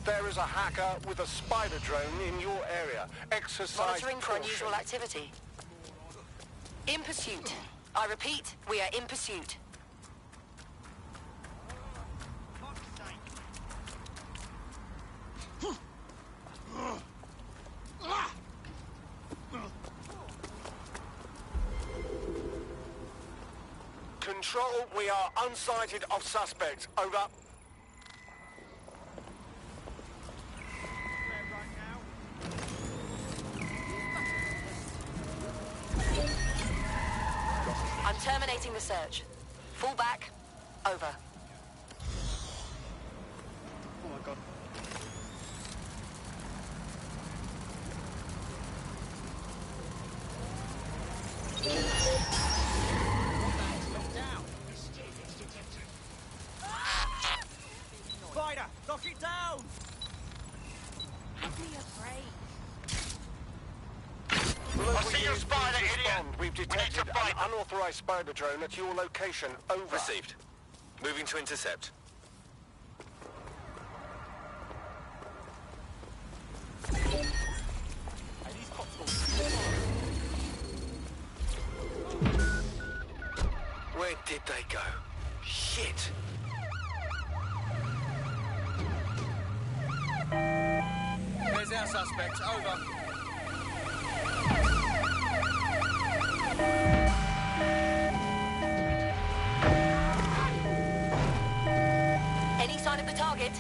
There is a hacker with a spider drone in your area. Exercise
Monitoring for
caution.
unusual activity. In pursuit. I repeat, we are in pursuit.
Control, we are unsighted of suspect. Over.
I'm terminating the search. Fall back. Over.
Oh my god.
Spider, knock it down!
Give me a break.
I see your spider, idiot! We've detected an unauthorized spider drone at your location. Over.
Received. Moving to intercept. Where did they go? Shit!
There's our suspect. Over.
Any sign of the target?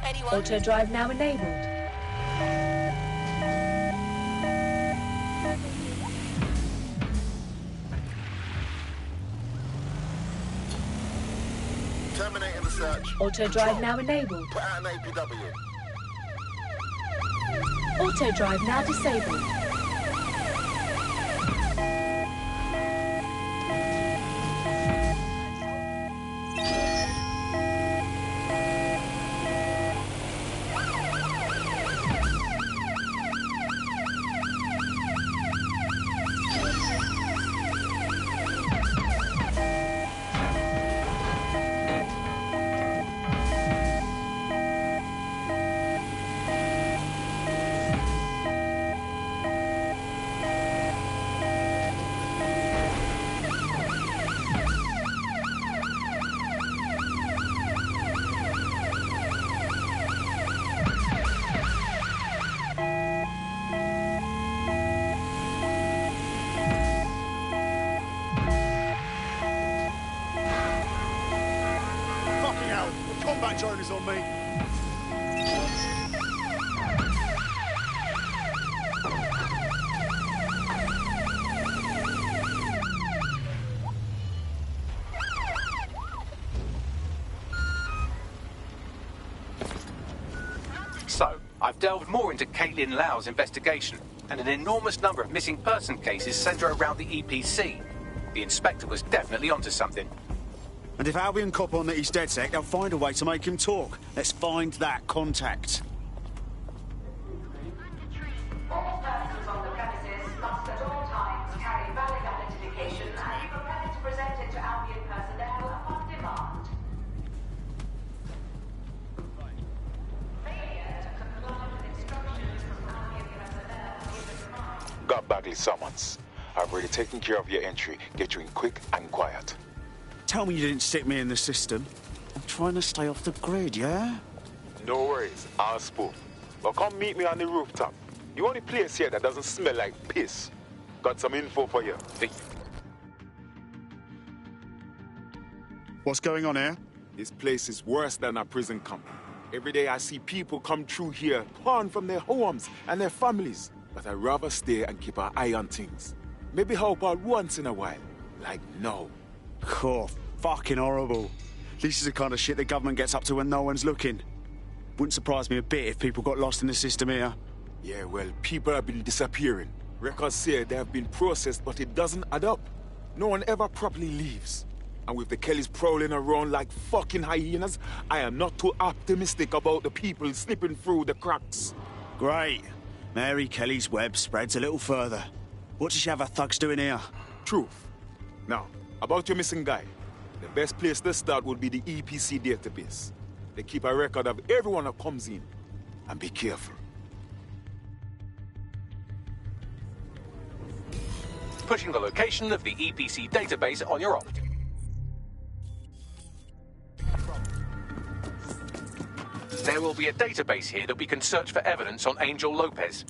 Anyone?
Auto drive now enabled.
Terminating the search.
Auto drive now enabled.
Put out an APW.
Auto drive now disabled.
Combat drone is on me.
So, I've delved more into Caitlin Lau's investigation, and an enormous number of missing person cases centre around the EPC. The inspector was definitely onto something.
And if Albion cop on that he's DedSec, they'll find a way to make him talk. Let's find that contact.
All persons on the premises must at all times carry valid identification and be prepared to present it to Albion personnel upon demand. Failure to comply with instructions from Albion personnel is a crime.
Got Bagley summons. I've already taken care of your entry. Get you in quick and quiet.
Tell me you didn't stick me in the system. I'm trying to stay off the grid, yeah?
No worries, I'll spoof. But come meet me on the rooftop. The only place here that doesn't smell like piss. Got some info for you.
What's going on here?
This place is worse than a prison camp. Every day I see people come through here, torn from their homes and their families. But I'd rather stay and keep an eye on things. Maybe help out once in a while. Like now.
Cool. Fucking horrible. This is the kind of shit the government gets up to when no one's looking. Wouldn't surprise me a bit if people got lost in the system here.
Yeah, well, people have been disappearing. Records say they have been processed, but it doesn't add up. No one ever properly leaves. And with the Kellys prowling around like fucking hyenas, I am not too optimistic about the people slipping through the cracks.
Great. Mary Kelly's web spreads a little further. What does she have her thugs doing here?
Truth. Now, about your missing guy. The best place to start would be the EPC database. They keep a record of everyone that comes in. And be careful.
Pushing the location of the EPC database on your op. There will be a database here that we can search for evidence on Angel Lopez.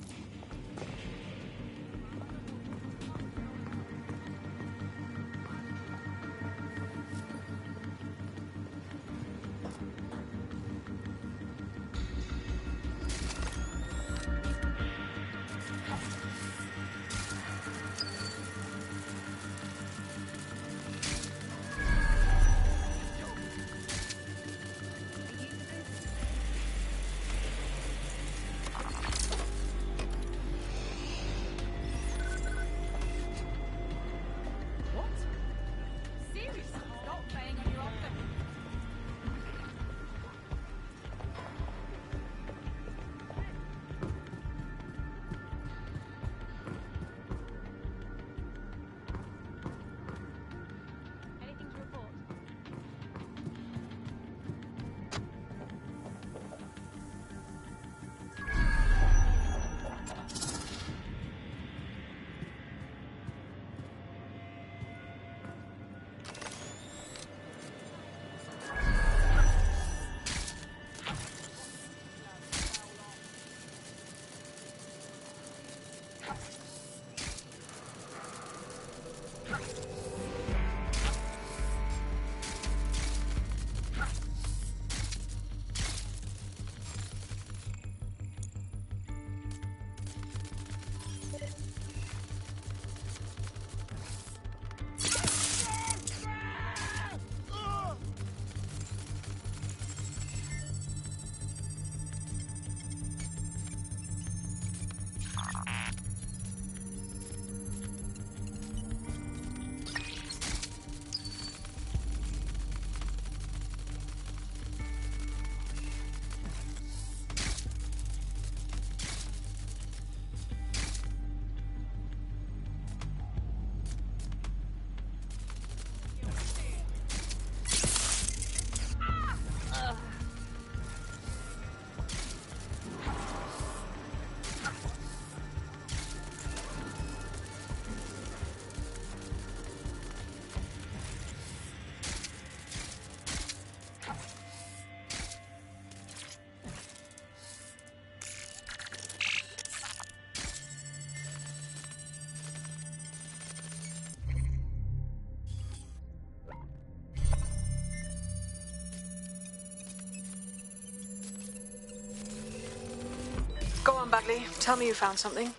Bagley. Tell me you found something.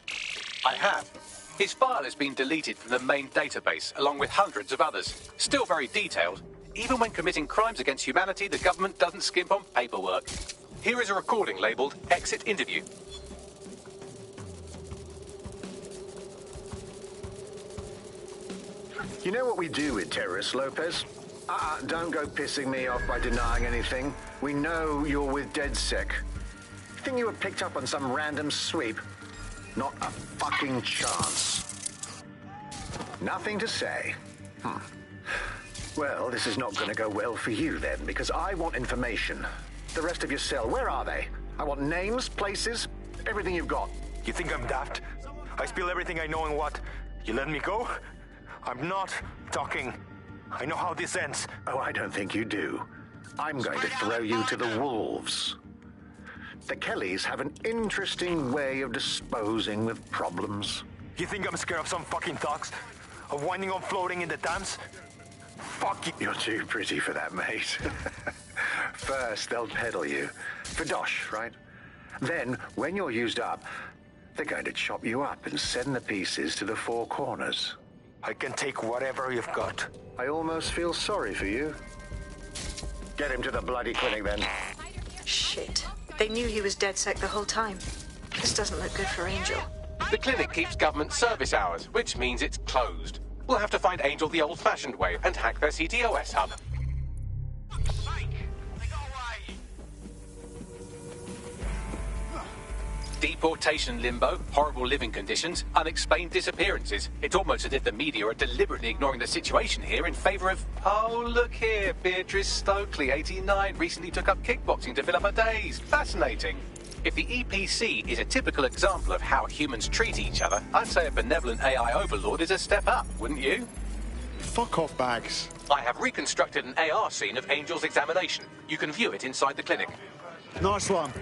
I have. His file has been deleted from the main database, along with hundreds of others. Still very detailed. Even when committing crimes against humanity, the government doesn't skimp on paperwork. Here is a recording labelled Exit Interview.
You know what we do with terrorists, Lopez? Don't go pissing me off by denying anything. We know you're with DedSec. You think you were picked up on some random sweep? Not a fucking chance. Nothing to say. Well, this is not going to go well for you then, because I want information. The rest of your cell, where are they? I want names, places, everything you've got.
You think I'm daft? I spill everything I know and what? You let me go? I'm not talking. I know how this ends.
Oh, I don't think you do. I'm going to throw you to the wolves. The Kellys have an interesting way of disposing with problems.
You think I'm scared of some fucking thugs? Of winding up floating in the Thames? Fuck you.
You're too pretty for that, mate. First, they'll peddle you. For dosh, right? Then, when you're used up, they're going to chop you up and send the pieces to the Four Corners.
I can take whatever you've got.
I almost feel sorry for you. Get him to the bloody clinic, then.
Shit. They knew he was DedSec the whole time. This doesn't look good for Angel.
The clinic keeps government service hours, which means it's closed. We'll have to find Angel the old-fashioned way and hack their CTOS hub. Deportation limbo, horrible living conditions, unexplained disappearances. It's almost as if the media are deliberately ignoring the situation here in favour of... Oh, look here, Beatrice Stokely, 89, recently took up kickboxing to fill up her days. Fascinating. If the EPC is a typical example of how humans treat each other, I'd say a benevolent AI overlord is a step up, wouldn't you?
Fuck off, Bags.
I have reconstructed an AR scene of Angel's examination. You can view it inside the clinic.
Nice one.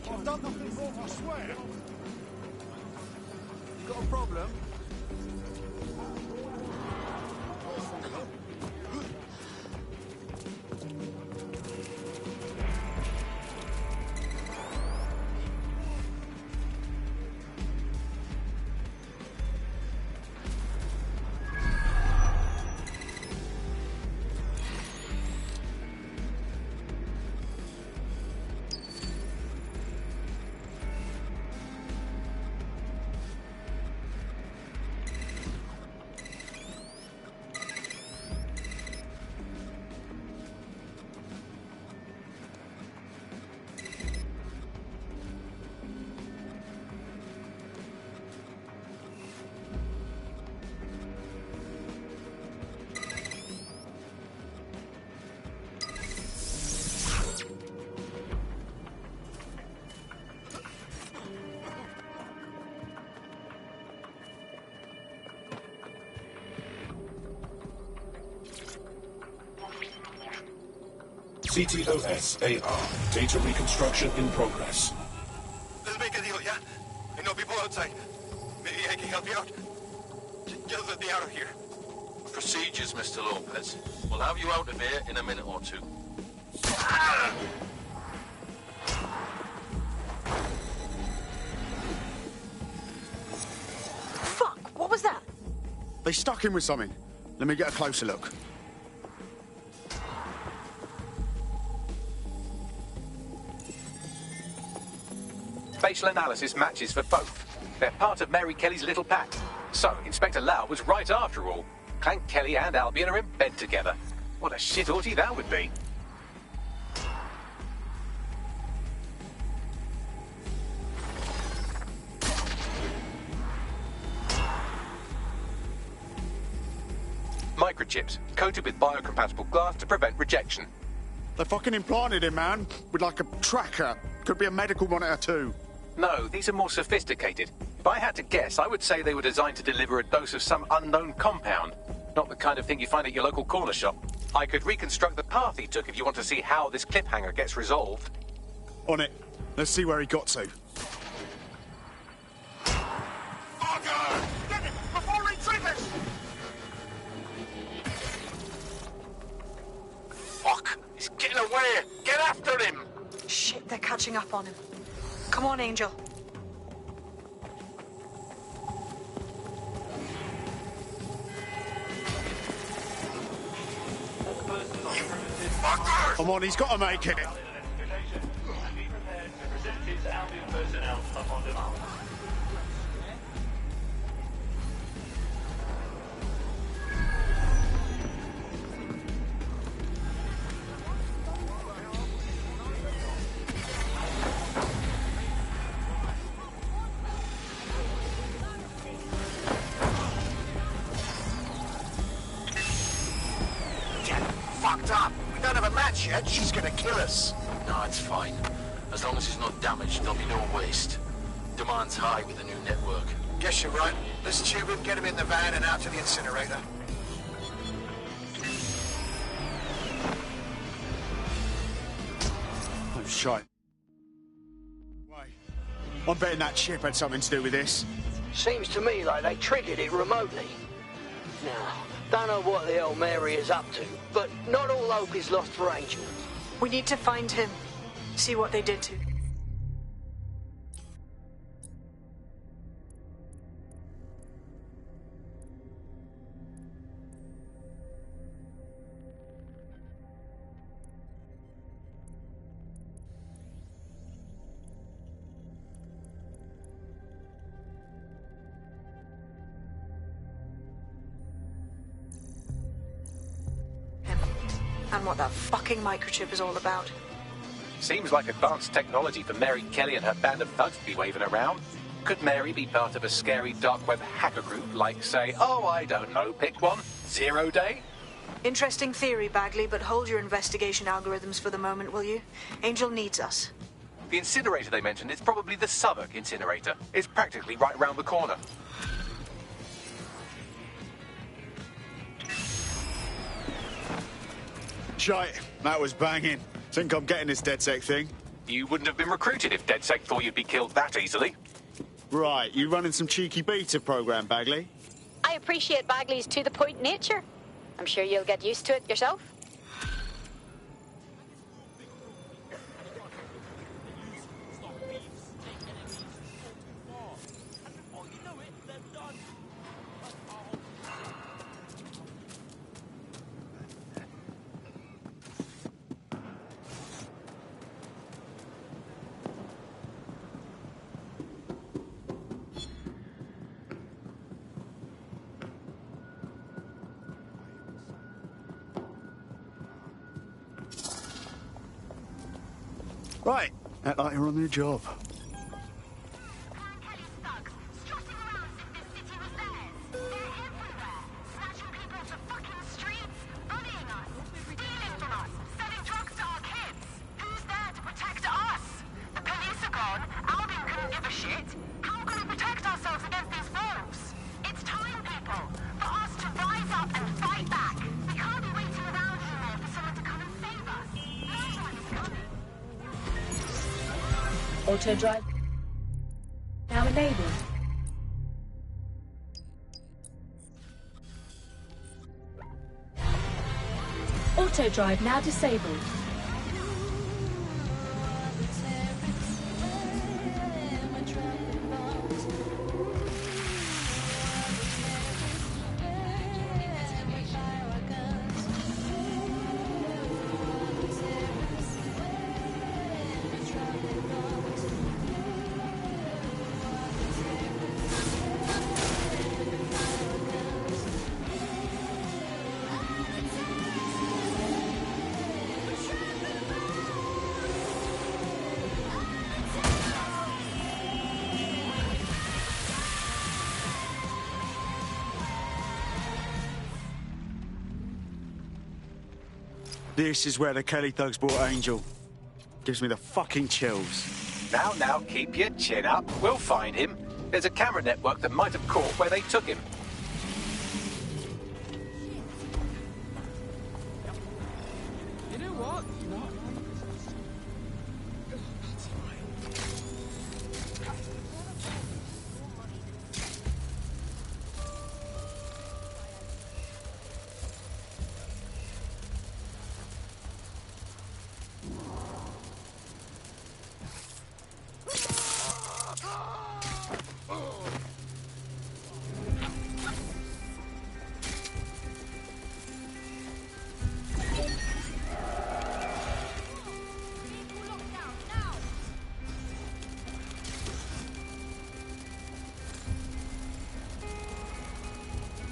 I've done nothing wrong, I swear. You got a problem?
CTOS-AR. Data reconstruction in progress.
Let's make a deal, yeah? And no people outside. Maybe I can help you out. Just let me out of here.
Procedures, Mr. Lopez. We'll have you out of here in a minute or two.
Fuck, what was that?
They stuck him with something. Let me get a closer look.
Facial analysis matches for both. They're part of Mary Kelly's little pack. So, Inspector Lau was right after all. Clank Kelly and Albion are in bed together. What a shit orgy that would be. Microchips, coated with biocompatible glass to prevent rejection.
They fucking implanted him, man. With like a tracker. Could be a medical monitor too.
No, these are more sophisticated. If I had to guess, I would say they were designed to deliver a dose of some unknown compound. Not the kind of thing you find at your local corner shop. I could reconstruct the path he took if you want to see how this cliffhanger gets resolved.
On it. Let's see where he got to.
Fucker! Get it before he triggers!
Fuck! He's getting away! Get after him!
Shit, they're catching up on him. Come on, Angel.
Come on, he's got to make it.
Fucked up! We don't have a match yet, she's gonna kill us! No, it's fine. As long as he's not damaged, there'll be no waste. Demand's high with the new network.
Guess you're right. Let's tube him, get him in the van and out to the incinerator.
Oh, shite. Wait. I'm betting that chip had something to do with this.
Seems to me like they triggered it remotely. Now, don't know what the hell Mary is up to, but not all hope is lost for Angel.
We need to find him. See what they did to. And what that fucking microchip is all about.
Seems like advanced technology for Mary Kelly and her band of thugs to be waving around. Could Mary be part of a scary dark web hacker group like, say, oh, I don't know, pick one, Zero Day?
Interesting theory, Bagley, but hold your investigation algorithms for the moment, will you? Angel needs us.
The incinerator they mentioned is probably the Southwark incinerator. It's practically right round the corner.
Shite, that was banging. Think I'm getting this DedSec thing?
You wouldn't have been recruited if DedSec thought you'd be killed that easily.
Right, you running some cheeky beta program, Bagley?
I appreciate Bagley's to-the-point nature. I'm sure you'll get used to it yourself.
Right, act like you're on the job.
Auto drive now enabled. Auto drive now disabled.
This is where the Kelly thugs brought Angel. Gives me the fucking chills.
Now, keep your chin up. We'll find him. There's a camera network that might have caught where they took him.
You know what?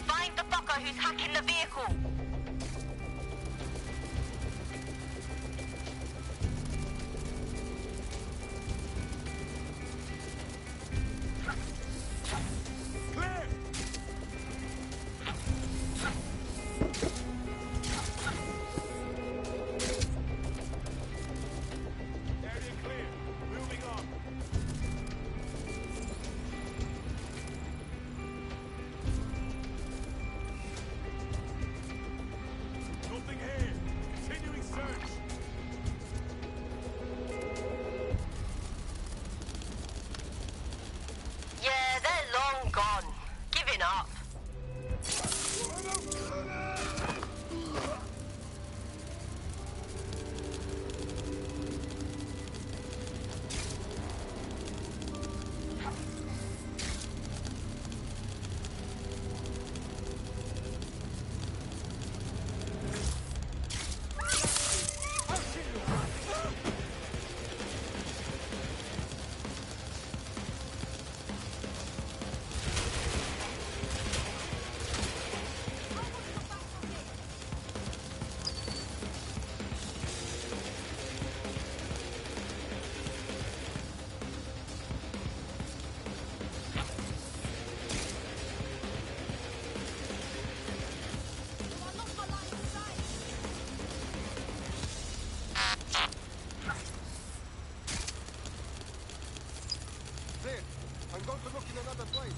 Find the fucker who's hacking the vehicle. Yeah, they're long gone. Giving up.
I'm going to look in another place.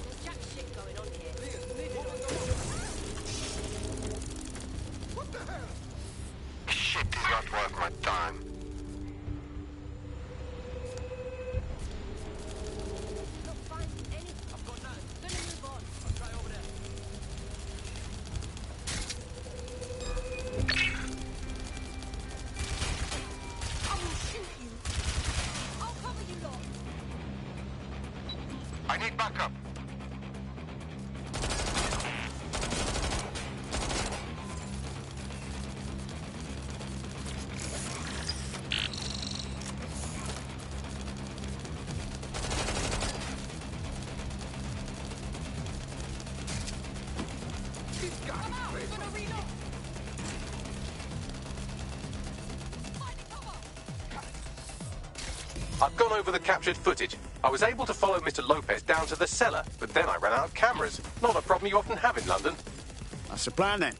There's jack shit going on here.
What the hell?
Shit is not worth my time.
Not find any. I've got none. Gonna move on. I'll try over there. I will shoot you. I'll cover you lot.
I need backup.
Come out. We're gonna reload.
I've gone over the captured footage. I was able to follow Mr. Lopez down to the cellar, but then I ran out of cameras. Not a problem you often have in London.
That's the plan then.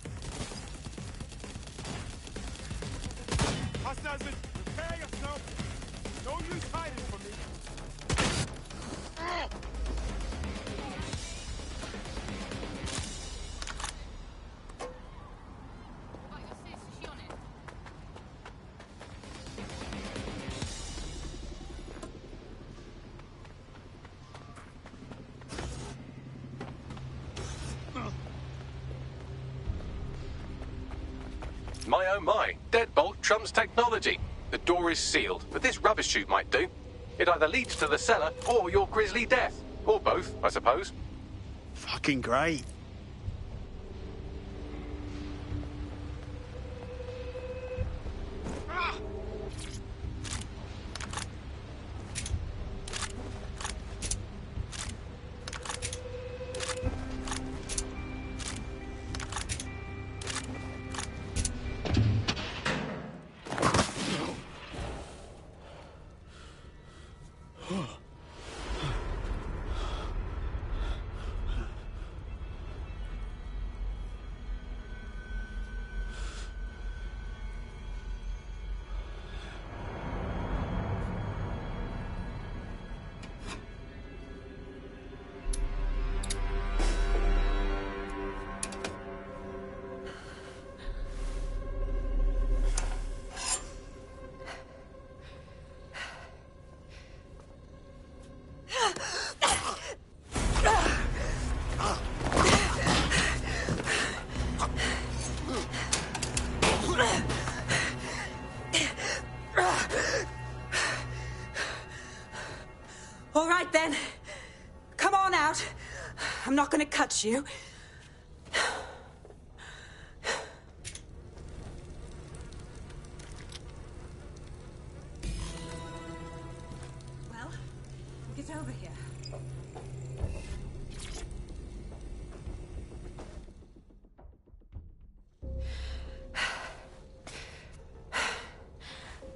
Hasnazin, prepare yourself. No use hiding from me.
My oh my, deadbolt trumps technology. The door is sealed, but this rubbish chute might do. It either leads to the cellar or your grisly death. Or both, I suppose.
Fucking great.
All right, then. Come on out. I'm not going to cut you. Well, get over here.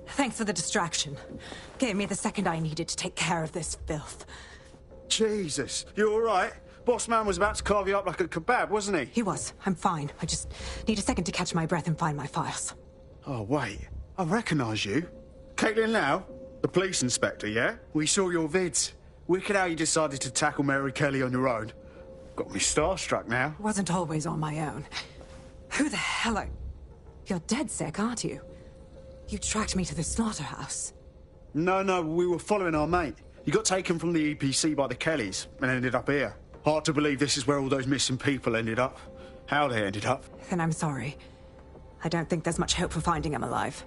Thanks for the distraction. Gave me the second I needed to take care of this filth.
Jesus, you all right? Boss man was about to carve you up like a kebab, wasn't he?
He was. I'm fine. I just need a second to catch my breath and find my files.
Oh, wait. I recognise you. Caitlin Lau? The police inspector, yeah? We saw your vids. Wicked how you decided to tackle Mary Kelly on your own. Got me starstruck now.
Wasn't always on my own. Who the hell are... You're DedSec, aren't you? You tracked me to the slaughterhouse.
No, we were following our mate. He got taken from the EPC by the Kellys and ended up here. Hard to believe this is where all those missing people ended up. How they ended up.
Then I'm sorry. I don't think there's much hope for finding him alive.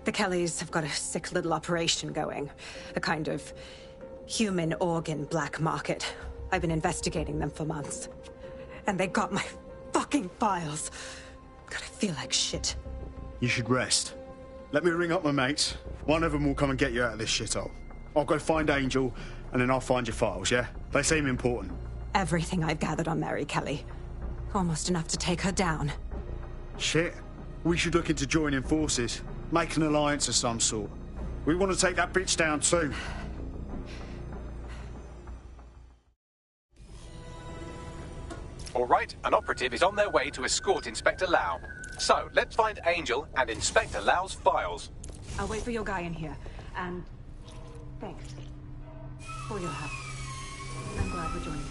The Kellys have got a sick little operation going. A kind of human organ black market. I've been investigating them for months. And they got my fucking files. God, I feel like shit.
You should rest. Let me ring up my mates. One of them will come and get you out of this shithole. I'll go find Angel, and then I'll find your files, yeah? They seem important.
Everything I've gathered on Mary Kelly. Almost enough to take her down.
Shit. We should look into joining forces. Make an alliance of some sort. We want to take that bitch down too.
All right, an operative is on their way to escort Inspector Lau. So, let's find Angel and Inspector Lau's files.
I'll wait for your guy in here, and... thanks. For your help. I'm glad we're joining you.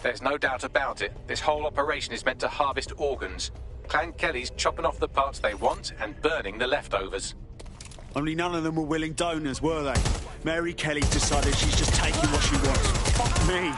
There's no doubt about it. This whole operation is meant to harvest organs. Clan Kelly's chopping off the parts they want and burning the leftovers.
Only none of them were willing donors, were they? Mary Kelly decided she's just taking what she wants. Fuck me!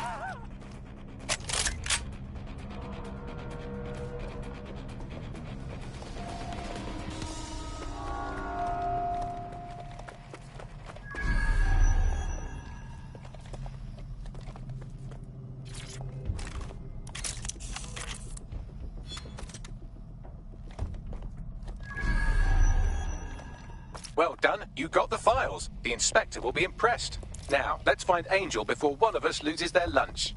Well done, you got the files. The inspector will be impressed. Now, let's find Angel before one of us loses their lunch.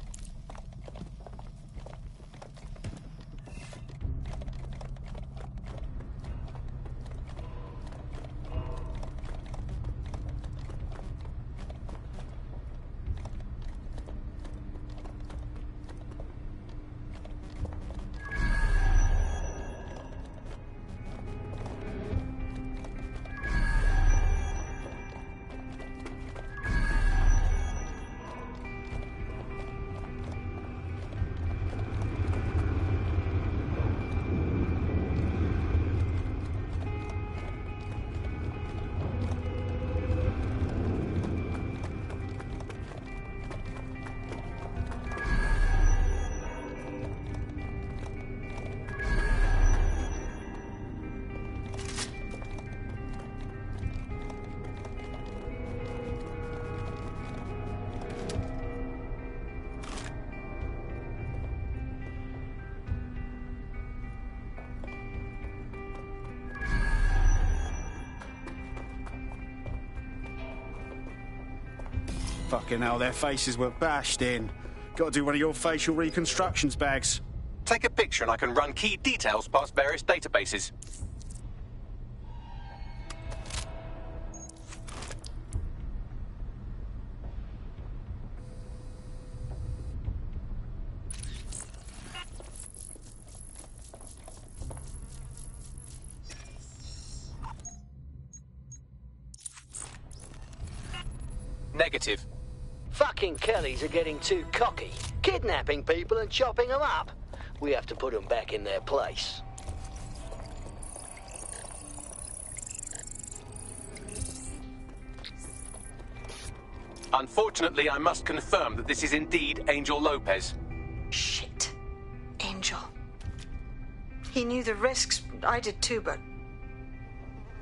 Fucking hell, their faces were bashed in. Gotta do one of your facial reconstructions, Bags.
Take a picture and I can run key details past various databases. Negative.
Fucking Kellys are getting too cocky, kidnapping people and chopping them up. We have to put them back in their place.
Unfortunately, I must confirm that this is indeed Angel Lopez.
Shit. Angel. He knew the risks. I did too, but...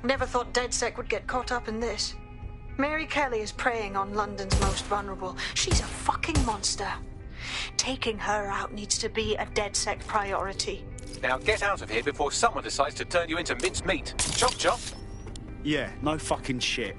never thought DedSec would get caught up in this. Mary Kelly is preying on London's most vulnerable. She's a fucking monster. Taking her out needs to be a DedSec priority.
Now get out of here before someone decides to turn you into minced meat. Chop chop.
Yeah, no fucking shit.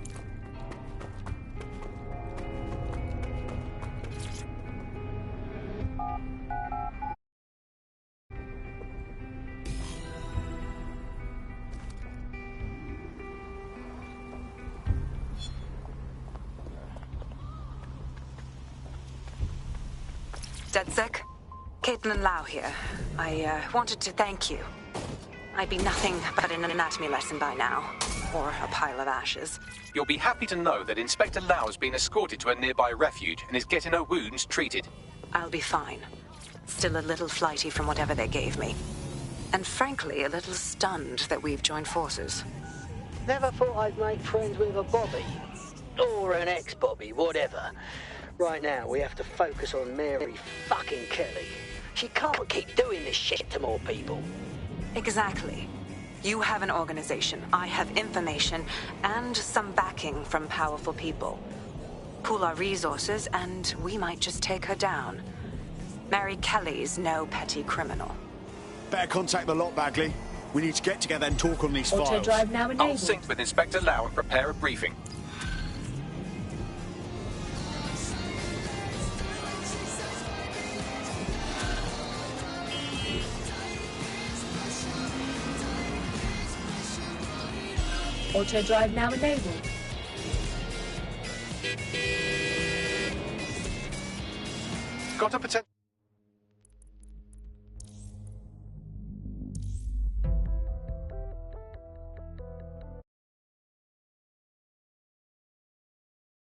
DedSec? Caitlin Lau here. I wanted to thank you. I'd be nothing but an anatomy lesson by now. Or a pile of ashes.
You'll be happy to know that Inspector Lau has been escorted to a nearby refuge and is getting her wounds treated.
I'll be fine. Still a little flighty from whatever they gave me. And frankly, a little stunned that we've joined forces.
Never thought I'd make friends with a Bobby. Or an ex-Bobby, whatever. Right now, we have to focus on Mary fucking Kelly. She can't keep doing this shit to more people.
Exactly. You have an organization, I have information, and some backing from powerful people. Pool our resources, and we might just take her down. Mary Kelly's no petty criminal.
Better contact the lot, Bagley. We need to get together and talk on these files.
Auto-drive now enabled.
I'll sync with Inspector Lau and prepare a briefing.
Auto-drive now enabled.
Got a potential.